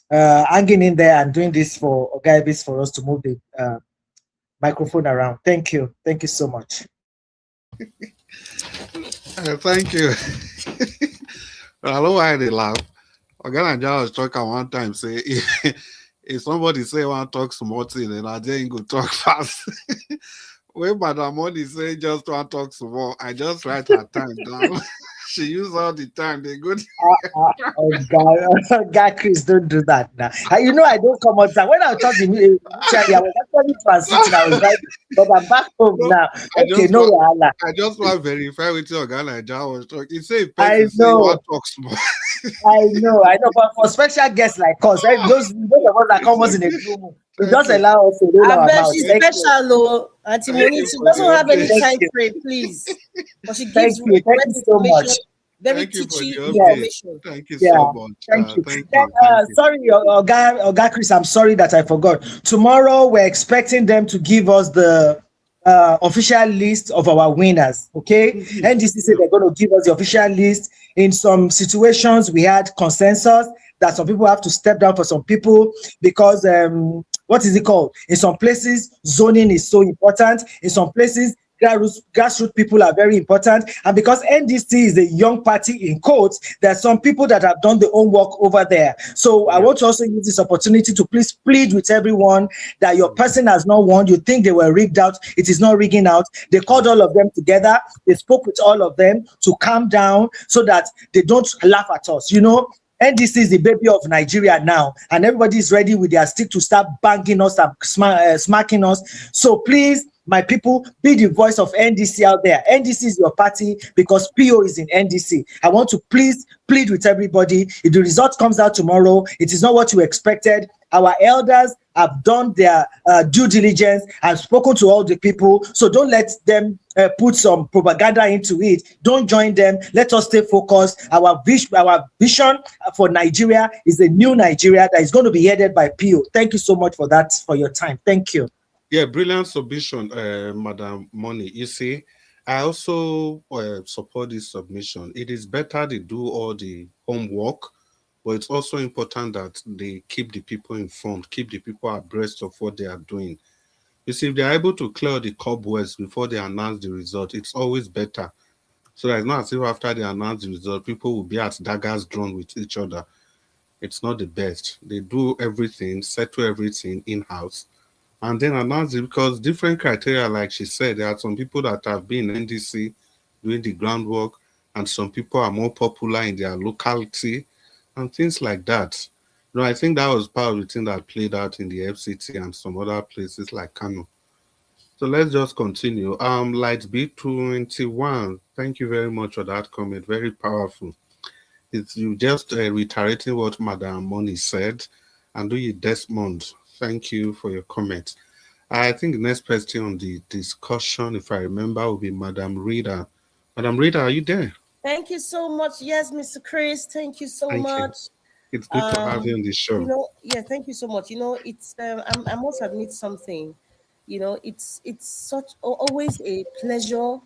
hanging in there and doing this for Ogaivis for us to move the microphone around. Thank you so much. Thank you. I don't know why they laugh. Oganaja was talking one time, say if somebody say want to talk small thing, then I then go talk fast. When Madam Money say just want to talk small, I just write her time down. She use all the time. They go. God, Chris, don't do that now. I don't come outside. When I was talking, I was actually transiting. I was right, but I'm back home now. Okay, I just want to verify with you, Oganaja was talking. He say, I know. Want to talk small. I know. But for special guests like us, right, those of us that come us in a room, it does allow us to roll our mouth. She's special, though. Auntie Moni, she doesn't have any time frame, please. But she gives Thank you so much. Very teachy information. Thank you so much. Thank you. Sorry, Oga Chris, I'm sorry that I forgot. Tomorrow, we're expecting them to give us the official list of our winners. Okay, NDC said they're going to give us the official list. In some situations, we had consensus that some people have to step down for some people because what is it called? In some places, zoning is so important. In some places, grassroots people are very important. And because NDC is a young party in quotes, there are some people that have done their own work over there. So I want to also use this opportunity to please plead with everyone that your person has not won. You think they were rigged out. It is not rigging out. They called all of them together. They spoke with all of them to calm down so that they don't laugh at us. NDC is the baby of Nigeria now, and everybody is ready with their stick to start banging us and smacking us. So please, my people, be the voice of NDC out there. NDC is your party because PO is in NDC. I want to please plead with everybody. If the result comes out tomorrow, it is not what you expected. Our elders have done their due diligence and spoken to all the people. So don't let them put some propaganda into it. Don't join them. Let us stay focused. Our vision for Nigeria is a new Nigeria that is going to be headed by PO. Thank you so much for that, for your time. Thank you. Yeah, brilliant submission, Madam Money. You see, I also support this submission. It is better they do all the homework, but it's also important that they keep the people informed, keep the people abreast of what they are doing. You see, if they're able to clear the cobwebs before they announce the result, it's always better. So that it's not as if after they announce the result, people will be at daggers drawn with each other. It's not the best. They do everything, settle everything in-house, and then announce it, because different criteria, like she said, there are some people that have been in NDC doing the groundwork, and some people are more popular in their locality and things like that. You know, I think that was part of the thing that played out in the FCT and some other places like Kano. So let's just continue. Light B21, thank you very much for that comment. Very powerful. It's you just reiterating what Madam Moni said. And do you, Desmond, thank you for your comment. I think the next person on the discussion, if I remember, will be Madam Rita. Madam Rita, are you there? Thank you so much. Yes, Mr. Chris. Thank you so Thank you. much. It's good to have you on the show. You know, yeah, thank you so much. You know, it's I must admit something. You know, it's such always a pleasure.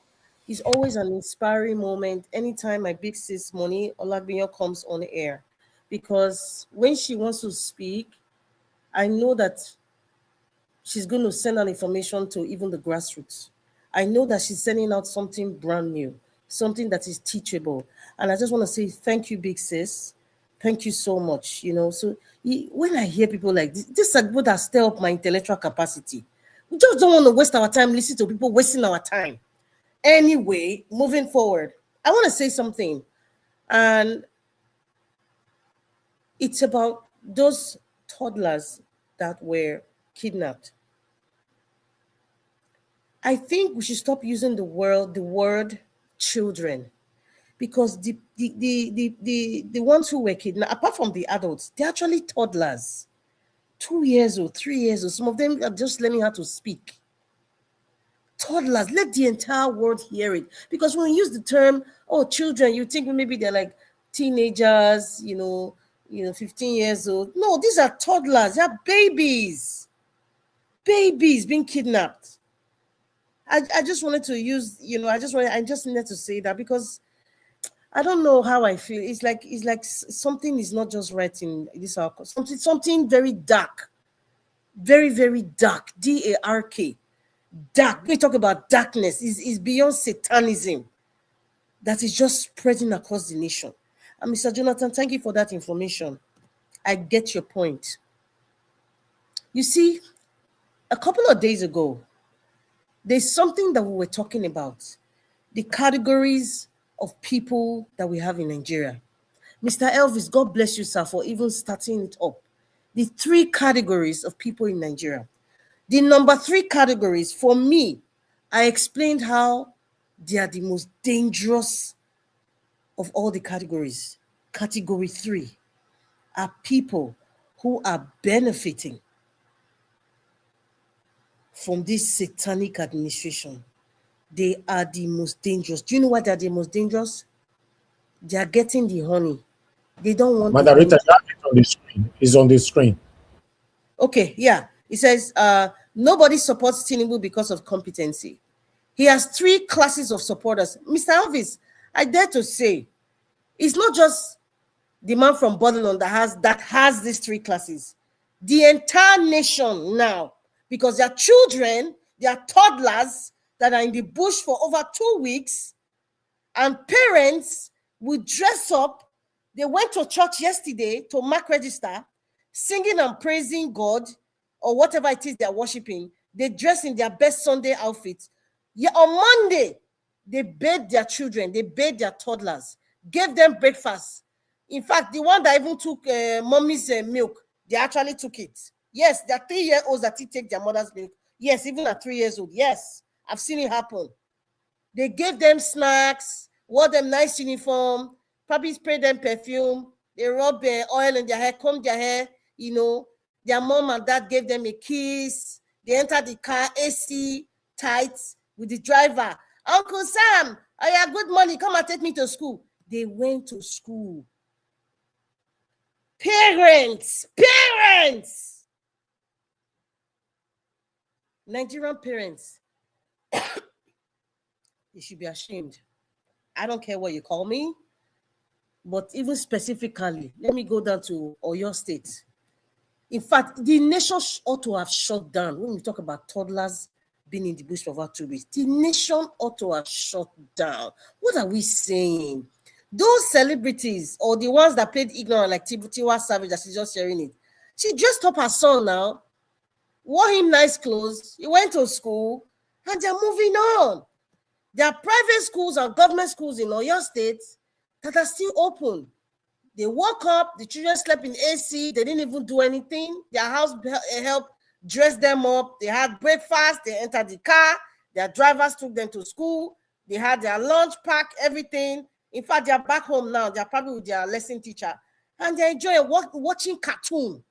It's always an inspiring moment anytime my big sis Moni Olagbinyo comes on air, because when she wants to speak, I know that she's going to send out information to even the grassroots. I know that she's sending out something brand new, something that is teachable. And I just want to say thank you, big sis. Thank you so much. You know, so when I hear people like this are people that stir up my intellectual capacity. We just don't want to waste our time listening to people wasting our time. Anyway, moving forward, I want to say something. And it's about those toddlers that were kidnapped. I think we should stop using the word children, because the ones who were kidnapped, apart from the adults, they're actually toddlers, 2 years old, 3 years old. Some of them are just learning how to speak. Toddlers, let the entire world hear it. Because when we use the term, oh, children, you think maybe they're like teenagers, 15 years old. No, these are toddlers. They're babies. Babies being kidnapped. I just wanted to use, I just needed to say that, because I don't know how I feel. It's like something is not just right in this house. Something very dark, very, very dark. DARK, dark. We talk about darkness. Is beyond satanism that is just spreading across the nation. And Mr. Jonathan, thank you for that information. I get your point. You see, a couple of days ago, there's something that we were talking about, the categories of people that we have in Nigeria. Mr. Elvis, God bless you, sir, for even starting it up. The 3 categories of people in Nigeria. The number 3 categories, for me, I explained how they are the most dangerous of all the categories. Category 3 are people who are benefiting from this satanic administration. They are the most dangerous. Do you know why they are the most dangerous? They are getting the honey. They don't want Madam Rita, you have it on the screen. It's on the screen. Okay, yeah. It says, nobody supports Tinubu because of competency. He has 3 classes of supporters. Mr. Elvis, I dare to say, it's not just the man from Babylon that has these 3 classes. The entire nation now, because their children, their toddlers that are in the bush for over 2 weeks, and parents will dress up. They went to church yesterday to mark register, singing and praising God, or whatever it is they're worshiping. They dress in their best Sunday outfits. Yeah, on Monday, they bathed their children, they bathed their toddlers, gave them breakfast. In fact, the one that even took mommy's milk, they actually took it. Yes, there are 3-year-olds that take their mother's milk. Yes, even at 3 years old. Yes, I've seen it happen. They gave them snacks, wore them nice uniform, probably sprayed them perfume. They rub oil in their hair, comb their hair. Their mom and dad gave them a kiss. They entered the car, AC, tight, with the driver. Uncle Sam, oh yeah, good morning. Come and take me to school. They went to school. Parents. Nigerian parents, they should be ashamed. I don't care what you call me, but even specifically, let me go down to Oyo State. In fact, the nation ought to have shut down. When we talk about toddlers being in the bush for about 2 weeks, the nation ought to have shut down. What are we saying? Those celebrities or the ones that played ignorant, like Tiwa Savage, that she's just sharing it. She dressed up her son now, wore him nice clothes, he went to school, and they're moving on. There are private schools and government schools in Oyo State that are still open. They woke up, the children slept in AC, they didn't even do anything. Their house helped dress them up. They had breakfast, they entered the car, their drivers took them to school, they had their lunch pack, everything. In fact, they're back home now. They're probably with their lesson teacher. And they're enjoying watching cartoon.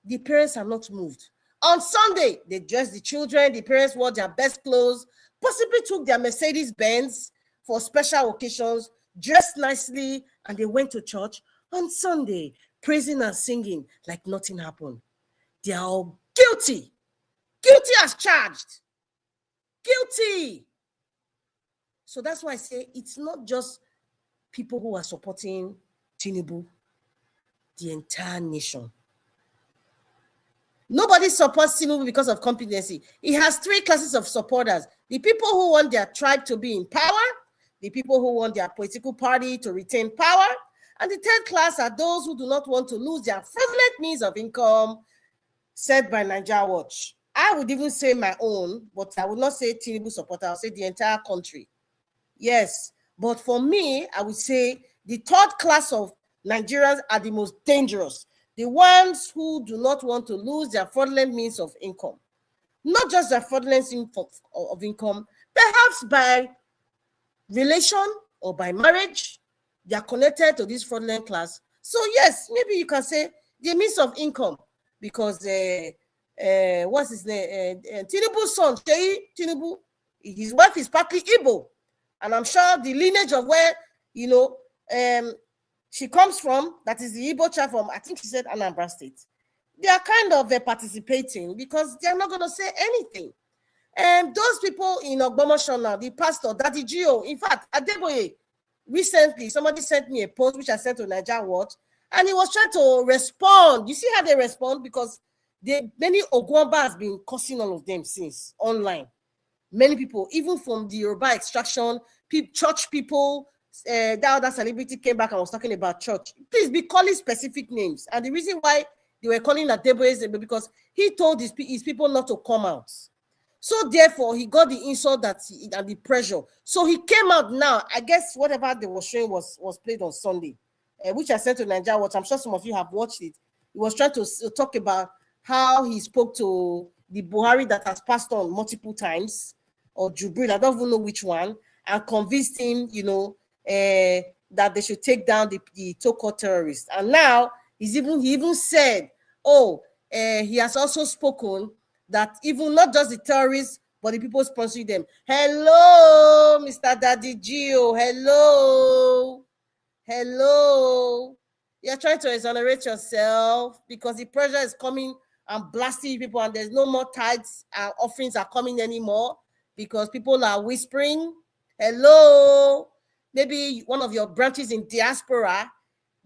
The parents are not moved. On Sunday, they dressed the children. The parents wore their best clothes, possibly took their Mercedes-Benz for special occasions, dressed nicely, and they went to church on Sunday, praising and singing like nothing happened. They are all guilty. Guilty as charged. Guilty. So that's why I say it's not just people who are supporting Tinubu, the entire nation. Nobody supports Tinubu because of competency. He has 3 classes of supporters. The people who want their tribe to be in power, the people who want their political party to retain power, and the 3rd class are those who do not want to lose their fraudulent means of income, said by Nigeria Watch. I would even say my own, but I would not say Tinubu supporter, I would say the entire country. Yes, but for me, I would say the 3rd class of Nigerians are the most dangerous. The ones who do not want to lose their fraudulent means of income. Not just their fraudulent means of income, perhaps by relation or by marriage, they are connected to this fraudulent class. So yes, maybe you can say the means of income, because what's his name? Tinubu's son, Tinubu, his wife is partly Igbo. And I'm sure the lineage of where, she comes from, that is the Igbo child from, I think she said Anambra State. They are kind of participating because they're not going to say anything. And those people in Ogbomoso now, the pastor, Daddy Gio, in fact, Adeboye, recently, somebody sent me a post, which I sent to Nigeria Watch, and he was trying to respond. You see how they respond? Because many Ogwamba has been cursing all of them since online. Many people, even from the Yoruba extraction, church people, that other celebrity came back and was talking about church. Please be calling specific names. And the reason why they were calling Adeboye is because he told his people not to come out. So therefore, he got the insult and the pressure. So he came out now. I guess whatever they were showing was played on Sunday, which I sent to Nigeria Watch. I'm sure some of you have watched it. He was trying to talk about how he spoke to the Buhari that has passed on multiple times, or Jubril, I don't even know which one, and convinced him, that they should take down the so-called terrorists. And now he even said, he has also spoken that even not just the terrorists, but the people sponsoring them. Hello, Mr. Daddy Gio. Hello. You're trying to exonerate yourself because the pressure is coming and blasting people, and there's no more tithes and offerings are coming anymore because people are whispering. Hello. Maybe one of your branches in diaspora,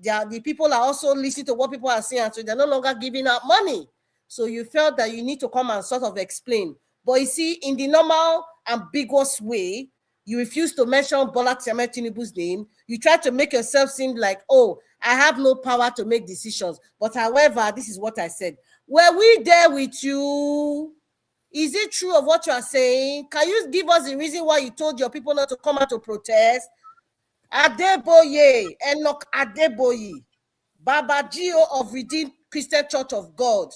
the people are also listening to what people are saying, so they're no longer giving out money. So you felt that you need to come and sort of explain. But you see, in the normal, ambiguous way, you refuse to mention Bola Ahmed Tinubu's name. You try to make yourself seem like, I have no power to make decisions. But however, this is what I said. Were we there with you? Is it true of what you are saying? Can you give us the reason why you told your people not to come out to protest? Adeboye, Enoch Adeboye, Baba Gio of Redeemed Christian Church of God.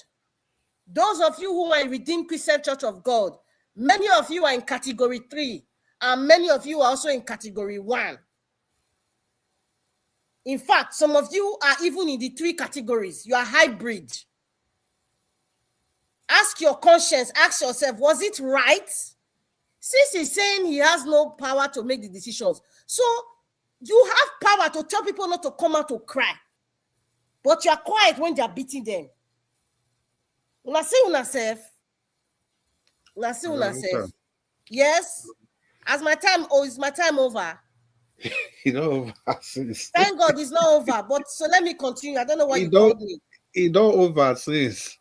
Those of you who are in Redeemed Christian Church of God, many of you are in category 3, and many of you are also in category 1. In fact, some of you are even in the 3 categories. You are hybrid. Ask your conscience, ask yourself, was it right? Since he's saying he has no power to make the decisions, so you have power to tell people not to come out to cry, but you are quiet when they are beating them. Una say una self. Yes. As my time, is my time over? Thank God it's not over. But so let me continue. I don't know why you called me. It don't over since.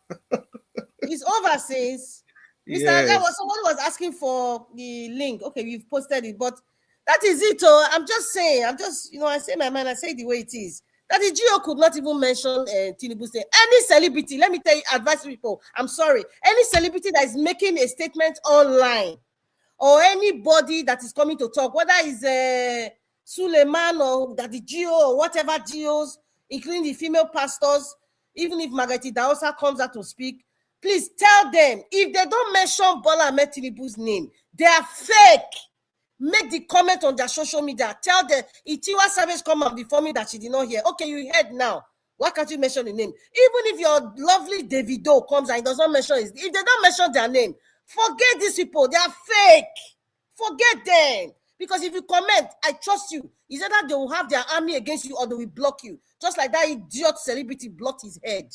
It's over since. Mr. Yes. Someone was asking for the link. Okay, we've posted it, but that is it. Oh, I'm just saying. I say my mind. I say the way it is. That the GO could not even mention Tinubu saying any celebrity. Let me tell you, advise people. I'm sorry. Any celebrity that is making a statement online, or anybody that is coming to talk, whether it's Suleiman or that the GO or whatever GOs, including the female pastors, even if Margaret Daosa comes out to speak, please tell them if they don't mention Bola Ahmed Tinubu's name, they are fake. Make the comment on their social media. Tell them if Tiwa Savage come and before me that she did not hear. Okay, you heard now. Why can't you mention the name? Even if your lovely Davido comes and does not mention it, if they don't mention their name, forget these people. They are fake. Forget them. Because if you comment, I trust you. It's either they will have their army against you or they will block you. Just like that idiot celebrity blocked his head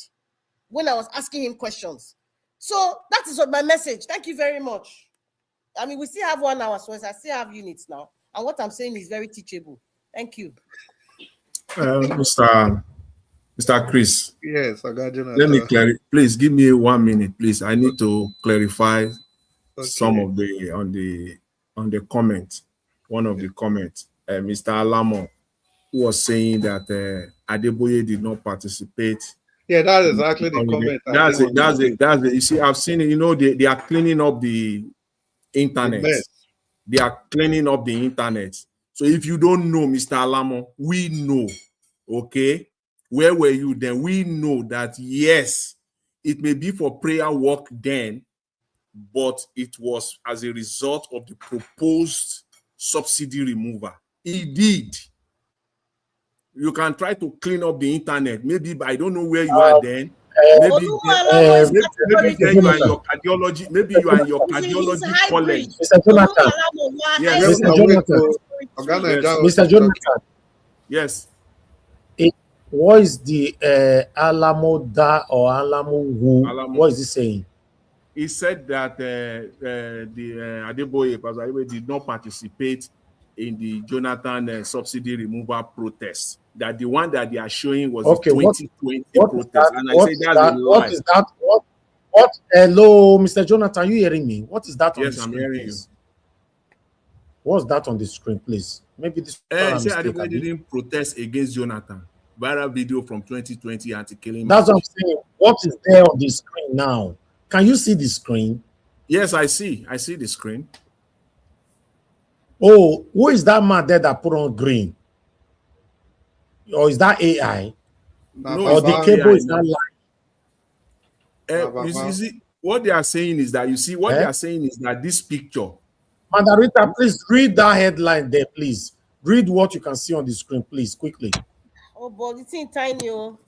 when I was asking him questions. So that is my message. Thank you very much. I mean, we still have 1 hour, so I still have units now. And what I'm saying is very teachable. Thank you. Mr. Chris. Yes, I got Jonathan. Let me clarify. Please give me 1 minute, please. I need to clarify some of on the comment. One of the comments, Mr. Alamo, who was saying that Adeboye did not participate. Yeah, that's exactly the comment. That's it. You see, I've seen it. You know, they are cleaning up the internet. They are cleaning up the internet. So if you don't know, Mr. Alamo, we know. Okay, where were you then? We know that yes, it may be for prayer work then, but it was as a result of the proposed subsidy removal. Indeed, you can try to clean up the internet. Maybe I don't know where you are then. Maybe you are in your cardiology. Maybe you are in your cardiology college. Mr. Jonathan. Yes, Mr. Jonathan. Yes. What is the Alamo Da or Alamo Who? What is he saying? He said that the Adeboye, Pastor Adeboye, did not participate in the Jonathan subsidy removal protest. That the one that they are showing was the 2020 protest. And I say that's a lie. What is that? What? Hello, Mr. Jonathan, are you hearing me? What is that on the screen? Yes, I'm hearing you. What's that on the screen, please? Maybe this. He said Adeboye didn't protest against Jonathan. Viral video from 2020 anti-killing. That's what I'm saying. What is there on the screen now? Can you see the screen? Yes, I see. I see the screen. Oh, who is that man there that put on green? Or is that AI? No, or the cable is not live? You see, what they are saying is that, you see, what they are saying is that this picture. Mandarita, please read that headline there, please. Read what you can see on the screen, please, quickly. Oh, but it's in tiny. Oh.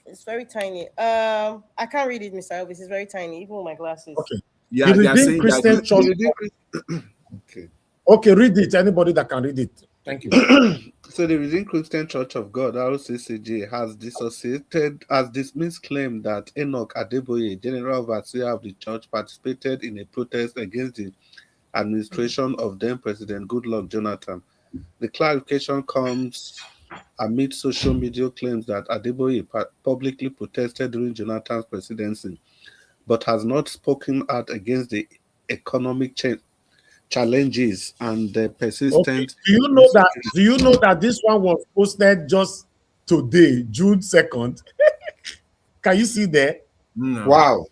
It's very tiny. I can't read it, Mr. Elvis. It's very tiny, even with my glasses. Okay. Yeah, the Redeemed Christian Church. Okay. Okay, read it. Anybody that can read it. Thank you. So the Redeemed Christian Church of God, RCCG, has dismissed claim that Enoch Adeboye, General Overseer of the church, participated in a protest against the administration of then President Goodluck Jonathan. The clarification comes amid social media claims that Adeboye publicly protested during Jonathan's presidency, but has not spoken out against the economic challenges and the persistent. Okay. Do you know that this one was posted just today, June 2nd? Can you see there? No. Wow.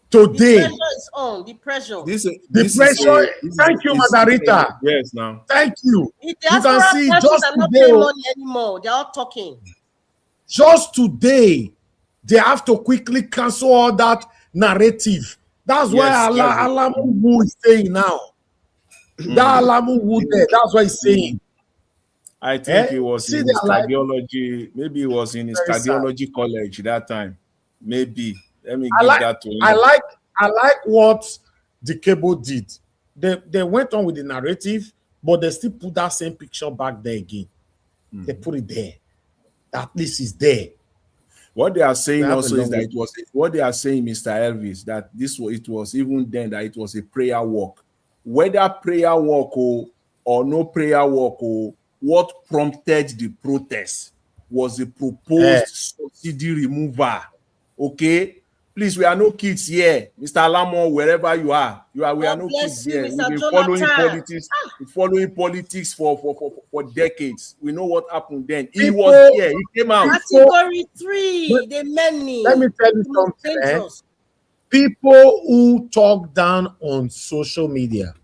Today. The pressure is on. The pressure. Thank you, Madarita. Yes, now. Thank you. You can see just today. Not paying money anymore. They are all talking. Just today, they have to quickly cancel all that narrative. That's why Alamu is saying now. That Alamu there, that's what he's saying. I think he was in his cardiology. Maybe he was in his cardiology college that time. Maybe. Let me give that to him. I like what the cable did. They went on with the narrative, but they still put that same picture back there again. They put it there. At least it's there. What they are saying also is that it was what they are saying, Mr. Elvis, that it was even then that it was a prayer walk. Whether prayer walk or no prayer walk, what prompted the protest was a proposed subsidy remover. Okay, please, we are no kids here, Mr. Alamo, wherever you are. We are no kids you, here. Mr. We've been Jonathan. following politics for decades. We know what happened then. He was here. He came out. Category 3, the many. Let me tell you the most something. dangerous. People who talk down on social media,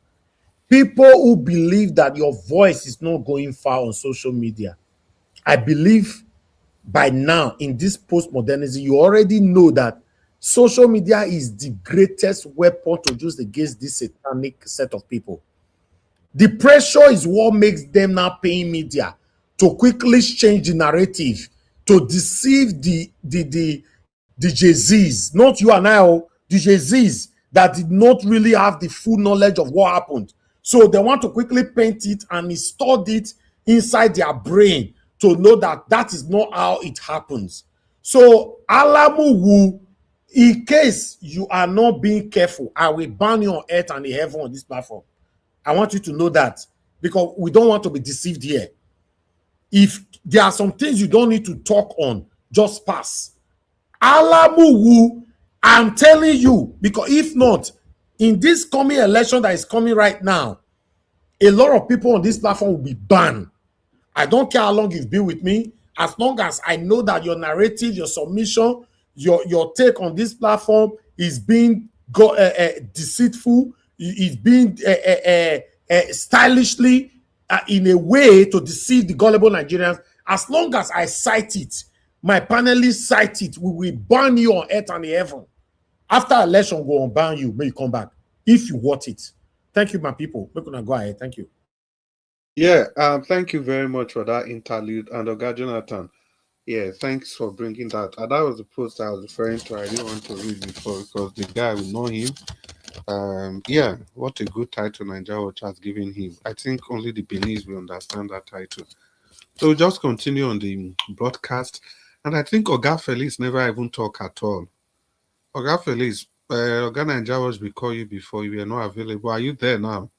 people who believe that your voice is not going far on social media, I believe by now in this postmodernism, you already know that social media is the greatest weapon to use against this satanic set of people. The pressure is what makes them now paying media to quickly change the narrative, to deceive the Jay-Z's, not you and I, the Jay-Z's that did not really have the full knowledge of what happened. So they want to quickly paint it and install it inside their brain to know that that is not how it happens. So Alamu, in case you are not being careful, I will ban you on earth and in heaven on this platform. I want you to know that, because we don't want to be deceived here. If there are some things you don't need to talk on, just pass. Alamu, I'm telling you, because if not, in this coming election that is coming right now, a lot of people on this platform will be banned. I don't care how long you've been with me, as long as I know that your narrative, your submission, your take on this platform is being deceitful, is being stylishly in a way to deceive the gullible Nigerians. As long as I cite it, my panelists cite it, we will ban you on earth and in heaven. After election, go on ban you, may you come back if you want it. Thank you, my people. We're gonna go ahead. Thank you. Yeah, thank you very much for that interlude. And Oga Jonathan, yeah, thanks for bringing that. And that was the post I was referring to. I didn't want to read before because the guy, we know him. Yeah, what a good title Nigeria Watch has given him. I think only the Beninese will understand that title. So we'll just continue on the broadcast. And I think Oga Felix never even talk at all. Oga Felix, Oga Nigeria Watch will call you before you were not available. Are you there now?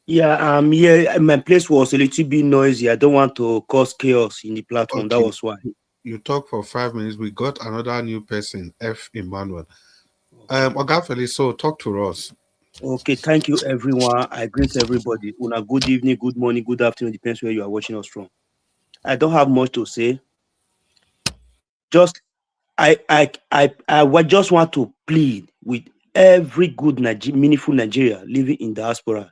Yeah, yeah, my place was a little bit noisy. I don't want to cause chaos in the platform. Okay. That was why. You talk for 5 minutes. We got another new person, F. Emmanuel. Oga Felix, so talk to us. Okay, thank you, everyone. I greet everybody. Una good evening, good morning, good afternoon, depends where you are watching us from. I don't have much to say. Just I just want to plead with every good meaningful Nigeria living in diaspora.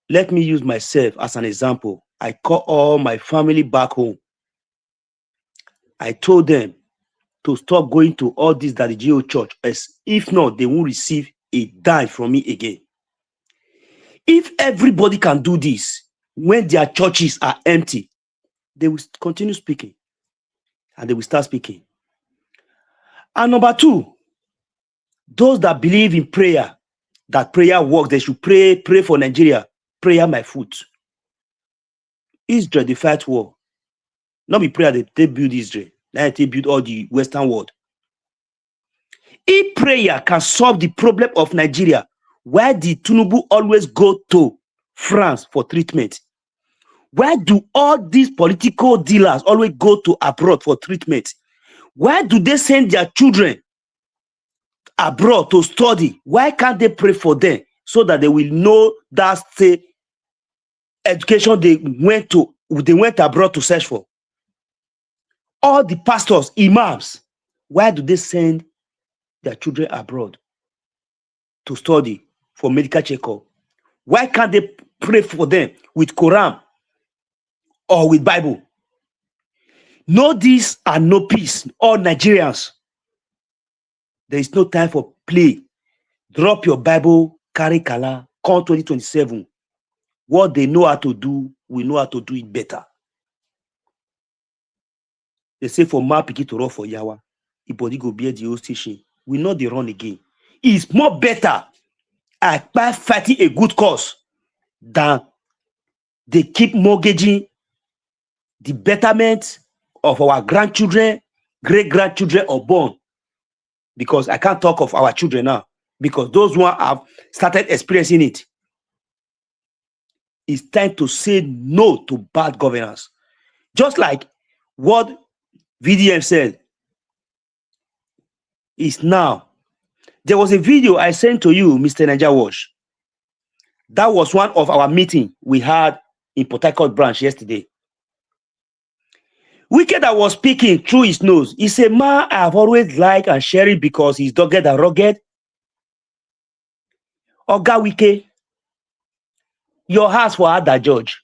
Let me use myself as an example. I call all my family back home. I told them to stop going to all this that the GO church, as if not, they won't receive a dime from me again. If everybody can do this when their churches are empty, they will continue speaking and they will start speaking. And number two, those that believe in prayer, that prayer works, they should pray for Nigeria. Prayer my foot. Israel, the fight war. Not be prayer, they build Israel. Now they build all the Western world. If prayer can solve the problem of Nigeria, why did Tinubu always go to France for treatment? Why do all these political dealers always go to abroad for treatment? Why do they send their children abroad to study? Why can't they pray for them so that they will know that the education they went abroad to search for? All the pastors, imams, why do they send their children abroad to study for medical checkup? Why can't they pray for them with Quran or with Bible? No this and no peace. All Nigerians, there is no time for play. Drop your Bible, carry Kala, come 2027. What they know how to do, we know how to do it better. They say for Ma Piki to run for Yawa, if body go bear the old station. We know they run again. It's more better by fighting a good cause than they keep mortgaging the betterment of our grandchildren, great-grandchildren unborn. Because I can't talk of our children now, because those who have started experiencing it. It's time to say no to bad governance. Just like what VDM said is now. There was a video I sent to you, Mr. Niger Wash. That was one of our meeting we had in Port Harcourt branch yesterday. Wicked that was speaking through his nose. He said, "Ma, I have always liked and cherished because he's dogged and rugged. Oga Wike, your house for other judge.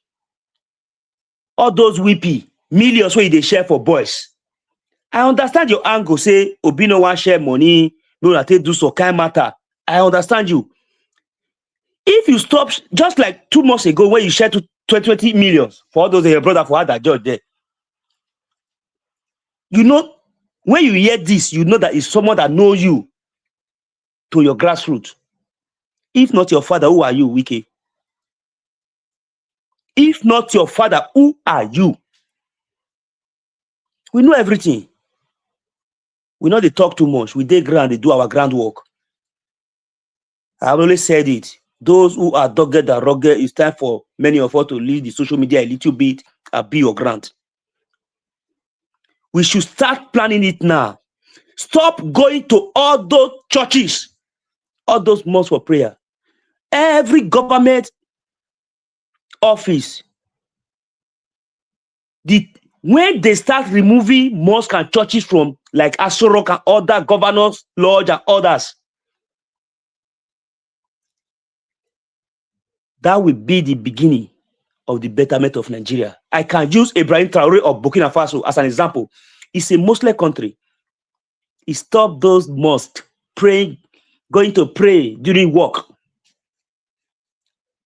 All those whippy millions where they share for boys. I understand your angle. Say Obi no one share money, no that they do so kind matter. I understand you. If you stop, just like 2 months ago when you shared 20 millions for all those your brother for other judge there, you know, when you hear this, you know that it's someone that knows you to your grassroots. If not your father, who are you, Wike? If not your father, who are you? We know everything. We know they talk too much. We dig ground, they do our groundwork. I've always said it. Those who are dogged and rugged, it's time for many of us to leave the social media a little bit and be your grant. We should start planning it now. Stop going to all those churches, all those mosques for prayer. Every government office, when they start removing mosques and churches from like Asorok and other governors, lodge and others, that will be the beginning of the betterment of Nigeria. I can use Ibrahim Traore of Burkina Faso as an example. It's a Muslim country. He stopped those mosques praying, going to pray during work.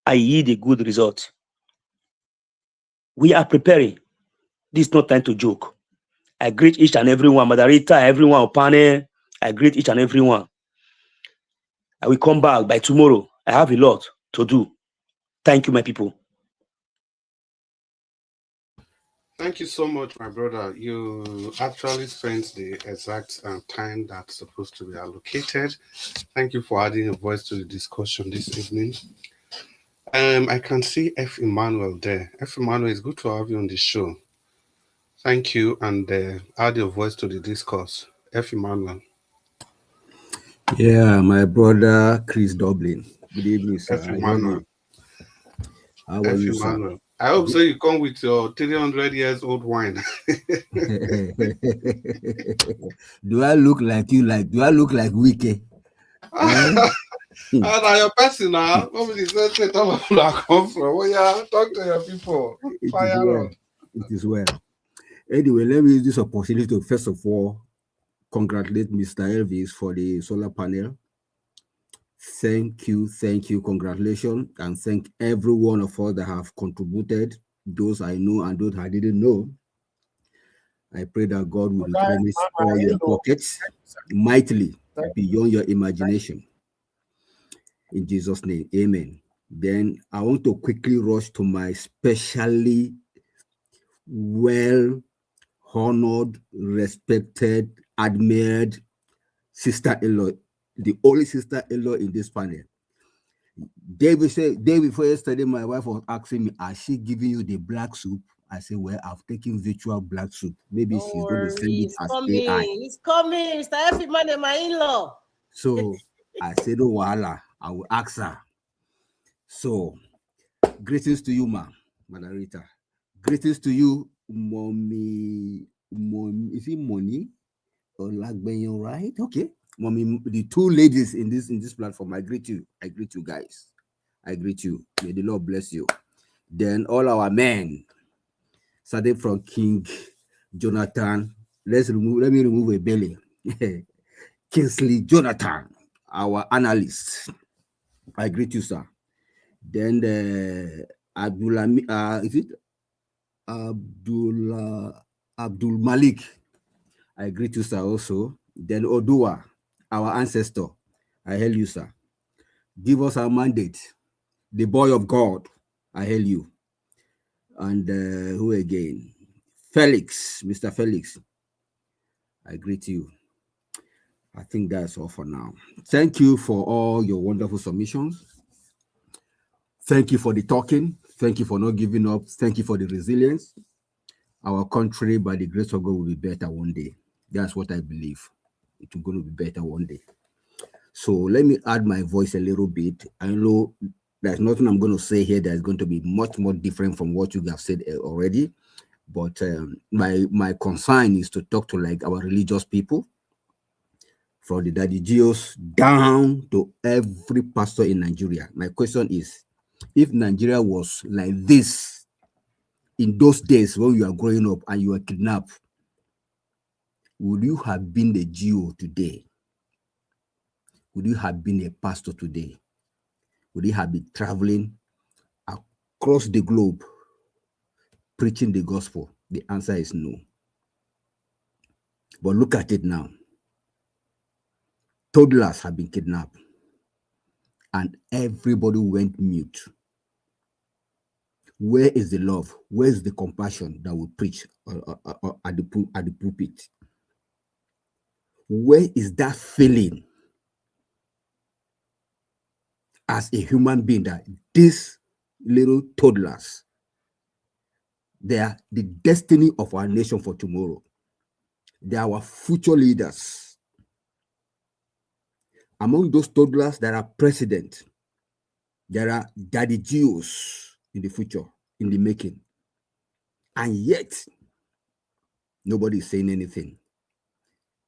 I yield a good result. We are preparing. This is not time to joke. I greet each and every one, Madarita, everyone on panel. I greet each and every one. I will come back by tomorrow. I have a lot to do. Thank you, my people. Thank you so much, my brother. You actually spent the exact time that's supposed to be allocated. Thank you for adding a voice to the discussion this evening. I can see F. Emmanuel there. F. Emmanuel, it's good to have you on the show. Thank you, and add your voice to the discourse. F. Emmanuel. Yeah, my brother Chris Dublin. Good evening, sir. F. Emmanuel. How are you, sir? I hope so. You come with your 300 years old wine. Do I look like you? Do I look like Wike? Now your person now. Nobody says straight up where I come from. Oh yeah, talk to your people. Fire on. It is well. Anyway, let me use this opportunity to first of all congratulate Mr. Elvis for the solar panel. Thank you, congratulations, and thank every one of us that have contributed, those I know and those I didn't know. I pray that God will replenish all your pockets mightily beyond your imagination. In Jesus' name, amen. Then I want to quickly rush to my specially well-honored, respected, admired sister-in-law, the only sister-in-law in this panel. Day before yesterday, my wife was asking me, "Are she giving you the black soup?" I said, "Well, I've taken virtual black soup. Maybe she's going to send it as AI." It's coming, Mr. F. Man, my in-law. So I said, "Oh, voila, I will ask her." So, greetings to you, Madam Rita. Greetings to you, Mommy. Is it Money or Lagbenyon, right? Okay. Mommy, the two ladies in this platform, I greet you. I greet you guys. I greet you. May the Lord bless you. Then all our men, starting from King Jonathan. Let me remove a belly. Kingsley Jonathan, our analyst. I greet you, sir. Then Abdul Malik. I greet you, sir, also. Then Odua, our ancestor. I hail you, sir. Give us our mandate. The boy of God. I hail you. And who again? Felix, Mr. Felix. I greet you. I think that's all for now. Thank you for all your wonderful submissions. Thank you for the talking. Thank you for not giving up. Thank you for the resilience. our country, by the grace of God, will be better one day. That's what I believe. It's going to be better one day. So let me add my voice a little bit. I know there's nothing I'm going to say here that's going to be much more different from what you have said already. But my concern is to talk to like our religious people, from the Daddy Geos down to every pastor in Nigeria. My question is, if Nigeria was like this in those days when you are growing up and you were kidnapped, would you have been a Geo today? Would you have been a pastor today? Would you have been traveling across the globe preaching the gospel? The answer is no. But look at it now. Toddlers have been kidnapped and everybody went mute. Where is the love? Where is the compassion that we preach at the pulpit? Where is that feeling as a human being that these little toddlers, they are the destiny of our nation for tomorrow? They are our future leaders. Among those toddlers, there are presidents. There are Daddy Geos in the future, in the making. And yet, nobody is saying anything.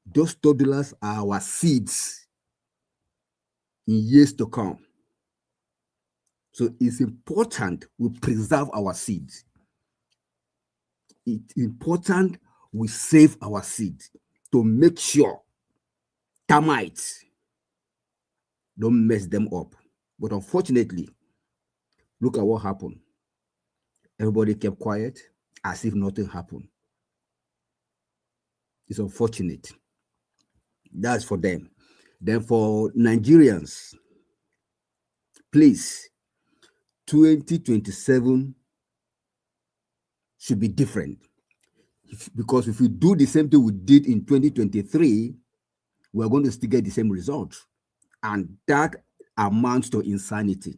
Those toddlers are our seeds in years to come. So it's important we preserve our seeds. It's important we save our seeds to make sure termites don't mess them up. But unfortunately, look at what happened. Everybody kept quiet as if nothing happened. It's unfortunate. That's for them. Then for Nigerians, please, 2027 should be different. Because if we do the same thing we did in 2023, we're going to still get the same result. And that amounts to insanity.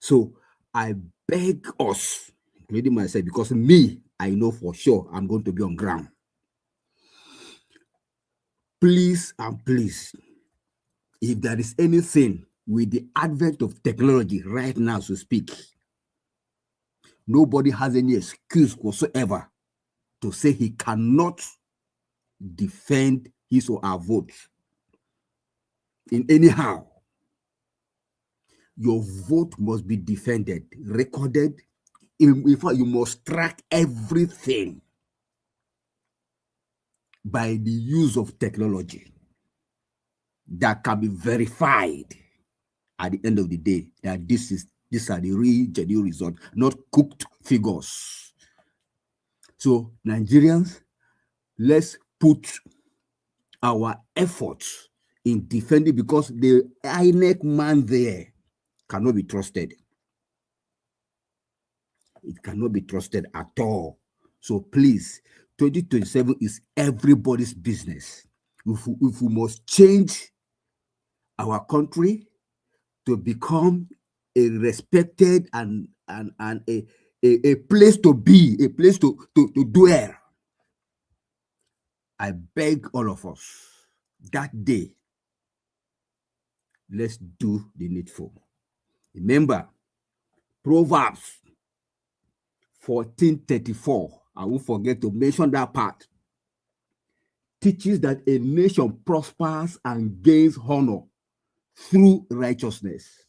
So I beg us, including myself, because me, I know for sure I'm going to be on ground. Please and please, if there is anything with the advent of technology right now to speak, nobody has any excuse whatsoever to say he cannot defend his or her vote in anyhow. Your vote must be defended, recorded. In fact, you must track everything by the use of technology that can be verified at the end of the day that these are the real genuine results, not cooked figures. So Nigerians, let's put our efforts in defending, because the INEC man there cannot be trusted. It cannot be trusted at all. So please, 2027 is everybody's business. If we must change our country to become a respected and a place to be, a place to dwell, I beg all of us, that day, let's do the needful. Remember, Proverbs 14:34, I won't forget to mention that part, teaches that a nation prospers and gains honor through righteousness,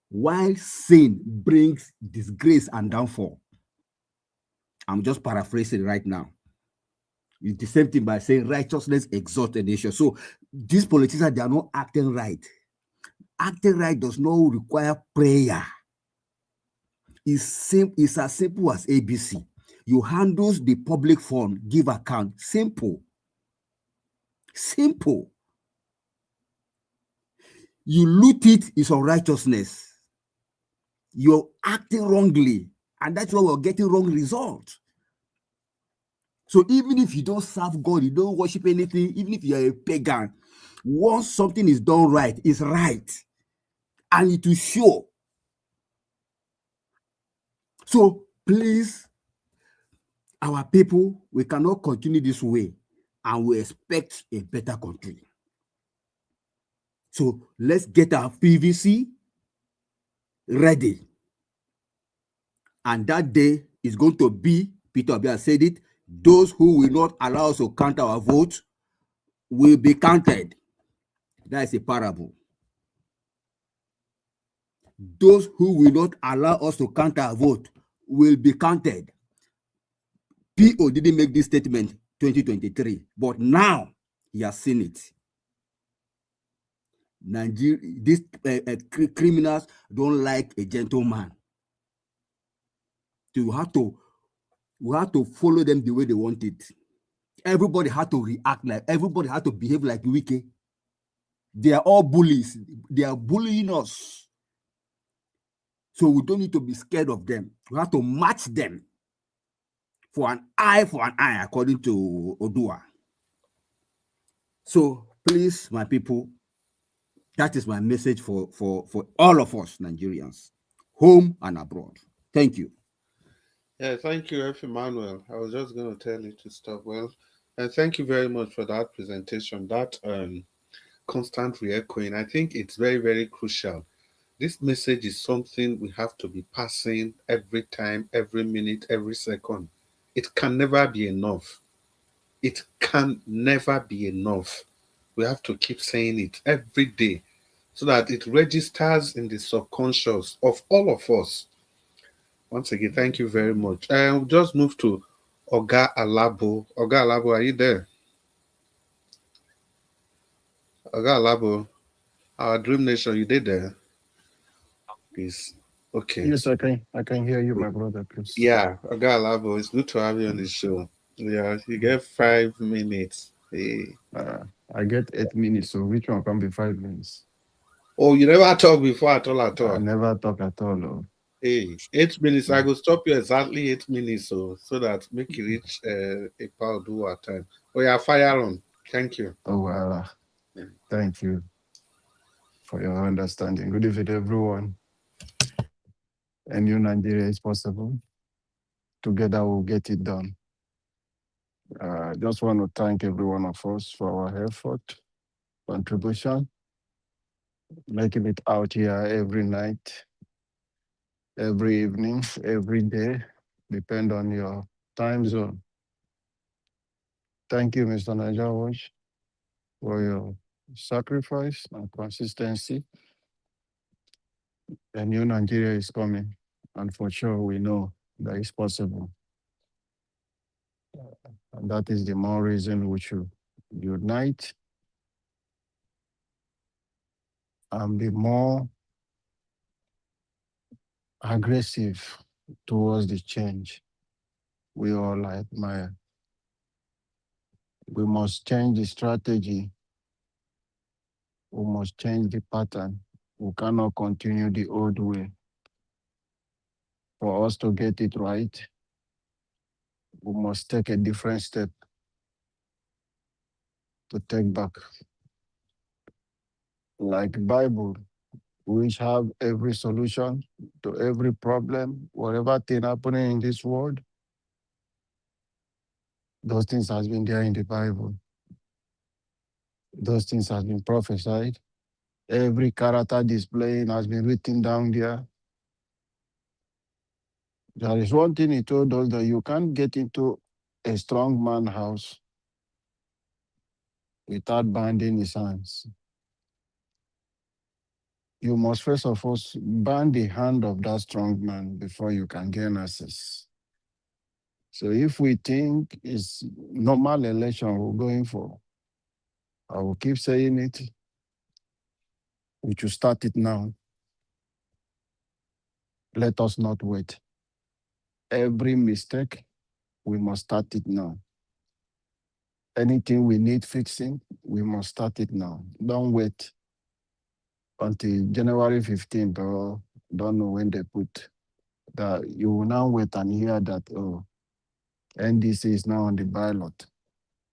while sin brings disgrace and downfall. I'm just paraphrasing right now. It's the same thing by saying righteousness exalts a nation. So these politicians, they are not acting right. Acting right does not require prayer. It's as simple as ABC. You handle the public fund, give account. Simple. Simple. You loot it, it's unrighteousness. You're acting wrongly, and that's why we're getting wrong results. So even if you don't serve God, you don't worship anything, even if you're a pagan, once something is done right, it's right. And it will show. So please, our people, we cannot continue this way, and we expect a better country. So let's get our PVC ready. And that day is going to be, Peter Obi has said it, those who will not allow us to count our votes will be counted. That is a parable. Those who will not allow us to count our vote will be counted. PO didn't make this statement 2023, but now he has seen it. These criminals don't like a gentleman. So we have to follow them the way they want it. Everybody had to react like, everybody had to behave like Wiki. They are all bullies. They are bullying us. So we don't need to be scared of them. We have to match them for an eye, according to Odua. So please, my people, that is my message for all of us Nigerians, home and abroad. Thank you. Yeah, thank you, F. Emmanuel. I was just going to tell you to stop. Well, and thank you very much for that presentation, that constant re-echoing. I think it's very, very crucial. This message is something we have to be passing every time, every minute, every second. It can never be enough. It can never be enough. We have to keep saying it every day so that it registers in the subconscious of all of us. Once again, thank you very much. We'll just move to Oga Alabo. Oga Alabo, are you there? Oga Alabo, our Dream Nation, you did there? Please. Okay. Yes, I can hear you, my brother, please. Yeah, Oga Alabo, it's good to have you on the show. Yeah, you get 5 minutes. Hey. I get 8 minutes, so which one can be 5 minutes? Oh, you never talk before at all? I never talk at all. Oh. Hey, 8 minutes. I will stop you exactly 8 minutes, so that make you reach a power do our time. Oh yeah, fire on. Thank you. Oh well, thank you for your understanding. Good evening, everyone. A new Nigeria is possible. Together we'll get it done. Just want to thank every one of us for our effort, contribution, making it out here every night, every evening, every day, depend on your time zone. Thank you, Mr. Niger Watch, for your sacrifice and consistency. A new Nigeria is coming, and for sure we know that it's possible. And that is the more reason we should unite and be more aggressive towards the change. We all admire. We must change the strategy. We must change the pattern. We cannot continue the old way. For us to get it right, we must take a different step to take back. Like Bible, which have every solution to every problem, whatever thing happening in this world, those things has been there in the Bible. Those things has been prophesied. Every character displaying has been written down there. There is one thing he told us, that you can't get into a strong man's house without binding his hands. You must first of all bind the hand of that strong man before you can gain access. So if we think it's normal election we're going for, I will keep saying it, we should start it now. Let us not wait. Every mistake, we must start it now. Anything we need fixing, we must start it now. Don't wait until January 15th, or don't know when they put that. You will now wait and hear that, oh, NDC is now on the ballot,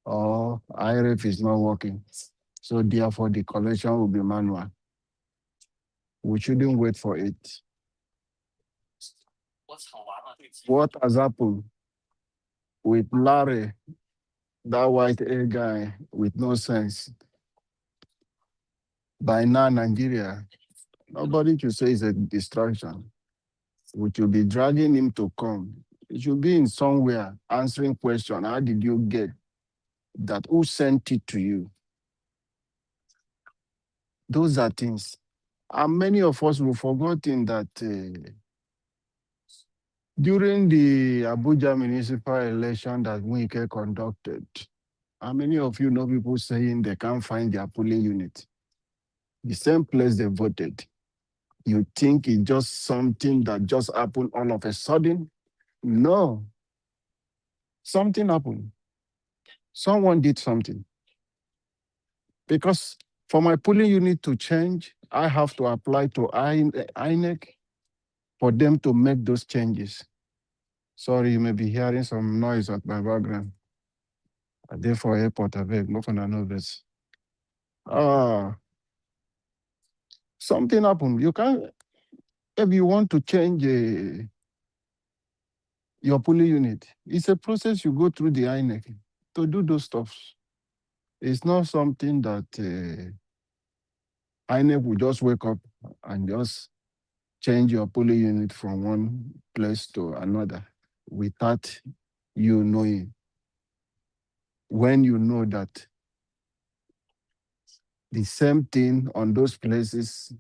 or IRF is not working. So therefore the collection will be manual. We shouldn't wait for it. What has happened with Larry, that white hair guy with no sense. By now, Nigeria, nobody should say it's a distraction. We should be dragging him to come. He should be in somewhere answering question. How did you get that? Who sent it to you? Those are things. And many of us have forgotten that during the Abuja municipal election that Wike conducted, how many of you know people saying they can't find their polling unit? The same place they voted. You think it's just something that just happened all of a sudden? No. Something happened. Someone did something. Because for my polling unit to change, I have to apply to INEC for them to make those changes. Sorry, you may be hearing some noise at my background. I there for airport, I beg, no for know this. Something happened. You can't, if you want to change your polling unit, it's a process you go through the INEC to do those stuffs. It's not something that INEC will just wake up and just change your polling unit from one place to another without you knowing. When you know that the same thing on those places,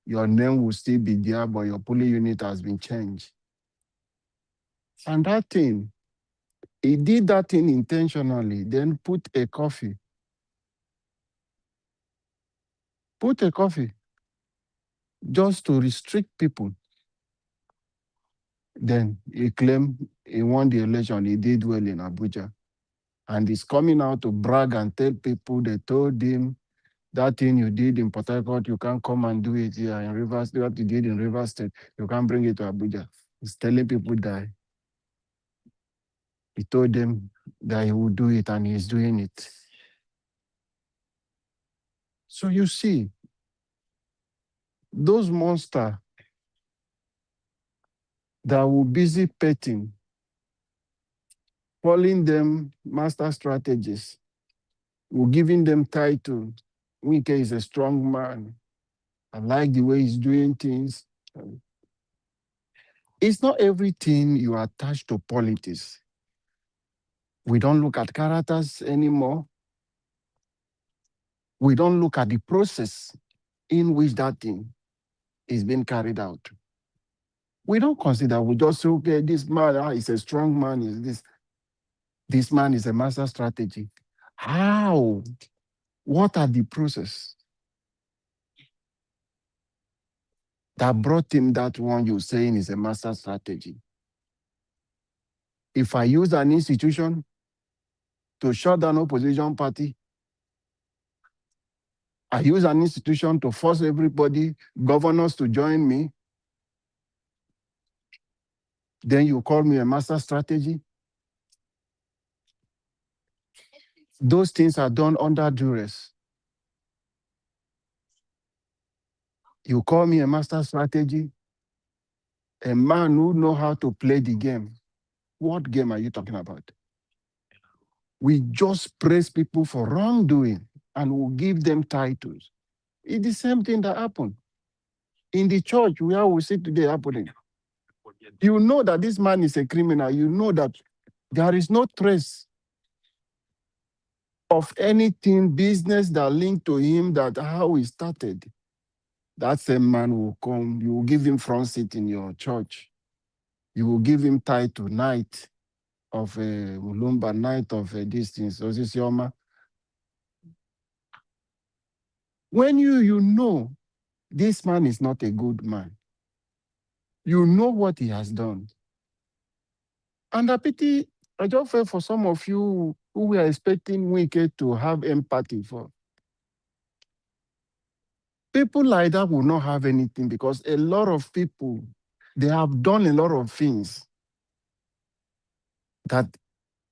your name will still be there, but your polling unit has been changed. And that thing, he did that thing intentionally, then put a coffee. Put a coffee just to restrict people. Then he claimed he won the election, he did well in Abuja. And he's coming out to brag and tell people they told him that thing you did in Port Harcourt, you can't come and do it here in Rivers State. What you did in Rivers State, you can't bring it to Abuja. He's telling people that he told them that he would do it and he's doing it. So you see, those monsters that were busy petting, calling them master strategists, were giving them title. Wike is a strong man. I like the way he's doing things. It's not everything you attach to politics. We don't look at characters anymore. We don't look at the process in which that thing is being carried out. We don't consider, we just say, okay, this man is a strong man, is this man is a master strategy. How? What are the process that brought him that one you're saying is a master strategy? If I use an institution to shut down opposition party, I use an institution to force everybody, governors to join me, then you call me a master strategy? Those things are done under duress. You call me a master strategy? A man who knows how to play the game. What game are you talking about? We just praise people for wrongdoing and we'll give them titles. It's the same thing that happened in the church where we see today happening. You know that this man is a criminal. You know that there is no trace of anything, business that linked to him, that how he started. That same man will come, you will give him front seat in your church. You will give him title, knight of Mulumba, knight of distance, Osisioma. When you know this man is not a good man, you know what he has done. And I pity, I just feel for some of you who were expecting Wike to have empathy for. People like that will not have anything because a lot of people, they have done a lot of things that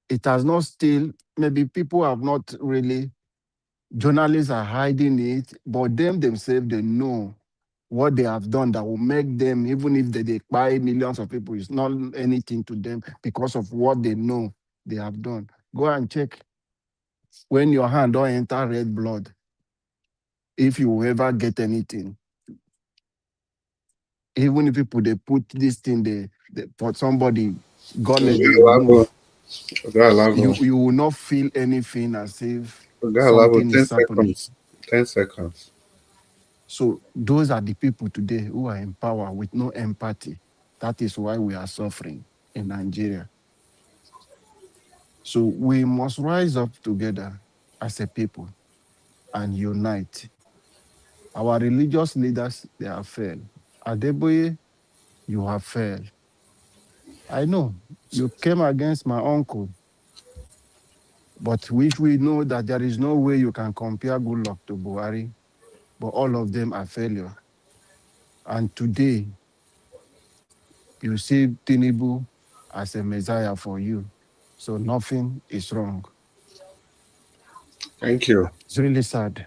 it has not still, maybe people have not really, journalists are hiding it, but them themselves, they know what they have done that will make them, even if they buy millions of people, it's not anything to them because of what they know they have done. Go and check when your hand don't enter red blood, if you ever get anything. Even if people they put this thing they for somebody gullet they remove, you will not feel anything as if something 10 is happening. seconds. 10 seconds. So those are the people today who are in power with no empathy. That is why we are suffering in Nigeria. So we must rise up together as a people and unite. Our religious leaders, they have failed. Adeboye, you have failed. I know you came against my uncle, but we know that there is no way you can compare Goodluck to Buhari, but all of them are failure. And today, you see Tinubu as a messiah for you. So nothing is wrong. Thank you. It's really sad.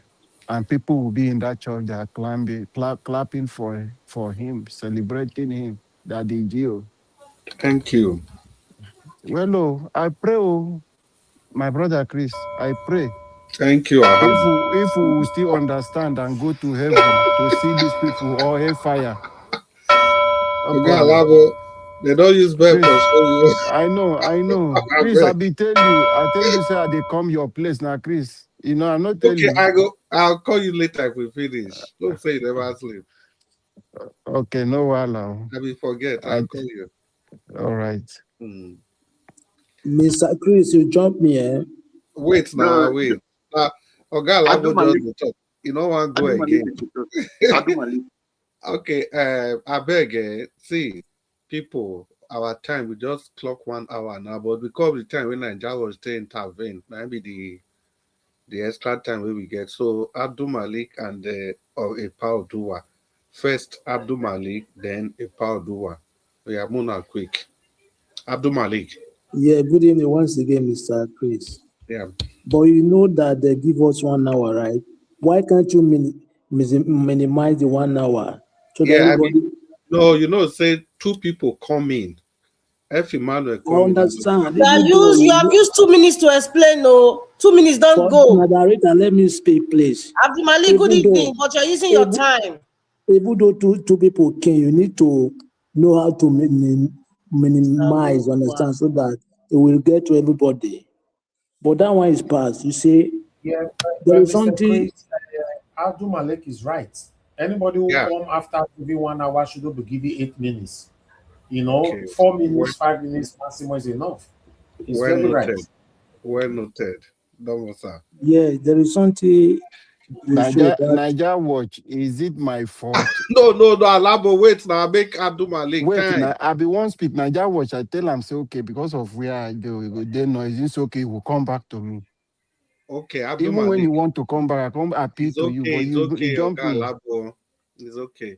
And people will be in that church, they are clapping for him, celebrating him, that they do. Thank you. Well, I pray, my brother Chris, I pray. Thank you. If we still understand and go to heaven to see these people or hellfire. Oh God. They don't use bed for show. I know. Chris, I tell you, sir, they come your place now, Chris. You know, I'm not telling you. Okay, I'll call you later if we finish. Don't say you never sleep. Okay, no while. I will forget. I'll call you. All right. Mr. Chris, you jump me, eh? Wait now, wait. Oga Labo just the talk. You know what? Go again. Okay, I beg. See, people, our time we just clock 1 hour now, but because the time when Nigeria was still intervene, maybe the extra time we get. So Abdul Malik and Epa Oduwa. First Abdul Malik, then Epa Oduwa. We are moving quick. Abdul Malik. Yeah, good evening once again, Mr. Chris. Yeah. But you know that they give us 1 hour, right? Why can't you minimize the 1 hour? So that everybody... no, you know, say 2 people come in. F. Emmanuel come I understand. You have used 2 minutes to explain, no. 2 minutes don't go. Moderator, let me speak, please. Abdul Malik, good evening, but you're using your time. Even though two people can, you need to know how to minimize, understand, so that it will get to everybody. But that one is past. You see, yeah, there is Mr. something. Chris, Abdul Malik is right. Anybody who come after giving 1 hour should be given 8 minutes. You know, 4 minutes, 5 minutes maximum is enough. It's well very noted. right. Well noted. Yeah, there is something. Niger Watch, is it my fault? No, Alabo, wait now. Make Abdul Malik. Wait, now, I be one speak. Niger Watch, I tell him, say, okay, because of where they noise, it's okay, he will come back to me. Okay, Abdul Even Malik. when you want to come back, I come appeal to you, but you jump in. Alabo. It's okay.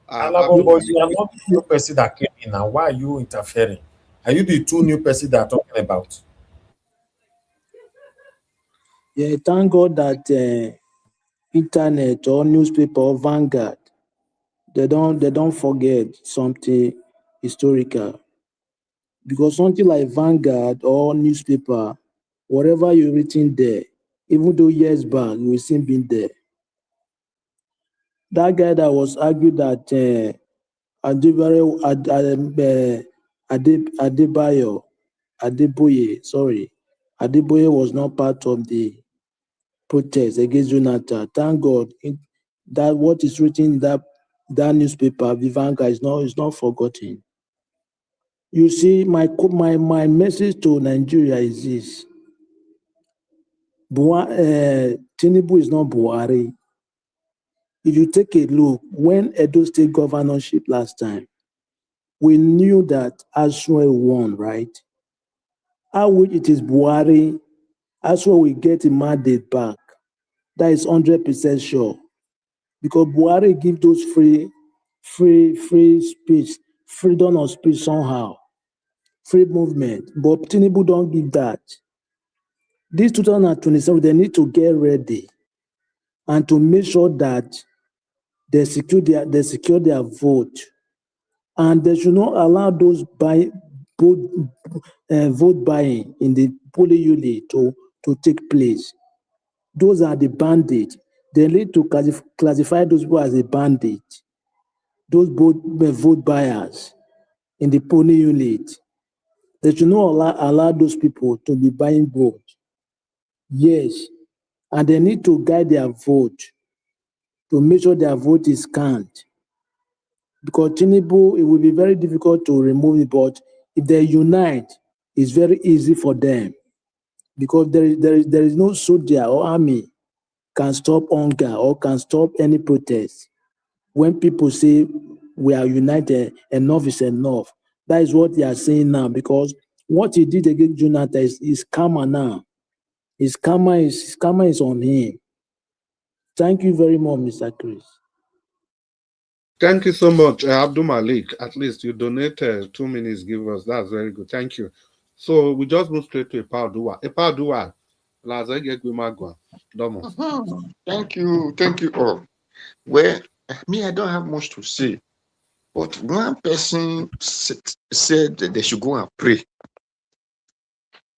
Alabo, but you are not the new person that came in now. Why are you interfering? Are you the 2 new person that are talking about? Yeah, thank God that internet or newspaper or Vanguard, they don't forget something historical. Because something like Vanguard or newspaper, whatever you're written there, even though years back, you will still be there. That guy that was argued that Adeboye was not part of the protest against Jonathan. Thank God that what is written in that newspaper, the Vanguard, is not forgotten. You see, my message to Nigeria is this. Tinubu is not Buhari. If you take a look, when Edo State governorship last time, we knew that Asue won, right? How which it is Buhari, Asue will get a mandate back. That is 100% sure. Because Buhari give those free speech, freedom of speech somehow, free movement. But Tinubu don't give that. This 2027, they need to get ready and to make sure that they secure their vote. And they should not allow those vote buying in the polling unit to take place. Those are the bandits. They need to classify those people as a bandit. Those vote buyers in the polling unit. They should not allow those people to be buying vote. Yes, and they need to guide their vote to make sure their vote is counted. Because Tinubu, it will be very difficult to remove it, but if they unite, it's very easy for them. Because there is no soldier or army can stop hunger or can stop any protest. When people say we are united, enough is enough. That is what they are saying now, because what he did against Jonathan is karma now. His karma is on him. Thank you very much, Mr. Chris. Thank you so much, Abdul Malik. At least you donated 2 minutes, give us. That's very good. Thank you. So we just move straight to Epadua. Epadua. Thank you all. Well, me, I don't have much to say, but one person said that they should go and pray.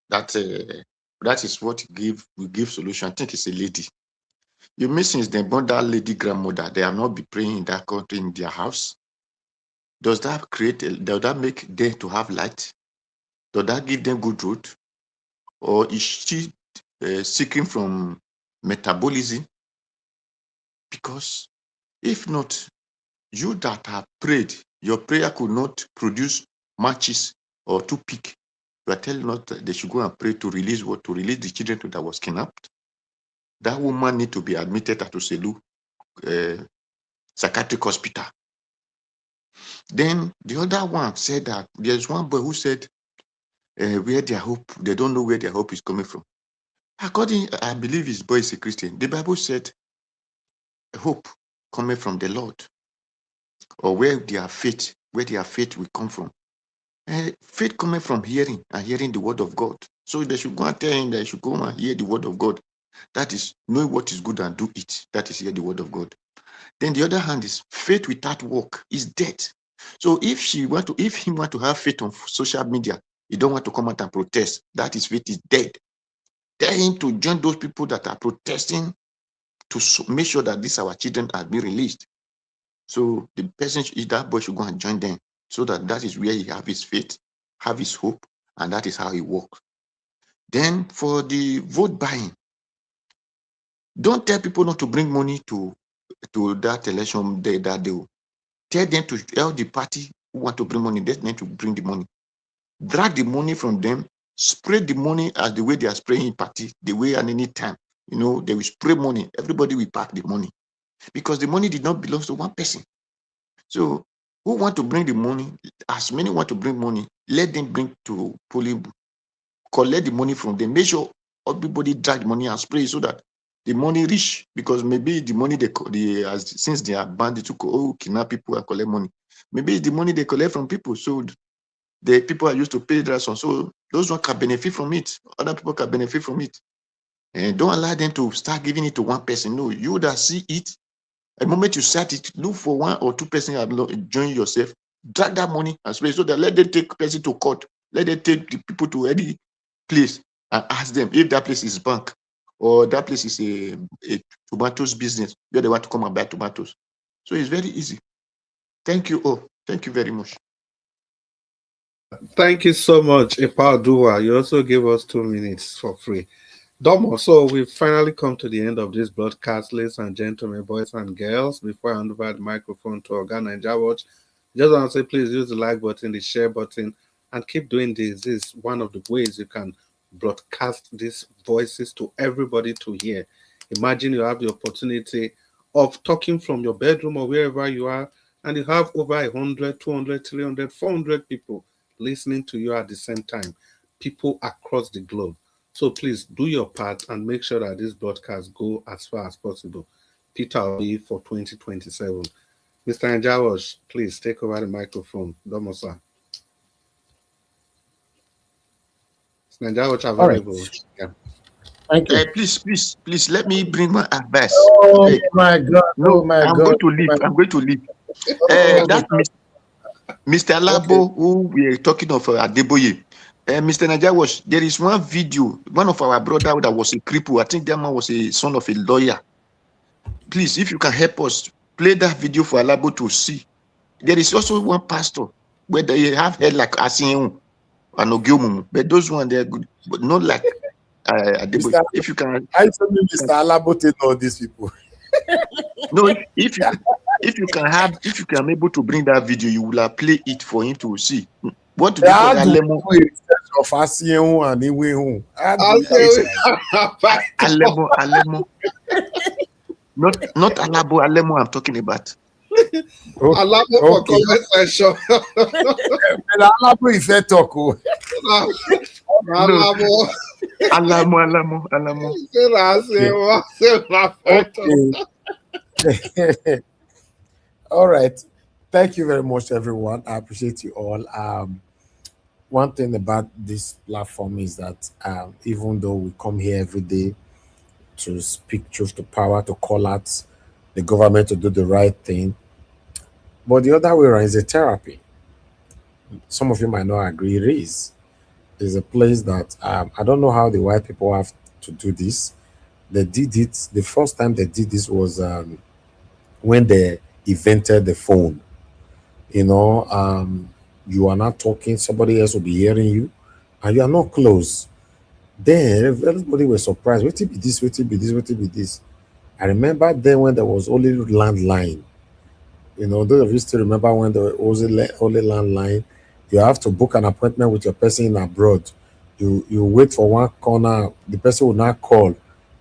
That is what will give solution. I think it's a lady. You mean since they born that lady grandmother, they have not been praying in that country in their house? Does that make them to have light? Does that give them good road? Or is she seeking from metabolism? Because if not, you that have prayed, your prayer could not produce matches or toothpick. You are telling us that they should go and pray to release what? To release the children that was kidnapped. That woman need to be admitted at Uselu psychiatric hospital. Then the other one said that there's one boy who said where their hope, they don't know where their hope is coming from. According, I believe his boy is a Christian. The Bible said hope coming from the Lord, or where their faith will come from. Faith coming from hearing and hearing the word of God. So they should go and tell him that they should go and hear the word of God. That is, know what is good and do it. That is, hear the word of God. Then the other hand is faith without work is dead. So if he want to have faith on social media, he don't want to come out and protest. That is, faith is dead. Tell him to join those people that are protesting to make sure that these our children are being released. So the person, that boy should go and join them, so that is where he have his faith, have his hope, and that is how he works. Then for the vote buying, don't tell people not to bring money to that election day that day. Tell them to tell the party who want to bring money, they need to bring the money. Drag the money from them, spread the money as the way they are spraying in party, the way at any time. They will spray money. Everybody will pack the money. Because the money did not belong to one person. So who want to bring the money? As many want to bring money, let them bring to polling booth. Collect the money from them. Make sure everybody drag the money and spray so that the money reach. Because maybe the money since they are bandits to kidnap people and collect money, maybe it's the money they collect from people. So the people are used to pay ransom. So those one can benefit from it. Other people can benefit from it. And don't allow them to start giving it to one person. No, you that see it, the moment you start it, look for one or two persons and join yourself, drag that money and spray so that let them take person to court. Let them take the people to any place and ask them if that place is bank or that place is a tomatoes business where they want to come and buy tomatoes. So it's very easy. Thank you all. Thank you very much. Thank you so much, Epadua. You also gave us 2 minutes for free. Domo, so we've finally come to the end of this broadcast, ladies and gentlemen, boys and girls. Before I hand over the microphone to Oga Naija Watch, just want to say please use the like button, the share button, and keep doing this. This is one of the ways you can broadcast these voices to everybody to hear. Imagine you have the opportunity of talking from your bedroom or wherever you are, and you have over 100, 200, 300, 400 people listening to you at the same time, people across the globe. So please do your part and make sure that this broadcast go as far as possible. Peter Obi for 2027. Mr. Njawash, please take over the microphone. Domosa. Mr. Njawash available. Right. Yeah. Thank you. Please, let me bring my advice. Oh my God! No, Oh my I'm God! going to leave. I'm going to leave. Oh, That Mr. Labo, who we are talking of Adeboye, Mr. Najawash, there is one video, one of our brother that was a cripple. I think that man was a son of a lawyer. Please, if you can help us, play that video for Alabo to see. There is also one pastor where they have head like Asienu and Ogyomumu, but those ones they are good, but not like Adeboye. If you can, I told me Mr. Alabo to know these people. no, if you can be able to bring that video, you will play it for him to see. What do they call that lemon? Of Asienu and Iwehu. Alemo. Not Alabo, Alemo I'm talking about. Alabo for comment section. Alabo is a talk. Alamo. Okay. All right. Thank you very much, everyone. I appreciate you all. One thing about this platform is that even though we come here every day to speak truth to power, to call out the government to do the right thing, but the other way around is a therapy. Some of you might not agree it is. It's a place that I don't know how the white people have to do this. They did it. The first time they did this was when they invented the phone. You know, you are not talking, somebody else will be hearing you, and you are not close. Then everybody was surprised. What be this? What be this? What be this? I remember then when there was only landline. You know, those of you still remember when there was only landline. You have to book an appointment with your person in abroad. You wait for one corner. The person will not call.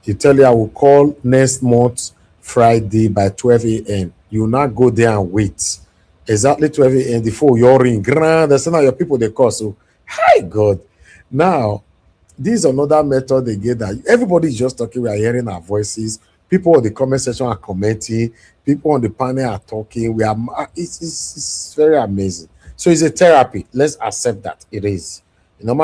You tell you I will call next month Friday by 12 a.m. You will not go there and wait. Exactly 12 a.m. the phone your ring. Grand. That's not your people they call. So, hi God. Now, this is another method they get that everybody is just talking. We are hearing our voices. People in the comment section are commenting. People on the panel are talking. It's very amazing. So it's a therapy. Let's accept that it is. You know,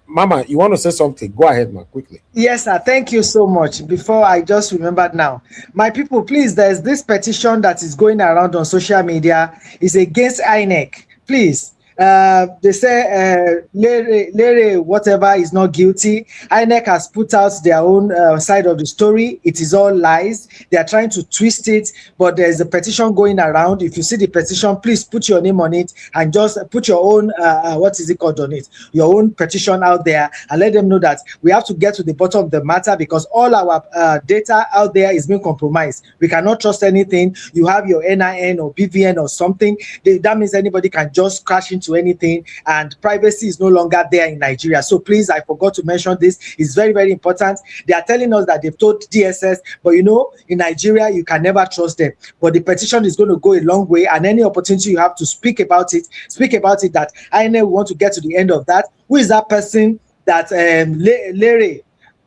Mama, you want to say something? Go ahead, man, quickly. Yes, sir. Thank you so much. Before I just remembered now, my people, please, there's this petition that is going around on social media. It's against INEC. Please. They say Lere whatever is not guilty. INEC has put out their own side of the story. It is all lies. They are trying to twist it, but there's a petition going around. If you see the petition, please put your name on it and just put your own what is it called on it? Your own petition out there and let them know that we have to get to the bottom of the matter because all our data out there is being compromised. We cannot trust anything. You have your NIN or BVN or something. That means anybody can just crash into anything and privacy is no longer there in Nigeria. So please, I forgot to mention this. It's very, very important. They are telling us that they've told DSS, but you know, in Nigeria, you can never trust them. But the petition is going to go a long way and any opportunity you have to speak about it that I never want to get to the end of that. Who is that person that Larry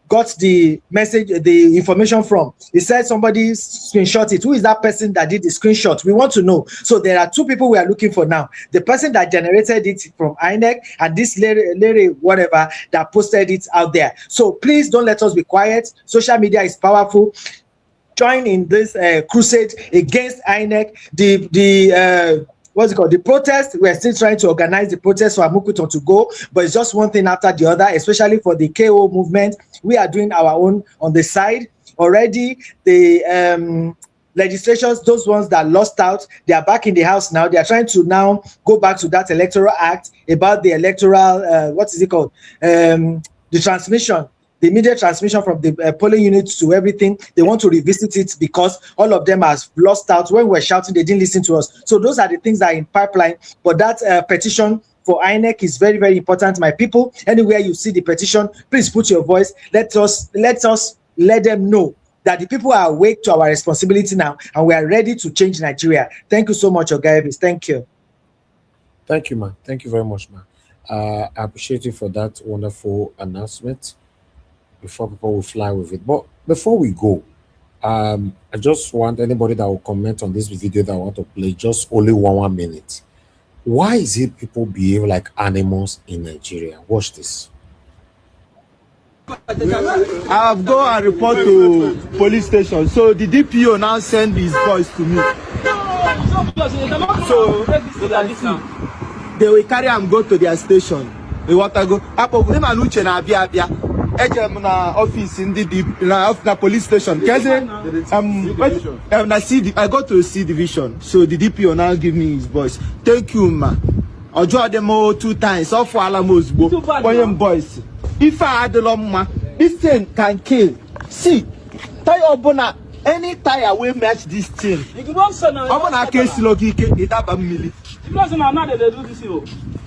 got the message, the information from? He said somebody screenshot it. Who is that person that did the screenshot? We want to know. So there are two people we are looking for now. The person that generated it from INEC and this Larry whatever that posted it out there. So please don't let us be quiet. Social media is powerful. Join in this crusade against INEC. What's it called? The protest. We're still trying to organize the protest for Amukuton to go, but it's just one thing after the other, especially for the KO movement. We are doing our own on the side already. The legislations, those ones that lost out, they are back in the house now. They are trying to now go back to that electoral act about the electoral, what is it called? The transmission. The immediate transmission from the polling units to everything, they want to revisit it because all of them have lost out. When we're shouting, they didn't listen to us. So those are the things that are in pipeline. But that petition for INEC is very, very important, my people. Anywhere you see the petition, please put your voice. Let us let them know that the people are awake to our responsibility now, and we are ready to change Nigeria. Thank you so much, Oga Elvis. Thank you. Thank you, man. Thank you very much, man. I appreciate you for that wonderful announcement. Before people will fly with it. But before we go, I just want anybody that will comment on this video that I want to play just only 1 minute. Why is it people behave like animals in Nigeria? Watch this. I've gone and report to police station. So the DPO now send his boys to me. So they will carry and go to their station. They want to go. Apo them and uche na abia abia. Ejem na office in the police station. Na C, I go to C division. So the DPO now give me his voice. Thank you, ma. Ojo demo 2 times. Off Alamos boys. If I had the long this thing can kill. See, tire bona any tire will match this thing.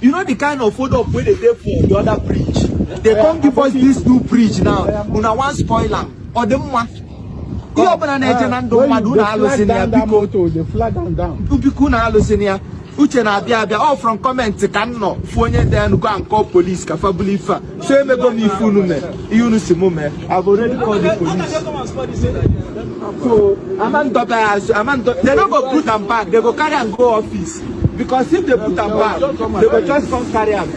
You know the kind of photo where they take for the other bridge. They come give us this new bridge now. Una one spoiler or them one. You open an agent and don't do the flag down. Ubikuna hallucinia. Uche na abia all from comment can no phone then go and call police ka fabulifa. So me go me funu me. You know simu me. I've already called the police. So they don't go put them back. They go carry and go office. Because if they put them back, they will just come carry them.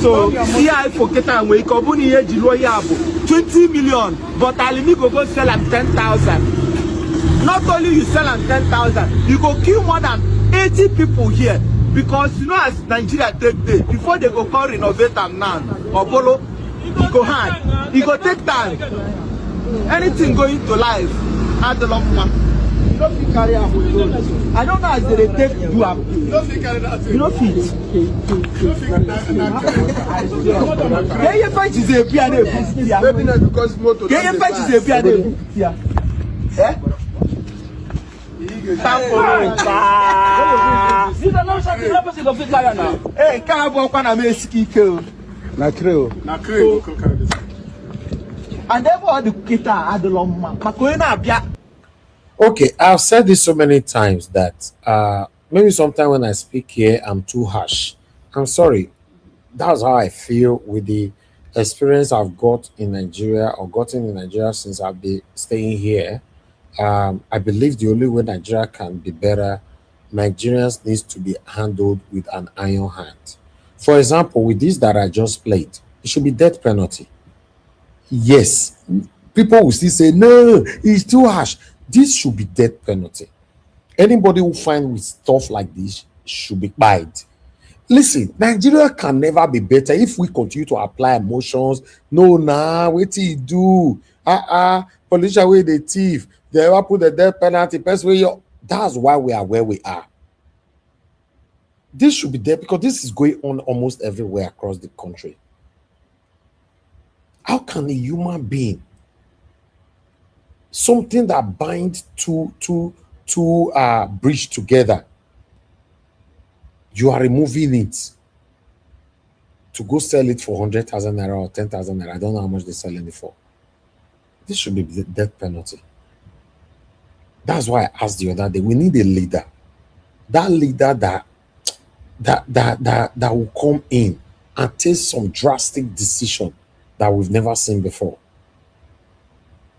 So see I forget and we company here 20 million, but Alimi go sell at 10,000. Not only you sell at 10,000, you go kill more than 80 people here. Because you know as Nigeria take day, before they go call renovate them now, or Polo, you go hard, you go take time. Anything going to life, add the long one. You don't fit carry out with those. I don't know as they take do up. You don't fit carry out. You don't fit. Yeah, you fight is a piano. Maybe not because motor. Yeah, you fight is a piano. Eh? Hey, can't walk on a mesky kill. Na creo. And therefore the guitar had the long man. Okay, I've said this so many times that maybe sometimes when I speak here, I'm too harsh. I'm sorry. That's how I feel with the experience I've got in Nigeria or gotten in Nigeria since I've been staying here. I believe the only way Nigeria can be better, Nigerians needs to be handled with an iron hand. For example, with this that I just played, it should be death penalty. Yes, people will still say, no, it's too harsh. This should be death penalty. Anybody who find with stuff like this should be banned. Listen, Nigeria can never be better if we continue to apply emotions. No, what do you do? Politician with the thief. They ever put the death penalty. That's why we are where we are. This should be there because this is going on almost everywhere across the country. How can a human being, something that binds two bridge together, you are removing it to go sell it for 100,000 naira or 10,000 naira? I don't know how much they're selling it for. This should be the death penalty. That's why I asked the other day, we need a leader. That leader that will come in and take some drastic decision that we've never seen before.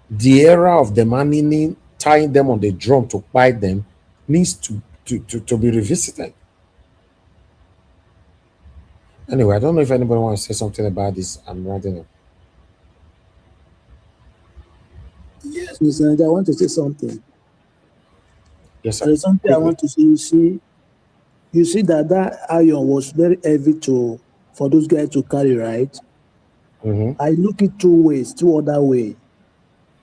The era of demanding, tying them on the drum to buy them needs to be revisited. Anyway, I don't know if anybody wants to say something about this. I'm writing up. Yes, Mr. Nanja, I want to say something. Yes, sir. There's something I want to say. You see that iron was very heavy for those guys to carry, right? I look it 2 ways, 2 other ways.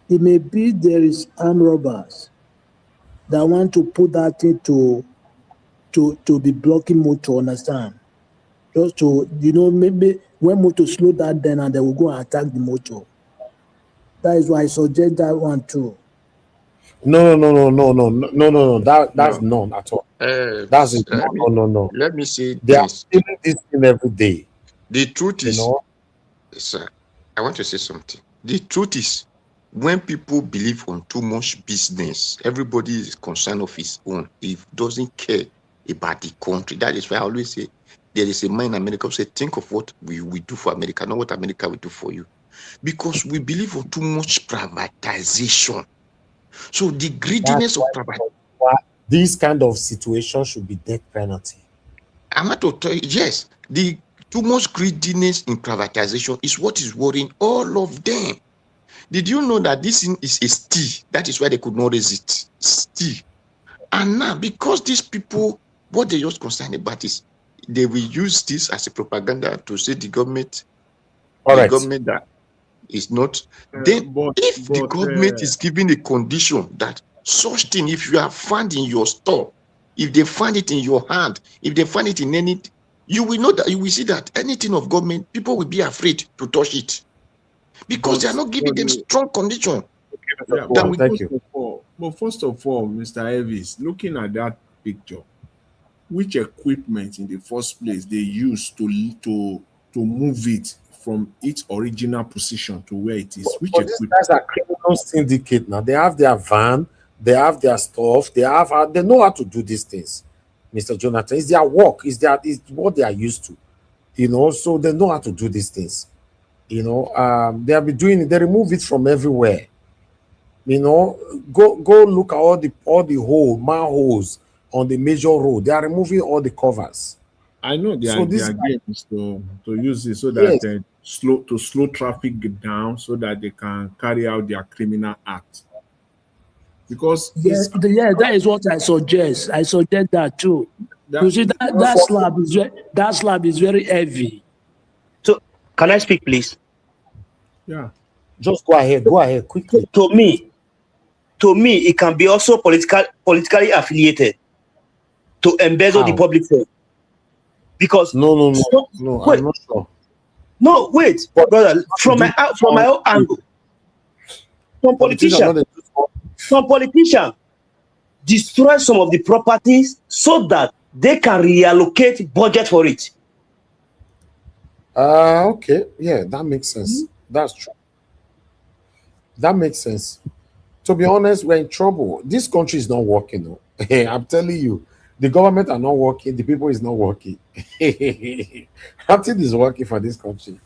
It may be there is armed robbers that want to put that thing to be blocking motor, understand? Just to, maybe when motor slow that down and they will go and attack the motor. That is why I suggest that one too. No. That's none at all. That's it. No. Let me say they this. are stealing this thing every day. The truth is, sir, I want to say something. The truth is, when people believe on too much business, everybody is concerned of his own. He doesn't care about the country. That is why I always say there is a man in America who say, think of what we do for America, not what America will do for you. Because we believe on too much privatization. So the greediness of privatization. This kind of situation should be death penalty. I'm not to tell you, yes, the too much greediness in privatization is what is worrying all of them. Did you know that this is a steal? That is why they could not raise it. Steal. And now, because these people What they just concerned about is they will use this as a propaganda to say the government, that is not. Then, if the government is giving a condition that such thing, if you are found in your store, if they find it in your hand, if they find it in any, you will know that you will see that anything of government, people will be afraid to touch it because they are not giving them strong condition. Yeah, but first of all, Mr. Elvis, looking at that picture, which equipment in the first place they use to move it from its original position to where it is? Which But these equipment? guys are criminal syndicate now. They have their van, they have their stuff, they know how to do these things, Mr. Jonathan. It's their work, it's what they are used to, so they know how to do these things. They have been doing it, they remove it from everywhere. Go look at all the manholes on the major road. They are removing all the covers. I know their game is to use it so Yes. that slow traffic down so that they can carry out their criminal act. Because that is what I suggest. I suggest that too. You see that slab is very heavy. So can I speak, please? Yeah. Just go ahead quickly. To me, it can be also politically affiliated to embezzle the public fund. Because no, I'm not sure. No, wait, brother. From my own angle, some politicians destroy some of the properties so that they can reallocate budget for it. Okay, yeah, that makes sense. That's true. That makes sense. To be honest, we're in trouble. This country is not working. No. I'm telling you, the government are not working. The people is not working. Nothing is working for this country.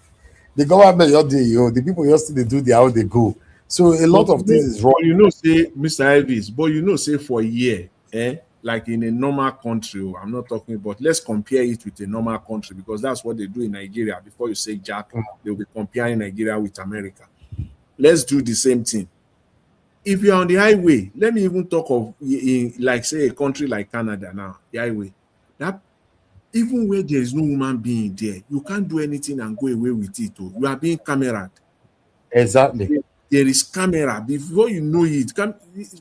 The government, the people just they do their how they go. So a lot of things is wrong. Say, Mr. Elvis, but say for a year, like in a normal country, I'm not talking about, let's compare it with a normal country because that's what they do in Nigeria. Before you say Jack, they'll be comparing Nigeria with America. Let's do the same thing. If you're on the highway, let me even talk of like say a country like Canada now, the highway. That even where there is no human being there, you can't do anything and go away with it. You are being cameraed. Exactly. There is camera. Before you know it,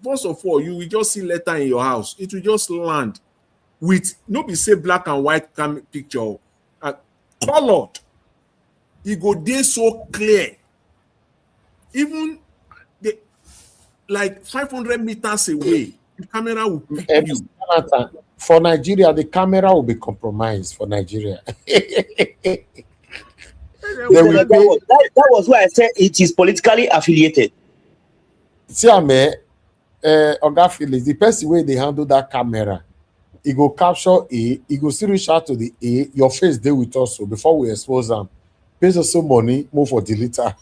first of all, you will just see letter in your house. It will just land with nobody say black and white picture, colored. It go there so clear. Even like 500 meters away, the camera will pick you. For Nigeria, the camera will be compromised for Nigeria. That was why I said it is politically affiliated. See, Oga Felix, the person way they handle that camera, he go capture A, he go still reach out to the A, your face there with us so before we expose them. Pays us some money, move for deleter.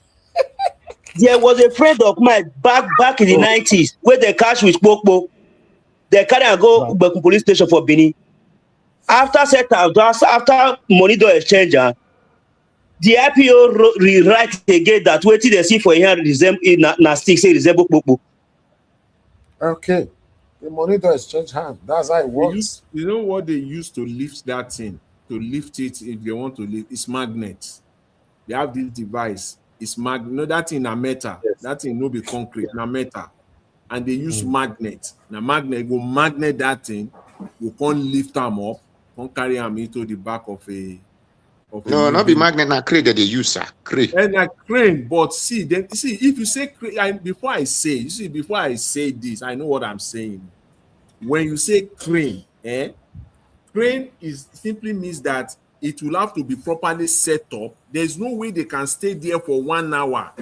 There was a friend of mine back in the 90s where they catch with Pokpo. They carry and go back to police station for Benin. After money door exchange, the IPO rewrite again that waiting they see for here na stick say resemble Pokpo. Okay. The money door exchange hand. That's how it works. You know what they use to lift that thing? To lift it if they want to lift, it's magnets. They have this device. It's that thing na metal. Yes. That thing no be concrete, na metal. And they use magnet. Now magnet go magnet that thing, you can't lift them up, can't carry them into the back of a no, not be magnet, na crane that they use, sir. Crane. And a crane, but see, if you say crane, before I say this, I know what I'm saying. When you say crane, crane simply means that it will have to be properly set up. There's no way they can stay there for 1 hour.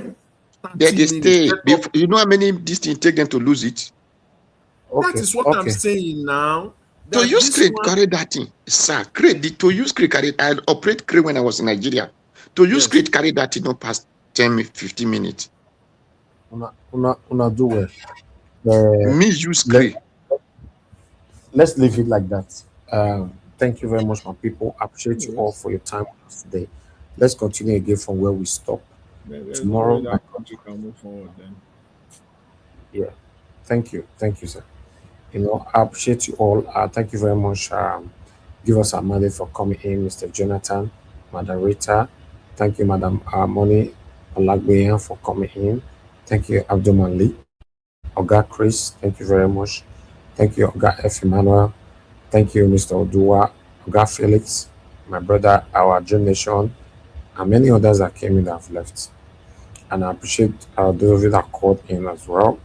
They stay. You know how many this thing take them to lose it? Okay. That is what I'm saying now. To use crane, carry that thing, sir. Crane, to use crane, carry. I operate crane when I was in Nigeria. To use crane, carry that thing, not past 10-15 minutes. Una do well. Me use crane. Let's leave it like that. Thank you very much, my people. I appreciate you all for your time with us today. Let's continue again from where we stop. Tomorrow, that country can move forward then. Yeah. Thank you, sir. I appreciate you all. Thank you very much. Give us a mandate for coming in, Mr. Jonathan, Madam Rita. Thank you, Madam Moni Olagbeyan, for coming in. Thank you, Abdul Malik. Oga Chris, thank you very much. Thank you, Oga F. Emmanuel. Thank you, Mr. Odua, Oga Felix, my brother, our generation, and many others that came in that have left. And I appreciate those of you that called in as well.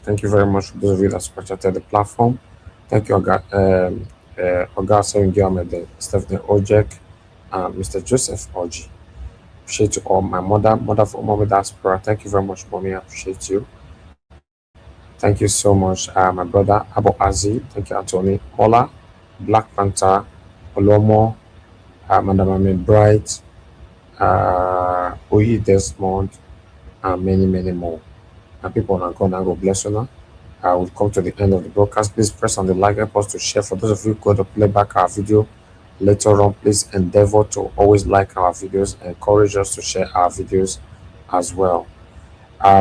Thank you very much for those of you that supported the platform. Thank you, Oga Sengiyame, Stephanie Ojek, and Mr. Joseph Oji. Appreciate you all. My mother for Mommy Diaspora. Thank you very much, Mommy. I appreciate you. Thank you so much, my brother Abu Azi. Thank you, Anthony Mola, Black Panther, Olomo, Madam Ahmed Bright, Oyi Desmond, and many, many more. And people on God, God bless you now. We'll come to the end of the broadcast. Please press on the like, help us to share. For those of you who go to play back our video later on, please endeavor to always like our videos. Encourage us to share our videos as well.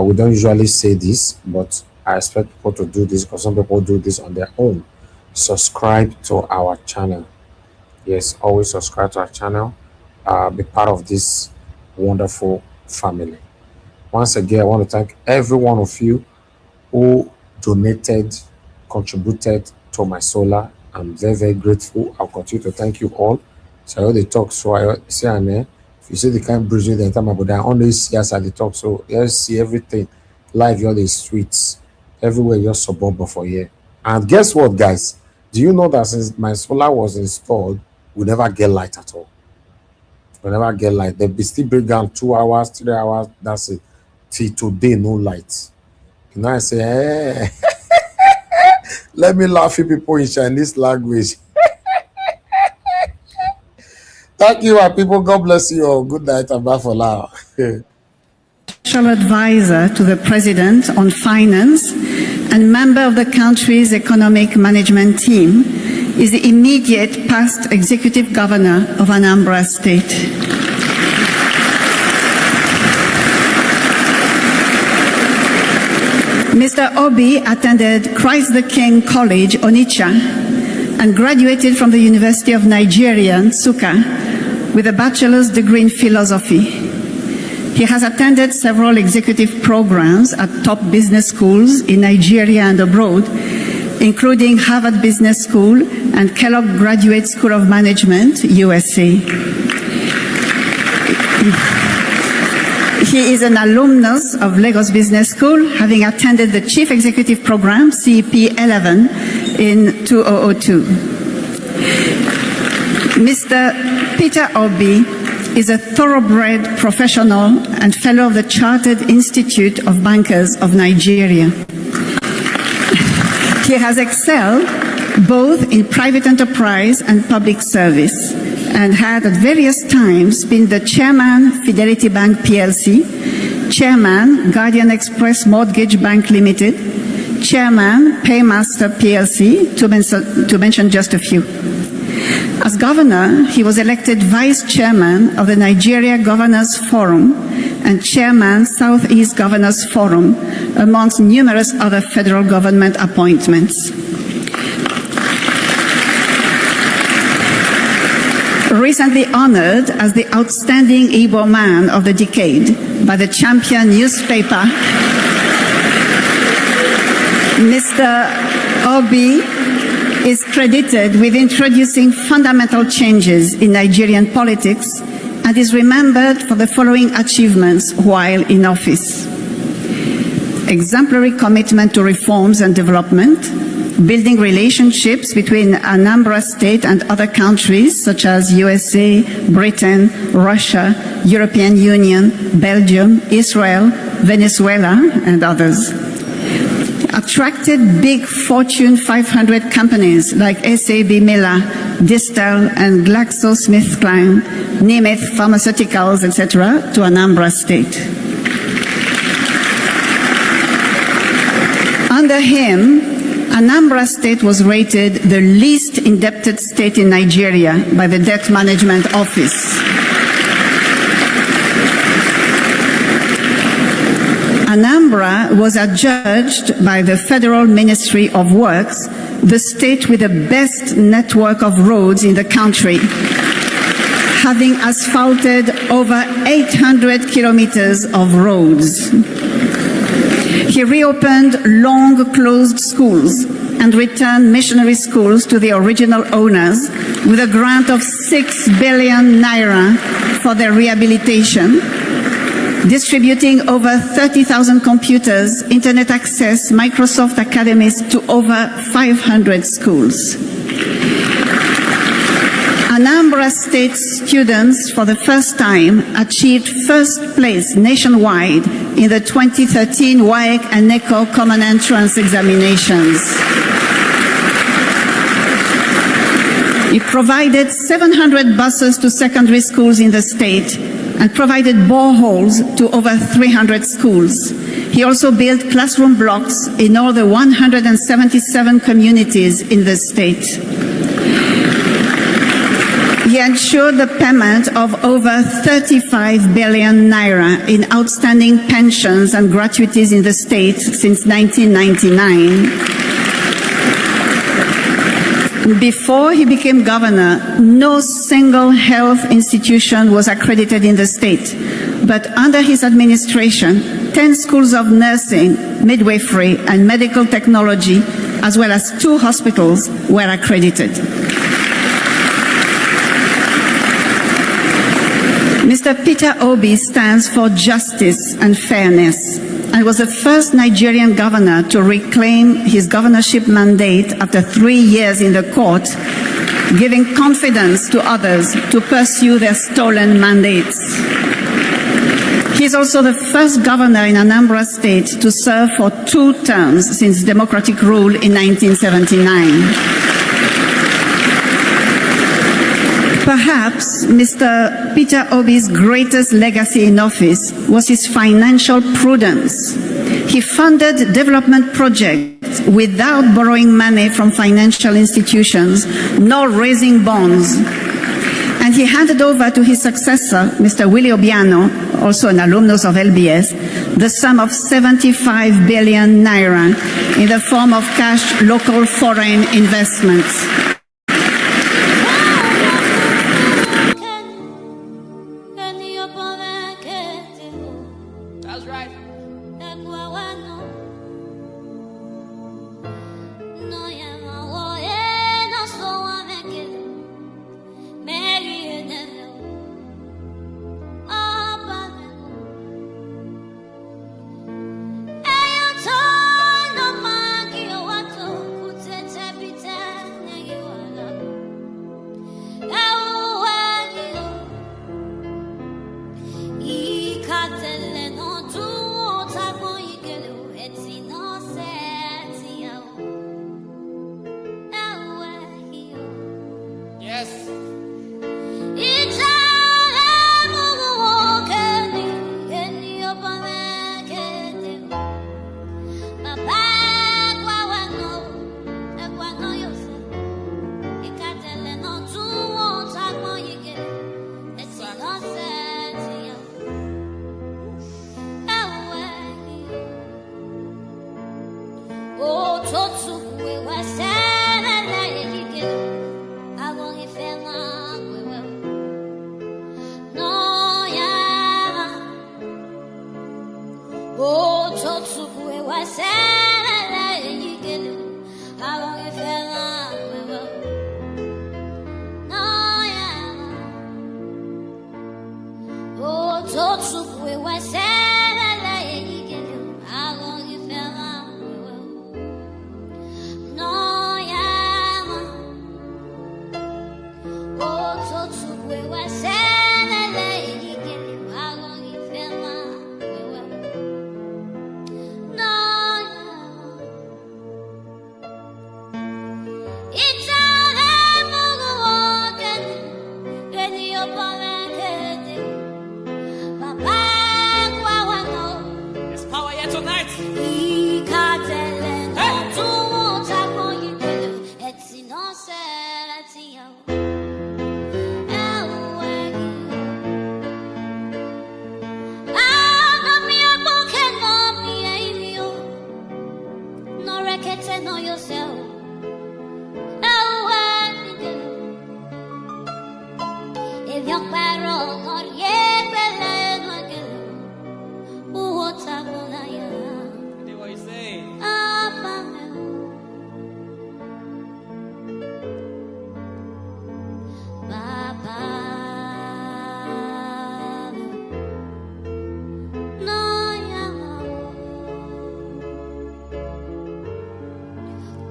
We don't usually say this, but I expect people to do this because some people do this on their own. Subscribe to our channel. Yes, always subscribe to our channel. Be part of this wonderful family. Once again, I want to thank every one of you who donated, contributed to my solar. I'm very, very grateful. I'll continue to thank you all. So I heard they talk, so I see if you see the kind of bridge the time about that, only see us at the talk. So let's see everything live, all the streets, everywhere your suburb for here. And guess what, guys? Do you know that since my solar was installed, we never get light at all? We never get light. They be still bring down 2 hours, 3 hours. That's it. Till today, no light. I say, hey, let me laugh at people in Chinese language. Thank you, people. God bless you all. Good night and bye for now. Special advisor to the President on finance and member of the country's economic management team is the immediate past executive governor of Anambra State. Mr. Obi attended Christ the King College, Onitsha, and graduated from the University of Nigeria, Nsukka, with a bachelor's degree in philosophy. He has attended several executive programs at top business schools in Nigeria and abroad, including Harvard Business School and Kellogg Graduate School of Management, USA. He is an alumnus of Lagos Business School, having attended the Chief Executive Program, CEP 11, in 2002. Mr. Peter Obi is a thoroughbred professional and fellow of the Chartered Institute of Bankers of Nigeria. He has excelled both in private enterprise and public service, and had at various times been the chairman, Fidelity Bank PLC, chairman, Guardian Express Mortgage Bank Limited, chairman, Paymaster PLC, to mention just a few. As governor, he was elected vice chairman of the Nigeria Governors Forum and chairman, Southeast Governors Forum, amongst numerous other federal government appointments. Recently honored as the Outstanding Igbo Man of the Decade by the Champion newspaper, Mr. Obi is credited with introducing fundamental changes in Nigerian politics and is remembered for the following achievements while in office: exemplary commitment to reforms and development, building relationships between Anambra State and other countries such as USA, Britain, Russia, European Union, Belgium, Israel, Venezuela, and others. Attracted big Fortune 500 companies like SAB Miller, Distel, and GlaxoSmithKline, Nemeth Pharmaceuticals, etc., to Anambra State. Under him, Anambra State was rated the least indebted state in Nigeria by the Debt Management Office. Anambra was adjudged by the Federal Ministry of Works the state with the best network of roads in the country, having asphalted over 800 kilometers of roads. He reopened long-closed schools and returned missionary schools to the original owners with a grant of 6 billion naira for their rehabilitation, distributing over 30,000 computers, internet access, Microsoft academies to over 500 schools. Anambra State students, for the first time, achieved first place nationwide in the 2013 WAEC and NECO Common Entrance examinations. It provided 700 buses to secondary schools in the state and provided boreholes to over 300 schools. He also built classroom blocks in all the 177 communities in the state. He ensured the payment of over 35 billion naira in outstanding pensions and gratuities in the state since 1999. Before he became governor, no single health institution was accredited in the state. But under his administration, 10 schools of nursing, midwifery, and medical technology, as well as 2 hospitals, were accredited. Mr. Peter Obi stands for justice and fairness and was the first Nigerian governor to reclaim his governorship mandate after 3 years in the court, giving confidence to others to pursue their stolen mandates. He is also the first governor in Anambra State to serve for 2 terms since democratic rule in 1979. Perhaps Mr. Peter Obi's greatest legacy in office was his financial prudence. He funded development projects without borrowing money from financial institutions, nor raising bonds. And he handed over to his successor, Mr. Willie Obiano, also an alumnus of LBS, the sum of 75 billion naira in the form of cash local foreign investments.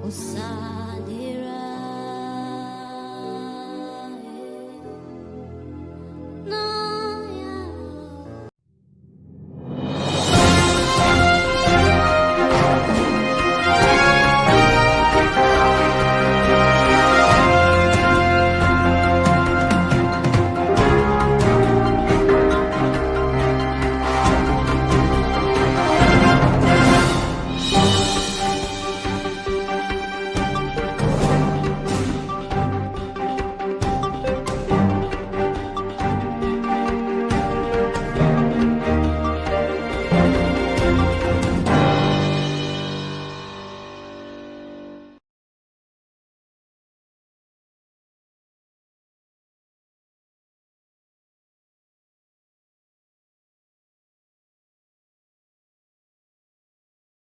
Osa.